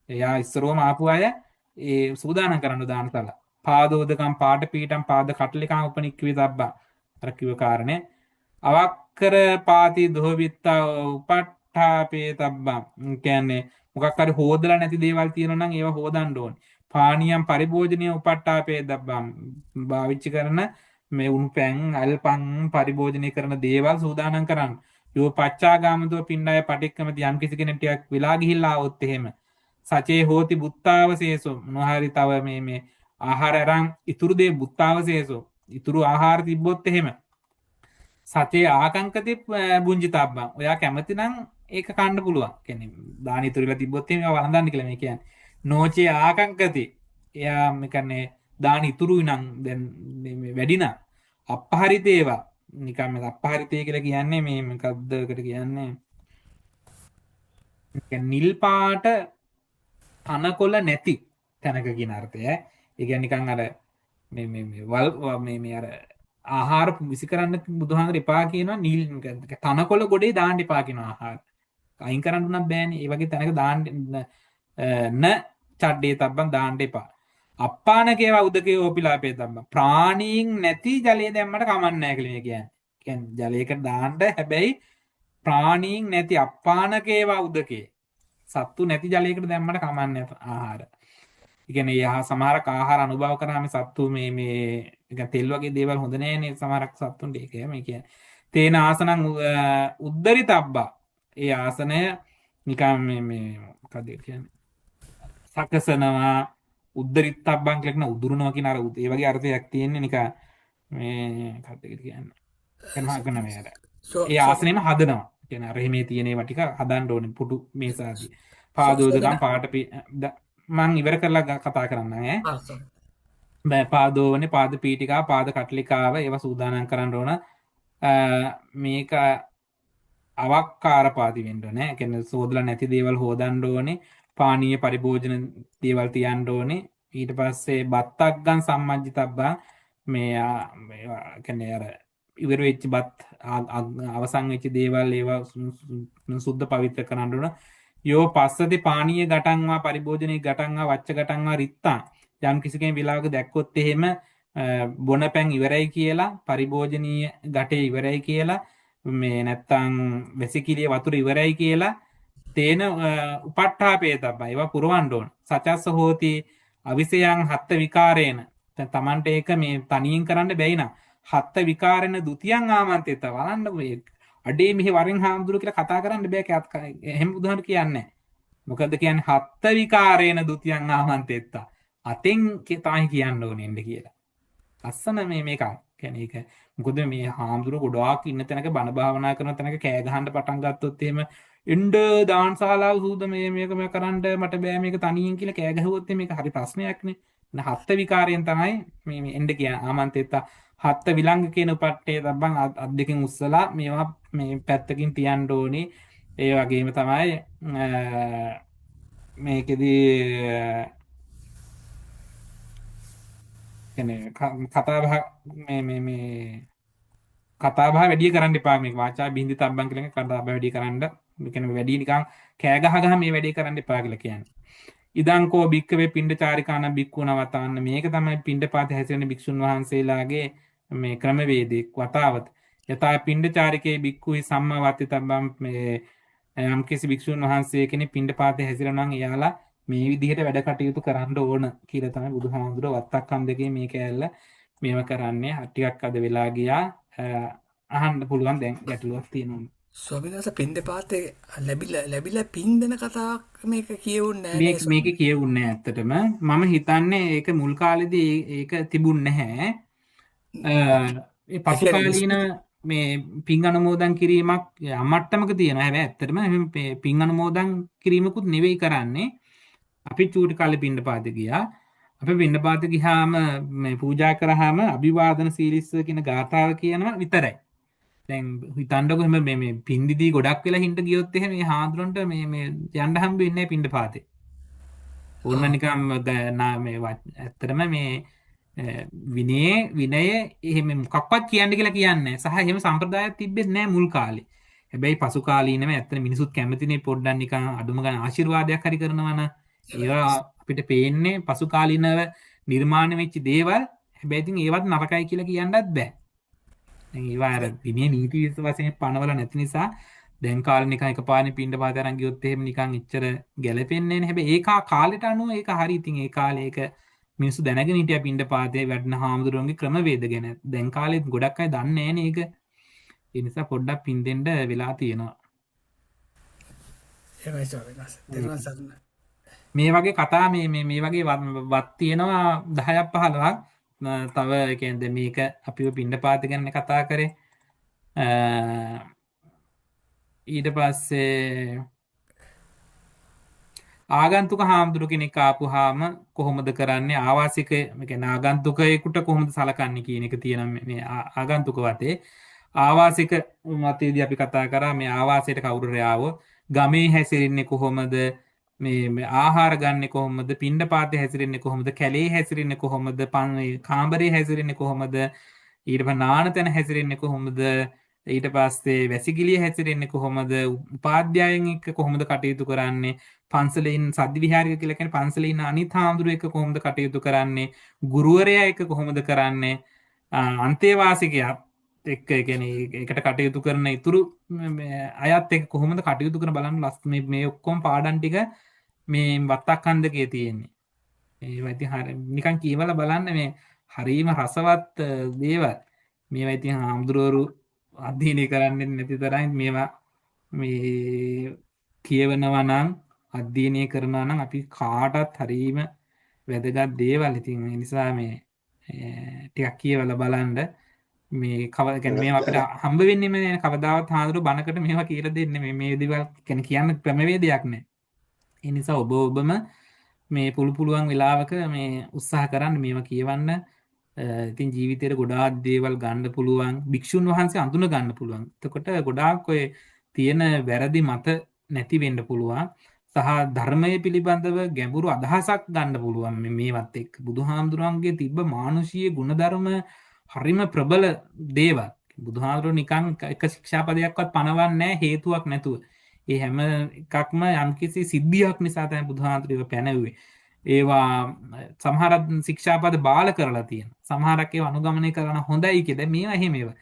එයා ඉස්සරෝම ආපු අය ඒ සූදානම් කරන්න දානශාලා. පාදෝදකම් පාට පීටම් පාද කටලිකා උපනික්කවි තබ්බා. අර කිව්ව කාරණේ අවක්කර පාති දෝවිත්තා උපට්ඨාපේ තබ්බා. කියන්නේ මොකක් හරි හොදලා නැති දේවල් තියෙනවා නම් ඒවා හොදන්න ඕනේ. පානියම් පරිභෝජනීය උපට්ඨාපේ තබ්බා. භාවිච්චි කරන මේ උණු පැන් අල්පන් පරිභෝජනය කරන දේවල් සූදානම් කරන්න. යෝ පච්චාගාමතුව පින්නය පටික්කමති යම් කිසි කෙනෙක් ටිකක් වෙලා ගිහිල්ලා આવොත් එහෙම සචේ හෝති බුත්තාවශේෂෝ මොනහරි තව මේ ආහාර අරන් ඉතුරු දේ බුත්තාවශේෂෝ ඉතුරු ආහාර තිබ්බොත් එහෙම සචේ ආකංකති බුංජිතබ්බං ඔයා කැමති නම් ඒක කන්න පුළුවන්. කියන්නේ දාන ඉතුරුලා තිබ්බොත් එහෙම ඒවා වළඳන්න කියලා මේ කියන්නේ. නෝචේ ආකංකති එයා මේ කියන්නේ දාන ඉතුරුයි නම් දැන් මේ වැඩි නම් අපහරිතේවා නිකම් මේ අපහරිතේ කියලා කියන්නේ මේ මොකක්දකට කියන්නේ නිල් පාට තනකොළ නැති තැනක කියන අර්ථය. ඒ කියන්නේ නිකන් අර මේ අර ආහාර විසි කරන්න බුදුහාමර එපා කියනවා නිල් තනකොළ ගොඩේ දාන්න එපා කියනවා ආහාර. අයින් කරන්න උනත් බෑනේ. ඒ වගේ තැනක දාන්න න චඩේ තබ්බන් දාන්න එපා. අප්පානකේවා උදකේ ඕපිලාපේ තබ්බන්. ප්‍රාණීන් නැති ජලයේ දැම්මට කමන්නේ නැහැ කියලා මේ කියන්නේ. කියන්නේ ජලයකට දාන්න හැබැයි ප්‍රාණීන් නැති අප්පානකේවා උදකේ සත්තු නැති ජලයකට දැම්මට කමන්නේ ආහාර. ඒ කියන්නේ යහ සමහරක් ආහාර අනුභව කරාම සත්තු මේ තෙල් වගේ දේවල් හොඳ නෑනේ සමහරක් සත්තුන්ට ඒක මේ කියන්නේ. තේන ආසනං උද්දරි තබ්බා. ඒ ආසනය නිකන් මේ මොකද කියන්නේ? සකසනවා උද්දරිත් තබ්බන් කියන උදුරනවා කියන අර ඒ වගේ අර්ථයක් තියෙන්නේ නිකන් මේ මොකක්ද කියන්නේ? කර්මහගන මේ අර. ඒ ආසනෙම හදනවා. කියන්නේ අර මේ තියෙන ඒවා ටික හදන්න ඕනේ පුටු මේසාදී. පාදෝදකම් පාට මං ඉවර කරලා කතා කරන්න ඈ. පාදෝවනේ පාද පීටිකා පාද කටලිකාව ඒවා සූදානම් කරන්න ඕන. මේක අවක්කාර පාති වෙන්න ඕනේ. ඒ කියන්නේ සෝදලා නැති දේවල් හොදන්න ඕනේ. පානීය පරිභෝජන දේවල් තියන්න ඕනේ. ඊට පස්සේ බත්තක් ගන්න සම්මජ්ජිතබ්බා මේ කියන්නේ අර ඉවර වෙච්ච බත් අවසන් වෙච්ච දේවල් ඒවා සුද්ධ පවිත්‍ර කරන්න ඕන. යෝ පස්සති පානීය ගටන්වා පරිභෝජනයේ ගටන්වා වච්ච ගටන්වා රිත්තා යම් කිසි කෙනෙක් විලාවක දැක්කොත් එහෙම බොන පැන් ඉවරයි කියලා පරිභෝජනීය ගටේ ඉවරයි කියලා මේ නැත්තම් වැසිකිළිය වතුර ඉවරයි කියලා තේන උපට්ඨාපේ තබ්බා ඒවා පුරවන්න ඕන. සචස්ස හෝති අවිසයන් හත්ත විකාරේන තමන්ට ඒක මේ තනියෙන් කරන්න බැයි නම් හත්ත විකාරෙන දුතියන් ආමන්ත්‍රිත වලන්න අඩේ මෙහි වරින් හාමුදුරු කියලා කතා කරන්න බෑ. එහෙම බුදුහාම කියන්නේ. මොකද්ද කියන්නේ හත්ත විකාරේන දුතියන් ආමන්ත්‍රිත. අතෙන් තමයි කියන්න ඕනේ ඉන්න කියලා. අස්සන මේක කියන්නේ ඒක මොකද මේ හාමුදුරු ගොඩාක් ඉන්න තැනක බණ භාවනා කරන තැනක කෑ ගහන්න පටන් ගත්තොත් එහෙම එන්න දානශාලාව සූද මේක කරන්න මට බෑ මේක තනියෙන් කියලා කෑ ගහුවොත් මේක හරි ප්‍රශ්නයක්නේ. හත්ත විකාරයෙන් තමයි මේ එන්න කියන ආමන්ත්‍රිත හත්ත විලංග කියන උපට්ඨේ තබ්බන් අත් දෙකෙන් උස්සලා මේවා මේ පැත්තකින් තියන්න ඕනේ. ඒ වගේම තමයි මේකෙදී කියන්නේ කතා බහ මේ කතා බහ වැඩි කරන්න එපා මේක වාචා බින්දි තබ්බන් කියලා කතා බහ වැඩි කරන්න මේ කියන්නේ වැඩි නිකන් කෑ ගහ මේ වැඩේ කරන්න එපා කියලා කියන්නේ. ඉදංකෝ භික්කවේ පිණ්ඩචාරිකානම් භික්ඛූණ වතාන්න මේක තමයි පිණ්ඩපාත හැසිරෙන භික්ෂුන් වහන්සේලාගේ මේ ක්‍රමවේදේ වතාවත. යතා පිණ්ඩචාරිකේ භික්ඛුයි සම්මා වත්තිතබ්බම් මේ යම්කිසි භික්ෂුන් වහන්සේ කෙනෙක් පිණ්ඩපාතේ හැසිරෙනවා නම් එයාලා මේ විදිහට වැඩ කටයුතු කරන්න ඕන කියලා තමයි බුදුහාමුදුරුවෝ වත්තක්කම් දෙකේ මේ කෑල්ල මේව කරන්නේ. ටිකක් අද වෙලා ගියා. අහන්න පුළුවන් දැන් ගැටලුවක් තියෙනවා. ස්වාමීන් වහන්සේ පින්දපාතේ ලැබිලා පින්දෙන කතාවක් මේක කියවුන්නේ නැහැ මේක මේක කියවුන්නේ නැහැ ඇත්තටම. මම හිතන්නේ ඒක මුල් කාලේදී ඒක තිබුණ නැහැ. ඒ පසු කාලීන මේ පින් අනුමෝදන් කිරීමක් අමට්ටමක තියෙනවා. හැබැයි ඇත්තටම මේ පින් අනුමෝදන් කිරීමකුත් නෙවෙයි කරන්නේ. අපි චූටි කාලේ පින්ඩපාතේ ගියා. අපි පින්ඩපාතේ ගියාම මේ පූජා කරාම අභිවාදන සීලිස්ස කියන ගාථාව කියනවා විතරයි. දැන් හිතන්නකො මේ පින්දිදී ගොඩක් වෙලා හින්ට ගියොත් එහෙම මේ හාඳුරන්ට මේ යන්න හම්බ වෙන්නේ නැහැ පින්ඩපාතේ. ඕන්න නිකම් මේ ඇත්තටම මේ විනය එහෙම මොකක්වත් කියන්න කියලා කියන්නේ සහ එහෙම සම්ප්‍රදායක් තිබෙන්නේ නැහැ මුල් කාලේ. හැබැයි පසු කාලීනව ඇත්තට මිනිසුත් කැමතිනේ පොඩ්ඩක් නිකන් අඩුම ගන්න ආශිර්වාදයක් හරි කරනවා නම් ඒවා අපිට පේන්නේ පසු කාලීනව නිර්මාණය වෙච්ච දේවල්. හැබැයි ඉතින් ඒවත් නරකයි කියලා කියන්නත් බෑ. දැන් ඒවා අර විනය නීති වශයෙන් පනවල නැති නිසා දැන් කාලේ නිකන් එකපාරේ පින්ඩපාත අරන් ගියොත් එහෙම නිකන් එච්චර ගැලපෙන්නේ නැහැ. හැබැයි ඒ කාලෙට අනුව ඒක හරි. ඉතින් ඒ කාලේ ඒක මිනිස්සු දැනගෙන හිටියා පින්ඩපාතේ වැඩන හාමුදුරුවන්ගේ ක්‍රමවේද ගැන. දැන් කාලෙත් ගොඩක් අය දන්නේ නැහැ නේ ඒක. ඒ නිසා පොඩ්ඩක් පින් දෙන්න වෙලා තියෙනවා. එහෙමයි ස්වාමීන් වහන්සේ. දරුවන් සරණයි. මේ වගේ කතා මේ වගේ වත් තියෙනවා 10ක් 15ක්. තව ඒ කියන්නේ මේක අපිව පින්ඩපාත ගැන කතා කරේ. ඊට පස්සේ ආගන්තුක හාමුදුරු කෙනෙක් ආපුහාම කොහොමද කරන්නේ ආවාසික මේ කියන්නේ ආගන්තුකයෙකුට කොහොමද සලකන්නේ කියන එක තියෙනවා මේ ආගන්තුක වතේ. ආවාසික මතයේදී අපි කතා කරා මේ ආවාසයට කවුරු ආවොත් ගමේ හැසිරෙන්නේ කොහොමද මේ ආහාර ගන්නෙ කොහොමද පින්ඩපාතේ හැසිරෙන්නේ කොහොමද කැලේ හැසිරෙන්නේ කොහොමද කාමරේ හැසිරෙන්නේ කොහොමද ඊට පස්සේ නාන තැන හැසිරෙන්නේ කොහොමද ඊට පස්සේ වැසිකිළිය හැසිරෙන්නේ කොහොමද උපාධ්‍යායන් එක්ක කොහොමද කටයුතු කරන්නේ පන්සලේ ඉන්න සද්දි විහාරික කියලා කියන්නේ පන්සලේ ඉන්න අනිත් හාමුදුරුවෝ එක්ක කොහොමද කටයුතු කරන්නේ ගුරුවරයා එක්ක කොහොමද කරන්නේ අන්තේවාසිකයා එක්ක කියන්නේ ඒකට කටයුතු කරන ඉතුරු අයත් එක්ක කොහොමද කටයුතු කරන බලන්න මේ ඔක්කොම පාඩම් ටික මේ වත්තක්කන්දකේ තියෙන්නේ. ඒවා ඉතින් හරිය නිකන් කියවලා බලන්න මේ හරීම රසවත් දේවල්. මේවා ඉතින් හාමුදුරුවෝ අධ්‍යයනය කරන්නේ නැති තරම් මේවා මේ කියවනවා නම් අධ්‍යයනය කරනවා නම් අපි කාටත් හරීම වැදගත් දේවල්. ඉතින් ඒ නිසා මේ ටිකක් කියවලා බලන්න මේ කියන්නේ මේවා අපිට හම්බ වෙන්නේ මේ කවදාවත් හාමුදුරුවෝ බණකට මේවා කියලා දෙන්නේ මේ දේවල් කියන්න ක්‍රමවේදයක් නැහැ. ඒ නිසා ඔබම මේ පුළුවන් වෙලාවක මේ උත්සාහ කරන්න මේවා කියවන්න. ඉතින් ජීවිතේට ගොඩාක් දේවල් ගන්න පුළුවන්. භික්ෂුන් වහන්සේ අඳුන ගන්න පුළුවන්. එතකොට ගොඩාක් ඔය තියෙන වැරදි මත නැති වෙන්න පුළුවන්. සහ ධර්මයේ පිළිබඳව ගැඹුරු අදහසක් ගන්න පුළුවන් මේවත් එක්ක. බුදුහාමුදුරන්ගේ තිබ්බ මානුෂීය ගුණධර්ම හරිම ප්‍රබල දේවල්. බුදුහාමුදුරුවෝ නිකන් එක ශික්ෂාපදයක්වත් පනවන්නේ නැහැ හේතුවක් නැතුව. ඒ හැම එකක්ම යම්කිසි සිද්ධියක් නිසා තමයි බුදුහාමුදුරුවෝ පැනවුවේ. ඒවා සමහර ශික්ෂාපද බාල කරලා තියෙනවා. සමහරක් ඒවා අනුගමනය කරන හොඳයි කියලා. මේවා එහෙම ඒවා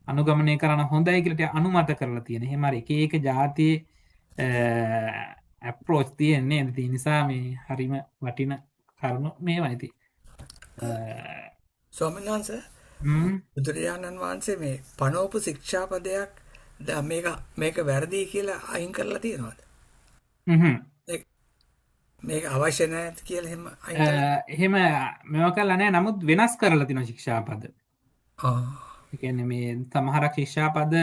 අනුගමනය කරන හොඳයි කියලා අනුමත කරලා තියෙන. එහෙම හරි එක එක જાතියේ අප්‍රෝච් තියෙන්නේ. ඒ නිසා මේ හරිම වටින කරුණු මේවා ඉතින්. ස්වාමීන් වහන්සේ බුදුරජාණන් වහන්සේ මේ පනෝපු ශික්ෂාපදයක් මේක වැරදි කියලා අයින් කරලා තියෙනවද? මේක අවශ්‍ය නැහැ කියලා එහෙම අයින් කරලා. එහෙම මේවා කරලා නැහැ. නමුත් වෙනස් කරලා තියෙනවා ශික්ෂාපද. ඒ කියන්නේ මේ සමහරක් ශික්ෂාපද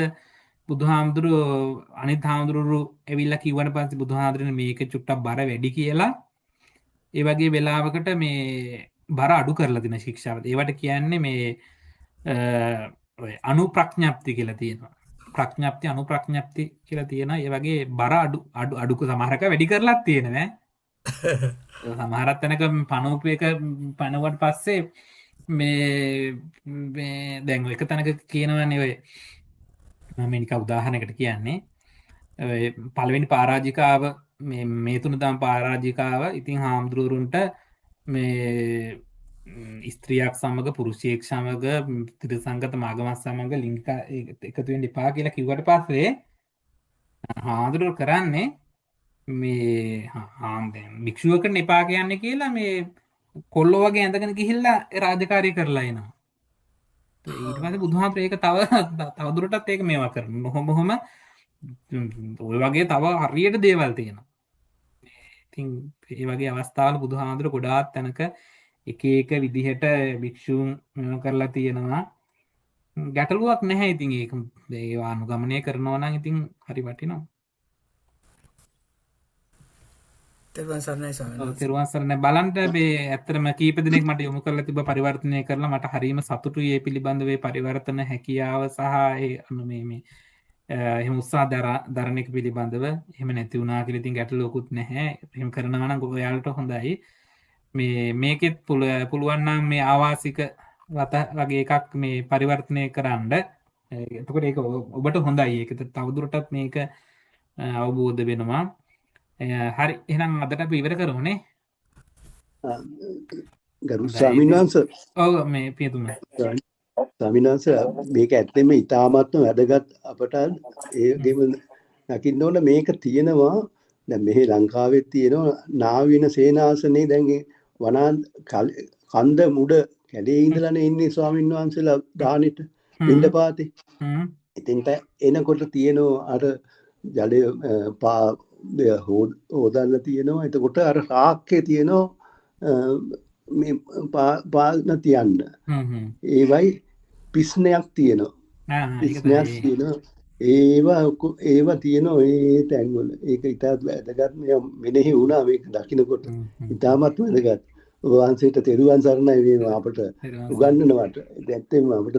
බුදුහාමුදුරුවෝ අනිත් හාමුදුරුවෝ ඇවිල්ලා කිව්වට පස්සේ බුදුහාමුදුරුවෝ මේක චුට්ටක් බර වැඩි කියලා ඒ වගේ වෙලාවකට මේ බර අඩු කරලා තියෙන ශික්ෂාපද. ඒවට කියන්නේ මේ අනුප්‍රඥප්ති කියලා තියෙනවා. ප්‍රඥප්ති අනුප්‍රඥප්ති කියලා තියෙනවා. ඒ වගේ බර අඩු සමහරක වැඩි කරලා තියෙනවා. සමහරක් තැනක පනෝපු එක පනවට පස්සේ මේ දැන් එක තැනක කියනවනේ ඔය මම නිකන් උදාහරණයකට කියන්නේ ඔය පළවෙනි පරාජිකාව මේ තුන තමයි පරාජිකාව. ඉතින් හාමුදුරුවරුන්ට මේ ස්ත්‍රියක් සමග පුරුෂයෙක් සමග ත්‍රිසංගත මාගමක් සමග ලිංගික එකතු වෙන්න එපා කියලා කිව්වට පස්සේ හාමුදුරුවෝ කරන්නේ මේ දැන් භික්ෂුවකට එපා කියන්නේ කියලා මේ කොල්ලෝ වගේ ඇඳගෙන ගිහිල්ලා රාජකාරී කරලා එනවා. ඊට පස්සේ බුදුහාමුදුරේ ඒක තවදුරටත් ඒක මේවා කරනවා. බොහොම ඔය වගේ තව හරියට දේවල් තියෙනවා. ඉතින් ඒ වගේ අවස්ථාවල බුදුහාමුදුර ගොඩාක් තැනක එක එක විදිහට භික්ෂූන් මෙව කරලා තියෙනවා. ගැටලුවක් නැහැ. ඉතින් ඒක ඒවා අනුගමනය කරනවා නම් ඉතින් හරි වටිනවා. තෙරුවන් සරණයි ස්වාමීන් වහන්සේ. තෙරුවන් සරණයි. බලන්න මේ ඇත්තටම කීප දිනක් මට යොමු කරලා තිබ්බ පරිවර්තනය කරලා මට හරියම සතුටුයි මේ පිළිබඳව මේ පරිවර්තන හැකියාව සහ මේ එහෙම උත්සාහ දරන එක පිළිබඳව. එහෙම නැති වුණා කියලා ඉතින් ගැටලුවකුත් නැහැ. එහෙම කරනවා නම් ඔයාලට හොඳයි. මේකෙත් පුළුවන් නම් මේ ආවාසික වත වගේ එකක් මේ පරිවර්තනය කරන්න. එතකොට ඒක ඔබට හොඳයි. ඒක තවදුරටත් මේක අවබෝධ වෙනවා. හරි එහෙනම් අදට අපි ඉවර කරමුනේ. ගරු ස්වාමීන් වහන්සේ ඔව් මේ පියතුමා. ස්වාමීන් වහන්සේ මේක ඇත්තෙම ඉතාමත්ම වැදගත් අපට ඒකෙම දකින්න ඕන මේක තියෙනවා දැන් මෙහි ලංකාවේ තියෙනවා නාවින සේනාසනේ දැන් කන්ද මුඩ කැලේ ඉඳලානේ ඉන්නේ ස්වාමීන් වහන්සේලා දානෙට පින්ඩපාතේ. ඉතින්ට එනකොට තියෙනවා අර ජලය හොදන්න තියෙනවා. එතකොට අර රාක්කේ තියෙනවා මේ පාන තියන්න. ඒවයි පිස්නයක් තියෙනවා. පිස්නයක් තියෙනවා. ඒවා තියෙනවා ඒ තැන්වල. ඒක ඉතාමත් වැදගත්. මෙනෙහි වුණා මේක දකින්නකොට. ඉතාමත් වැදගත්. ඔබ වහන්සේට තෙරුවන් සරණයි මේ අපට උගන්වනවට. ඇත්තෙන්ම අපට